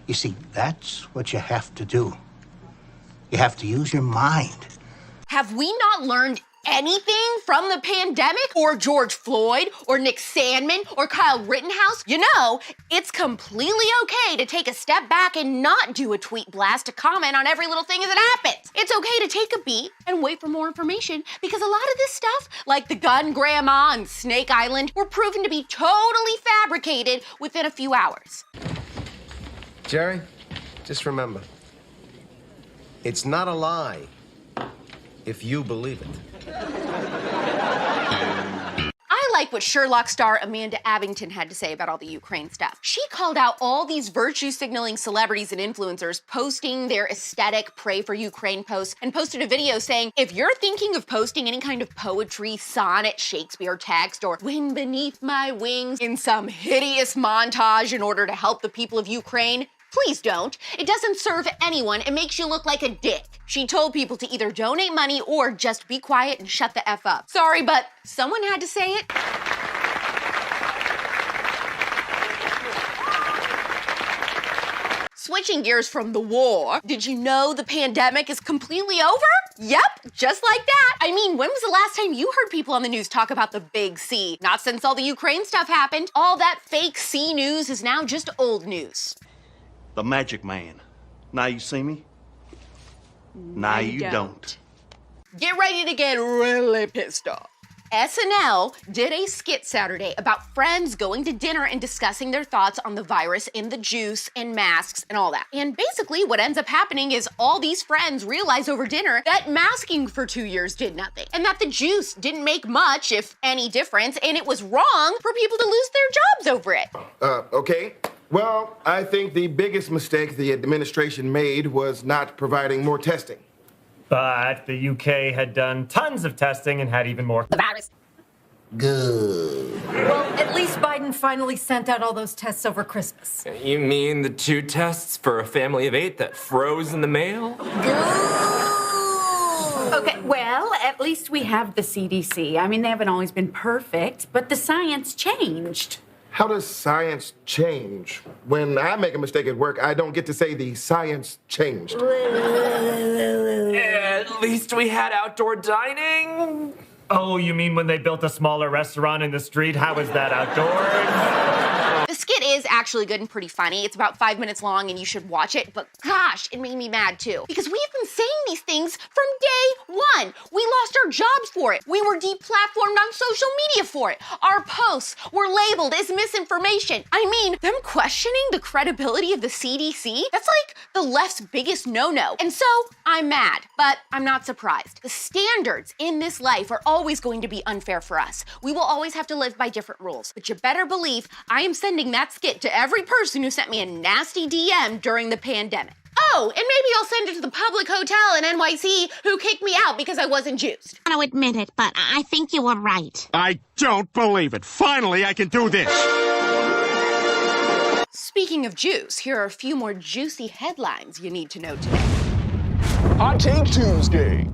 You see, that's what you have to do. You have to use your mind. Have we not learned anything from the pandemic or George Floyd or Nick Sandmann or Kyle Rittenhouse? You know, it's completely okay to take a step back and not do a tweet blast to comment on every little thing as it happens. It's okay to take a beat and wait for more information because a lot of this stuff, like the gun grandma and Snake Island, were proven to be totally fabricated within a few hours. Jerry, just remember, it's not a lie if you believe it. I like what Sherlock star Amanda Abington had to say about all the Ukraine stuff. She called out all these virtue-signaling celebrities and influencers posting their aesthetic Pray for Ukraine posts and posted a video saying, if you're thinking of posting any kind of poetry, sonnet, Shakespeare text, or wind beneath my wings in some hideous montage in order to help the people of Ukraine, please don't. It doesn't serve anyone. It makes you look like a dick. She told people to either donate money or just be quiet and shut the F up. Sorry, but someone had to say it. Switching gears from the war, did you know the pandemic is completely over? Yep, just like that. I mean, when was the last time you heard people on the news talk about the big C? Not since all the Ukraine stuff happened. All that fake C news is now just old news. The magic man. Now you see me? Now you don't. Get ready to get really pissed off. SNL did a skit Saturday about friends going to dinner and discussing their thoughts on the virus and the juice and masks and all that. And basically what ends up happening is all these friends realize over dinner that masking for 2 years did nothing and that the juice didn't make much, if any, difference, and it was wrong for people to lose their jobs over it. Okay. Well, I think the biggest mistake the administration made was not providing more testing. But the UK had done tons of testing and had even more. The virus. Good. Well, at least Biden finally sent out all those tests over Christmas. You mean the 2 tests for a family of 8 that froze in the mail? Okay, well, at at least we have the CDC. I mean, they haven't always been perfect, but the science changed. How does science change? When I make a mistake at work, I don't get to say the science changed. At least we had outdoor dining. Oh, you mean when they built a smaller restaurant in the street? How is that outdoors? The skit is actually good and pretty funny. It's about 5 minutes long and you should watch it, but gosh, it made me mad too. Because we've been saying these things from day one. We lost our jobs for it. We were deplatformed on social media for it. Our posts were labeled as misinformation. I mean, them questioning the credibility of the CDC, that's like the left's biggest no-no. And so I'm mad, but I'm not surprised. The standards in this life are always going to be unfair for us. We will always have to live by different rules. But you better believe I am sending that skit to every person who sent me a nasty DM during the pandemic. Oh, and maybe I'll send it to the public hotel in NYC who kicked me out because I wasn't juiced. I don't admit it, but I think you were right. I don't believe it. Finally, I can do this. Speaking of juice, here are a few more juicy headlines you need to know today. Hot Take Tuesday.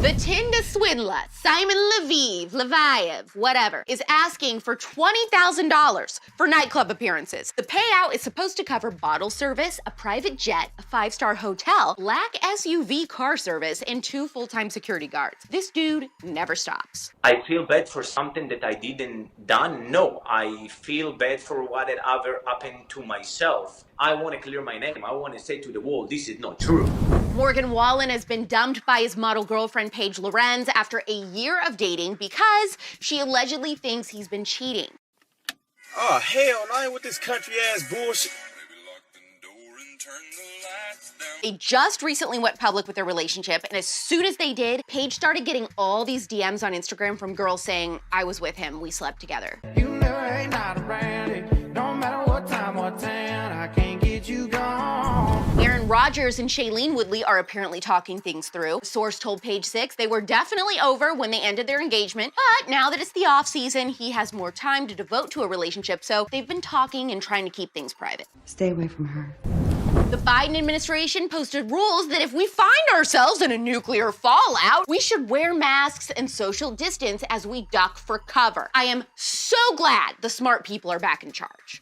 The Tinder swindler, Simon Leviev, whatever, is asking for $20,000 for nightclub appearances. The payout is supposed to cover bottle service, a private jet, a 5-star hotel, black SUV car service, and 2 full-time security guards. This dude never stops. I feel bad for something that I didn't done. No, I feel bad for what had ever happened to myself. I want to clear my name. I want to say to the world, this is not true. Morgan Wallen has been dumped by his model girlfriend Paige Lorenz after a year of dating because she allegedly thinks he's been cheating. Oh, hell no, I ain't with this country-ass bullshit. They just recently went public with their relationship, and as soon as they did, Paige started getting all these DMs on Instagram from girls saying, I was with him, we slept together. You never ain't not around it. No matter what time or town, I can't get you gone. Aaron Rodgers and Shailene Woodley are apparently talking things through. A source told Page Six they were definitely over when they ended their engagement, but now that it's the off season, he has more time to devote to a relationship, so they've been talking and trying to keep things private. Stay away from her. The Biden administration posted rules that if we find ourselves in a nuclear fallout, we should wear masks and social distance as we duck for cover. I am so glad the smart people are back in charge.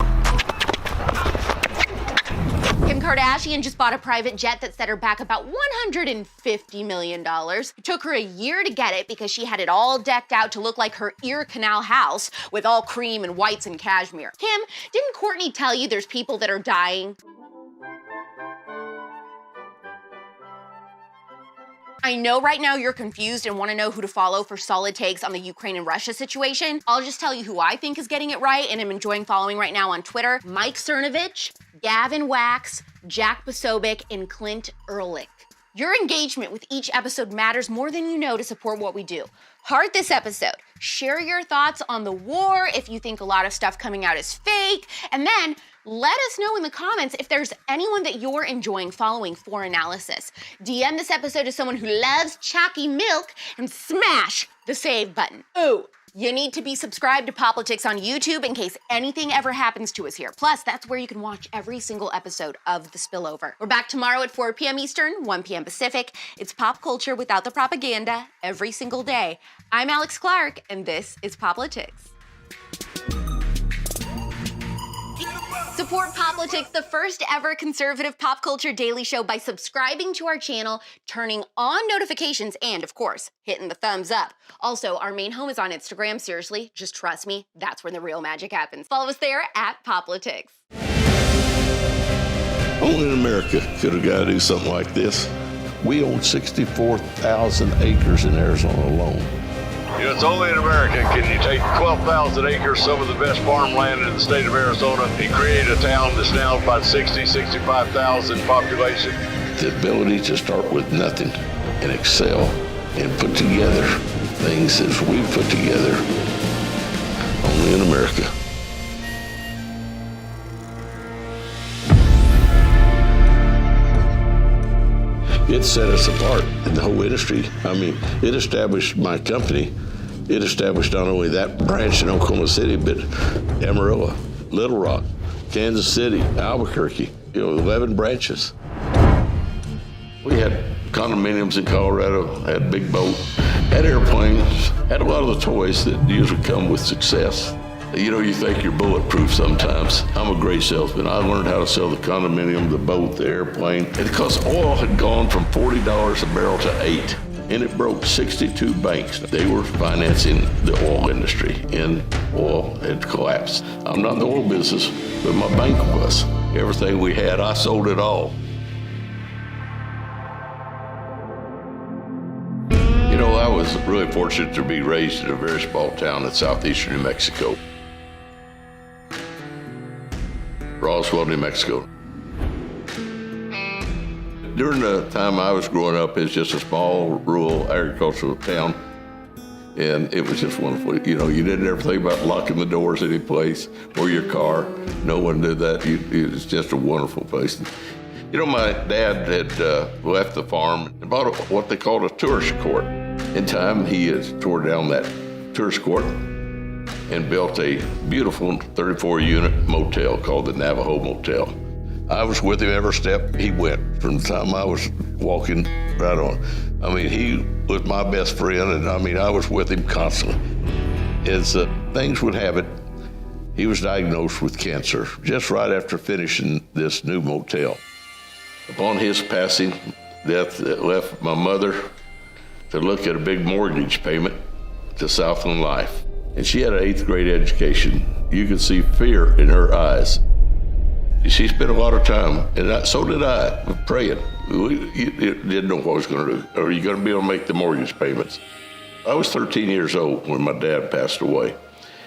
Kim Kardashian just bought a private jet that set her back about $150 million. It took her a year to get it because she had it all decked out to look like her ear canal house with all cream and whites and cashmere. Kim, didn't Courtney tell you there's people that are dying? I know right now you're confused and want to know who to follow for solid takes on the Ukraine and Russia situation. I'll just tell you who I think is getting it right and I'm enjoying following right now on Twitter. Mike Cernovich, Gavin Wax, Jack Posobiec, and Clint Ehrlich. Your engagement with each episode matters more than you know to support what we do. Heart this episode. Share your thoughts on the war, if you think a lot of stuff coming out is fake, and then let us know in the comments if there's anyone that you're enjoying following for analysis. DM this episode to someone who loves chalky milk and smash the save button. Ooh, you need to be subscribed to Politics on YouTube in case anything ever happens to us here. Plus, that's where you can watch every single episode of The Spillover. We're back tomorrow at 4 p.m. Eastern, 1 p.m. Pacific. It's pop culture without the propaganda every single day. I'm Alex Clark, and this is Politics. Support Politics, the first ever conservative pop culture daily show, by subscribing to our channel, turning on notifications, and of course, hitting the thumbs up. Also, our main home is on Instagram. Seriously, just trust me, that's where the real magic happens. Follow us there at Politics. Only in America could a guy do something like this. We own 64,000 acres in Arizona alone. You know, it's only in America can you take 12,000 acres, some of the best farmland in the state of Arizona, and create a town that's now about 65,000 population. The ability to start with nothing and excel and put together things as we've put together, only in America. It set us apart in the whole industry. I mean, it established my company. It established not only that branch in Oklahoma City, but Amarillo, Little Rock, Kansas City, Albuquerque, 11 branches. We had condominiums in Colorado, had a big boat, had airplanes, had a lot of the toys that usually come with success. You know, you think you're bulletproof sometimes. I'm a great salesman. I learned how to sell the condominium, the boat, the airplane. And because oil had gone from $40 a barrel to $8, and it broke 62 banks. They were financing the oil industry, and oil had collapsed. I'm not in the oil business, but my bank was. Everything we had, I sold it all. You know, I was really fortunate to be raised in a very small town in southeastern New Mexico. Roswell, New Mexico. During the time I was growing up, it was just a small, rural, agricultural town. And it was just wonderful. You know, you didn't ever think about locking the doors any place or your car. No one did that. It was just a wonderful place. You know, my dad had left the farm and bought what they called a tourist court. In time, he has tore down that tourist court and built a beautiful 34-unit motel called the Navajo Motel. I was with him every step he went from the time I was walking right on. I mean, he was my best friend, and I mean, I was with him constantly. As things would have it, he was diagnosed with cancer just right after finishing this new motel. Upon his passing, death left my mother to look at a big mortgage payment to Southland Life. And she had an 8th grade education. You could see fear in her eyes. She spent a lot of time, and so did I, praying. We didn't know what I was going to do. Are you going to be able to make the mortgage payments? I was 13 years old when my dad passed away.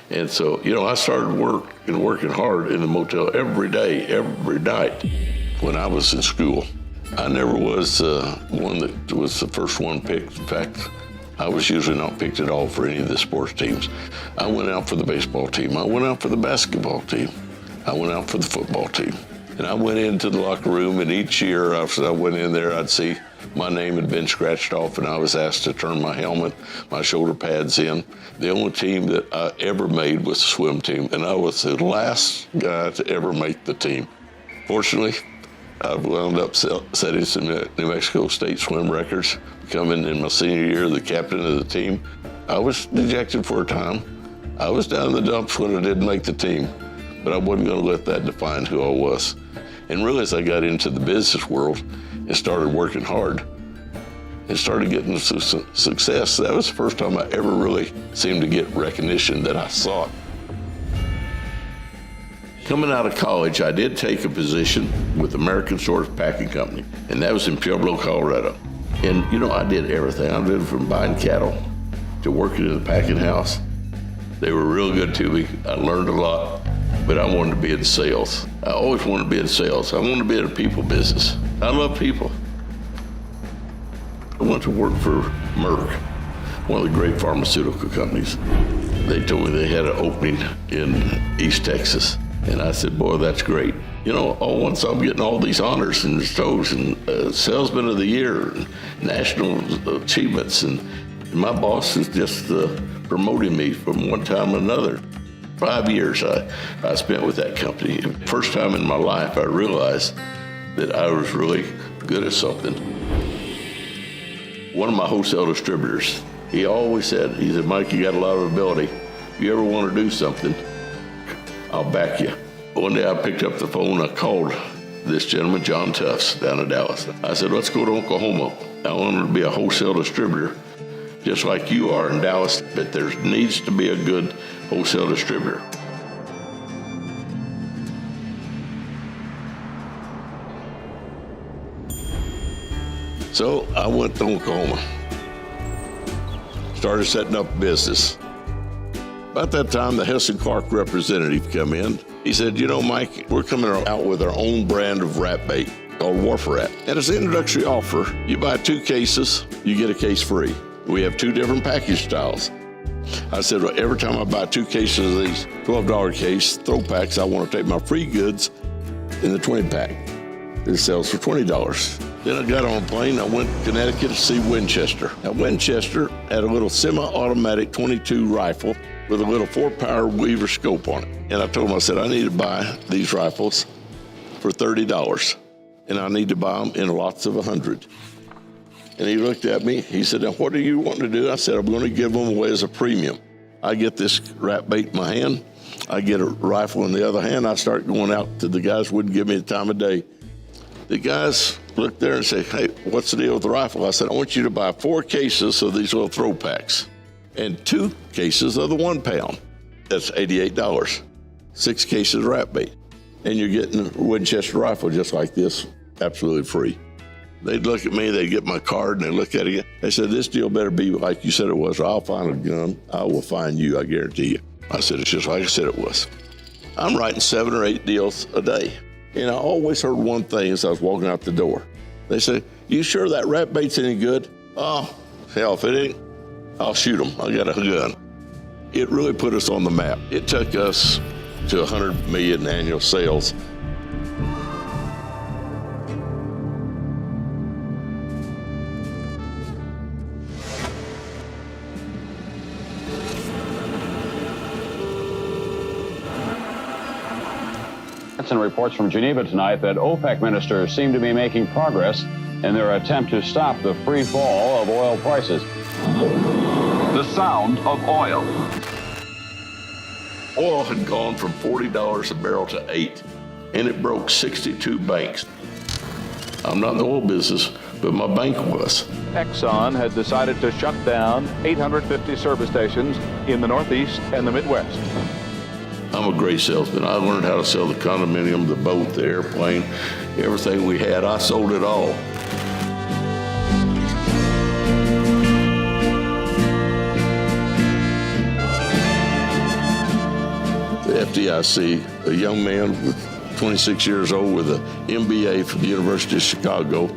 And so, you know, I started working hard in the motel every day, every night when I was in school. I never was one that was the first one picked. In fact, I was usually not picked at all for any of the sports teams. I went out for the baseball team. I went out for the basketball team. I went out for the football team. And I went into the locker room, and each year after I went in there, I'd see my name had been scratched off, and I was asked to turn my helmet, my shoulder pads in. The only team that I ever made was the swim team, and I was the last guy to ever make the team. Fortunately, I wound up setting some New Mexico State swim records, becoming in my senior year the captain of the team. I was dejected for a time. I was down in the dumps when I didn't make the team, but I wasn't going to let that define who I was. And really, as I got into the business world and started working hard and started getting success, that was the first time I ever really seemed to get recognition that I sought. Coming out of college, I did take a position with American Source Packing Company, and that was in Pueblo, Colorado. And, you know, I did everything. I did from buying cattle to working in the packing house. They were real good to me. I learned a lot, but I wanted to be in sales. I always wanted to be in sales. I wanted to be in a people business. I love people. I went to work for Merck, one of the great pharmaceutical companies. They told me they had an opening in East Texas. And I said, boy, that's great. You know, all once I'm getting all these honors and stoves and Salesman of the Year, and national achievements, and my boss is just promoting me from one time to another. 5 years I spent with that company. First time in my life I realized that I was really good at something. One of my wholesale distributors, he always said, Mike, you got a lot of ability. If you ever want to do something, I'll back you. One day I picked up the phone, I called this gentleman, John Tufts, down in Dallas. I said, let's go to Oklahoma. I want to be a wholesale distributor, just like you are in Dallas, but there needs to be a good wholesale distributor. So I went to Oklahoma, started setting up a business. About that time, the Hess & Clark representative come in. He said, you know, Mike, we're coming out with our own brand of rat bait called Wharf Rat. And as an introductory offer, you buy 2 cases, you get a case free. We have 2 different package styles. I said, well, every time I buy 2 cases of these $12 case throw packs, I want to take my free goods in the 20 pack. It sells for $20. Then I got on a plane, I went to Connecticut to see Winchester. Now, Winchester had a little semi-automatic .22 rifle with a little 4-power Weaver scope on it. And I told him, I said, I need to buy these rifles for $30. And I need to buy them in lots of 100. And he looked at me. He said, now, what do you want to do? I said, I'm going to give them away as a premium. I get this rat bait in my hand. I get a rifle in the other hand. I start going out to the guys who wouldn't give me the time of day. The guys looked there and said, hey, what's the deal with the rifle? I said, I want you to buy 4 cases of these little throw packs and 2 cases of the 1 pound. That's $88. 6 cases of rat bait. And you're getting a Winchester rifle just like this, absolutely free. They'd look at me, they'd get my card, and they'd look at it. They said, this deal better be like you said it was, or I'll find a gun. I will find you, I guarantee you. I said, it's just like I said it was. I'm writing 7 or 8 deals a day. And I always heard one thing as I was walking out the door. They say, you sure that rat bait's any good? Oh, hell, if it ain't, I'll shoot them. I got a gun. It really put us on the map. It took us to 100 million annual sales. Reports from Geneva tonight that OPEC ministers seem to be making progress in their attempt to stop the free fall of oil prices. The sound of oil. Oil had gone from $40 a barrel to $8, and it broke 62 banks. I'm not in the oil business, but my bank was. Exxon had decided to shut down 850 service stations in the Northeast and the Midwest. I'm a great salesman. I learned how to sell the condominium, the boat, the airplane, everything we had. I sold it all. The FDIC, a young man with 26 years old with an MBA from the University of Chicago,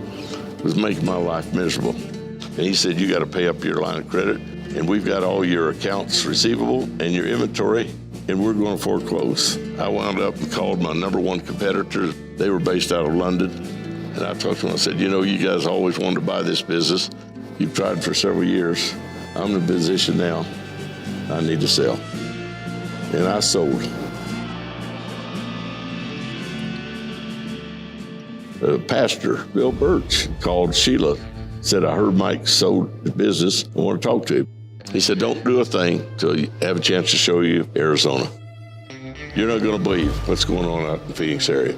was making my life miserable. And he said, you got to pay up your line of credit, and we've got all your accounts receivable and your inventory, and we're going to foreclose. I wound up and called my number 1 competitor. They were based out of London. And I talked to them, I said, you know, you guys always wanted to buy this business. You've tried for several years. I'm in a position now. I need to sell. And I sold. Pastor Bill Birch called Sheila, said, I heard Mike sold the business. I want to talk to him. He said, don't do a thing until you have a chance to show you Arizona. You're not going to believe what's going on out in the Phoenix area.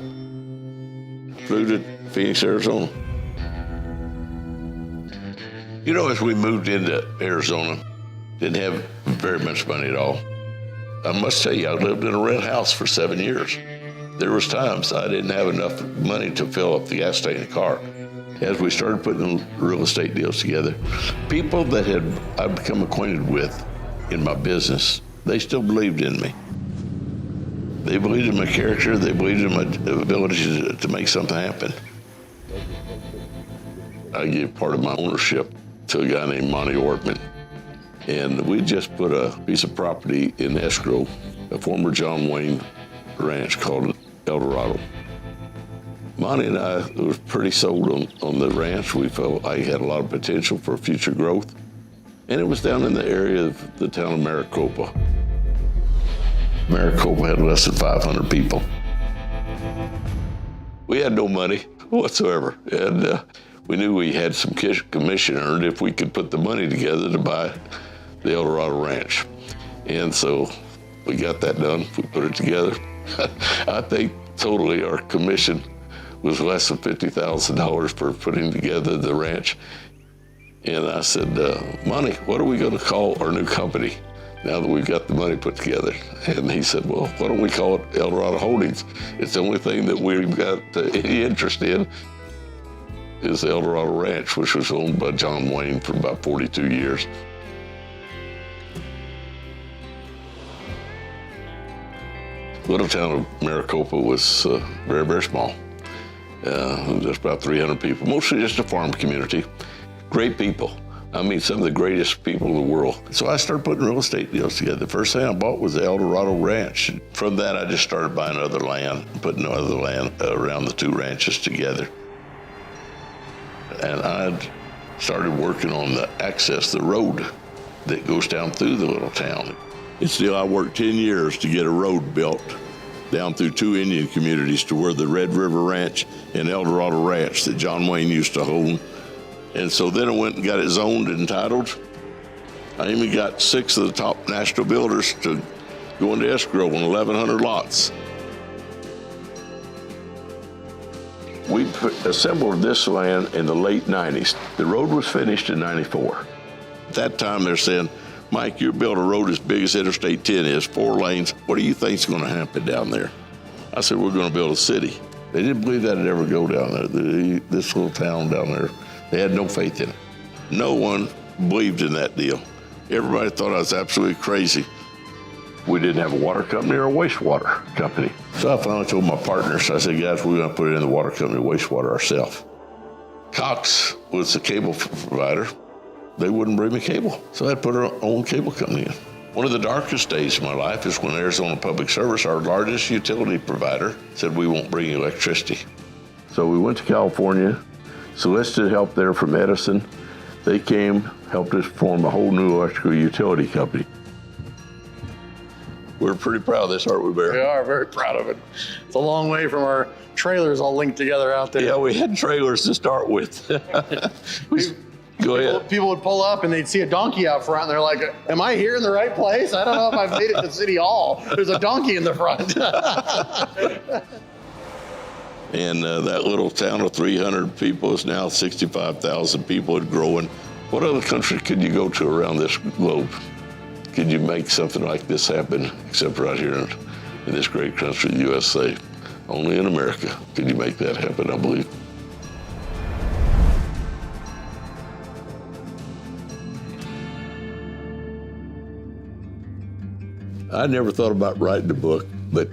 Flew to Phoenix, Arizona. You know, as we moved into Arizona, didn't have very much money at all. I must tell you, I lived in a rent house for 7 years. There was times I didn't have enough money to fill up the gas tank in the car. As we started putting real estate deals together, people that I'd become acquainted with in my business, they still believed in me. They believed in my character. They believed in my ability to make something happen. I gave part of my ownership to a guy named Monty Ortman. And we just put a piece of property in escrow, a former John Wayne ranch called El Dorado. Monty and I were pretty sold on the ranch. We felt like it had a lot of potential for future growth. And it was down in the area of the town of Maricopa. Maricopa had less than 500 people. We had no money whatsoever. And we knew we had some commission earned if we could put the money together to buy the El Dorado Ranch. And so we got that done. We put it together. I think totally our commission was less than $50,000 for putting together the ranch. And I said, Monty, what are we going to call our new company now that we've got the money put together? And he said, well, why don't we call it El Dorado Holdings? It's the only thing that we've got any interest in is the El Dorado Ranch, which was owned by John Wayne for about 42 years. Little town of Maricopa was very, very small. Just about 300 people, mostly just a farm community. Great people. I mean, some of the greatest people in the world. So I started putting real estate deals together. The first thing I bought was the El Dorado Ranch. From that, I just started buying other land, putting other land around the 2 ranches together. And I started working on the access, the road that goes down through the little town. Still, I worked 10 years to get a road built down through 2 Indian communities to where the Red River Ranch and El Dorado Ranch that John Wayne used to own And so then I went and got it zoned and entitled. I even got 6 of the top national builders to go into escrow on 1,100 lots. We assembled this land in the late 90s. The road was finished in 94. At that time, they're saying, Mike, you build a road as big as Interstate 10 is, 4 lanes. What do you think's going to happen down there? I said, we're going to build a city. They didn't believe that would ever go down there. This little town down there, they had no faith in it. No one believed in that deal. Everybody thought I was absolutely crazy. We didn't have a water company or a wastewater company. So I finally told my partners, I said, guys, we're going to put it in the water company, wastewater ourselves. Cox was the cable provider. They wouldn't bring me cable. So I had to put our own cable company in. One of the darkest days of my life is when Arizona Public Service, our largest utility provider, said we won't bring you electricity. So we went to California, solicited help there from Edison. They came, helped us form a whole new electrical utility company. We're pretty proud of this, aren't we, Bear? We are very proud of it. It's a long way from our trailers all linked together out there. Yeah, we had trailers to start with. Go ahead. People would pull up and they'd see a donkey out front and they're like, am I here in the right place? I don't know if I've made it to City Hall. There's a donkey in the front. And that little town of 300 people is now 65,000 people and growing. What other country could you go to around this globe? Could you make something like this happen, except right here in this great country, the USA? Only in America could you make that happen, I believe. I never thought about writing a book, but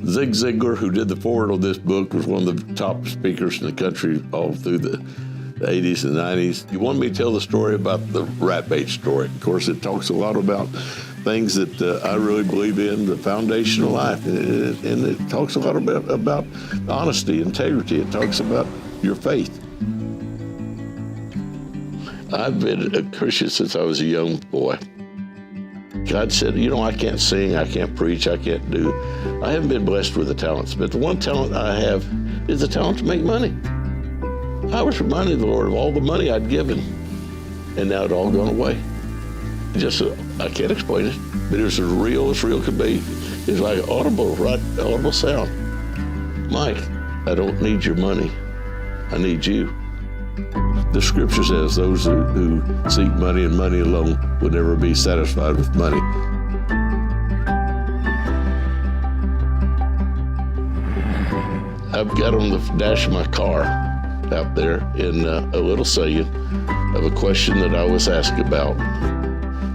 Zig Ziglar, who did the foreword on this book, was one of the top speakers in the country all through the 80s and 90s. You wanted me to tell the story about the rat bait story. Of course, it talks a lot about things that I really believe in, the foundation of life, and it talks a lot about honesty, integrity. It talks about your faith. I've been a Christian since I was a young boy. God said, you know, I can't sing, I can't preach, I can't do. I haven't been blessed with the talents, but the one talent I have is the talent to make money. I was reminding the Lord of all the money I'd given, and now it all gone away. Just, I can't explain it, but it was as real could be. It's like audible sound. Mike, I don't need your money, I need you. The scripture says those who seek money and money alone will never be satisfied with money. I've got on the dash of my car out there in a little saying of a question that I was asked about.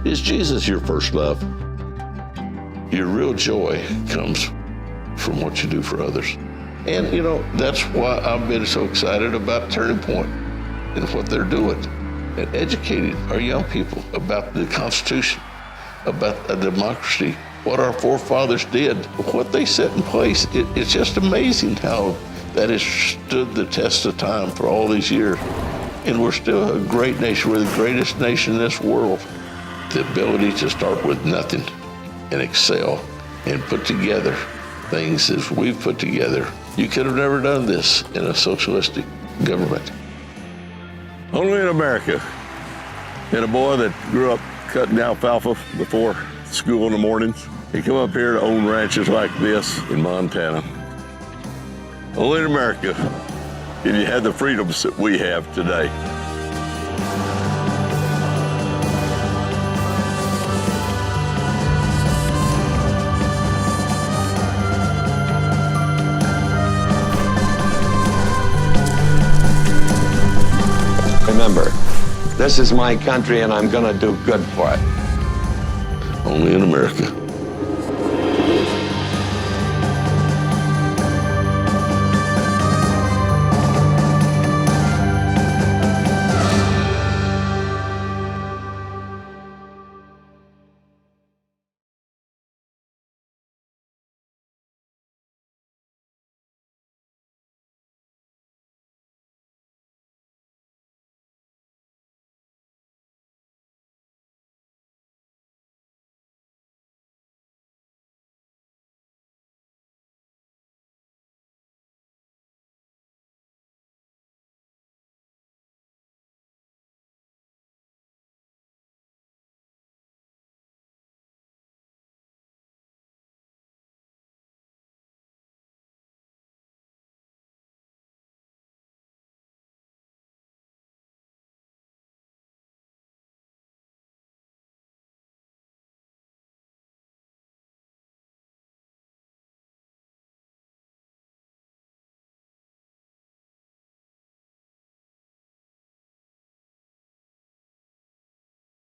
Is Jesus your first love? Your real joy comes from what you do for others. And, you know, that's why I've been so excited about Turning Point and what they're doing and educating our young people about the Constitution, about a democracy, what our forefathers did, what they set in place. It's just amazing how that has stood the test of time for all these years. And we're still a great nation. We're the greatest nation in this world. The ability to start with nothing and excel and put together things as we've put together. You could have never done this in a socialistic government. Only in America. And a boy that grew up cutting alfalfa before school in the mornings, he come up here to own ranches like this in Montana. Only in America can you have the freedoms that we have today. Remember, this is my country and I'm gonna do good for it. Only in America.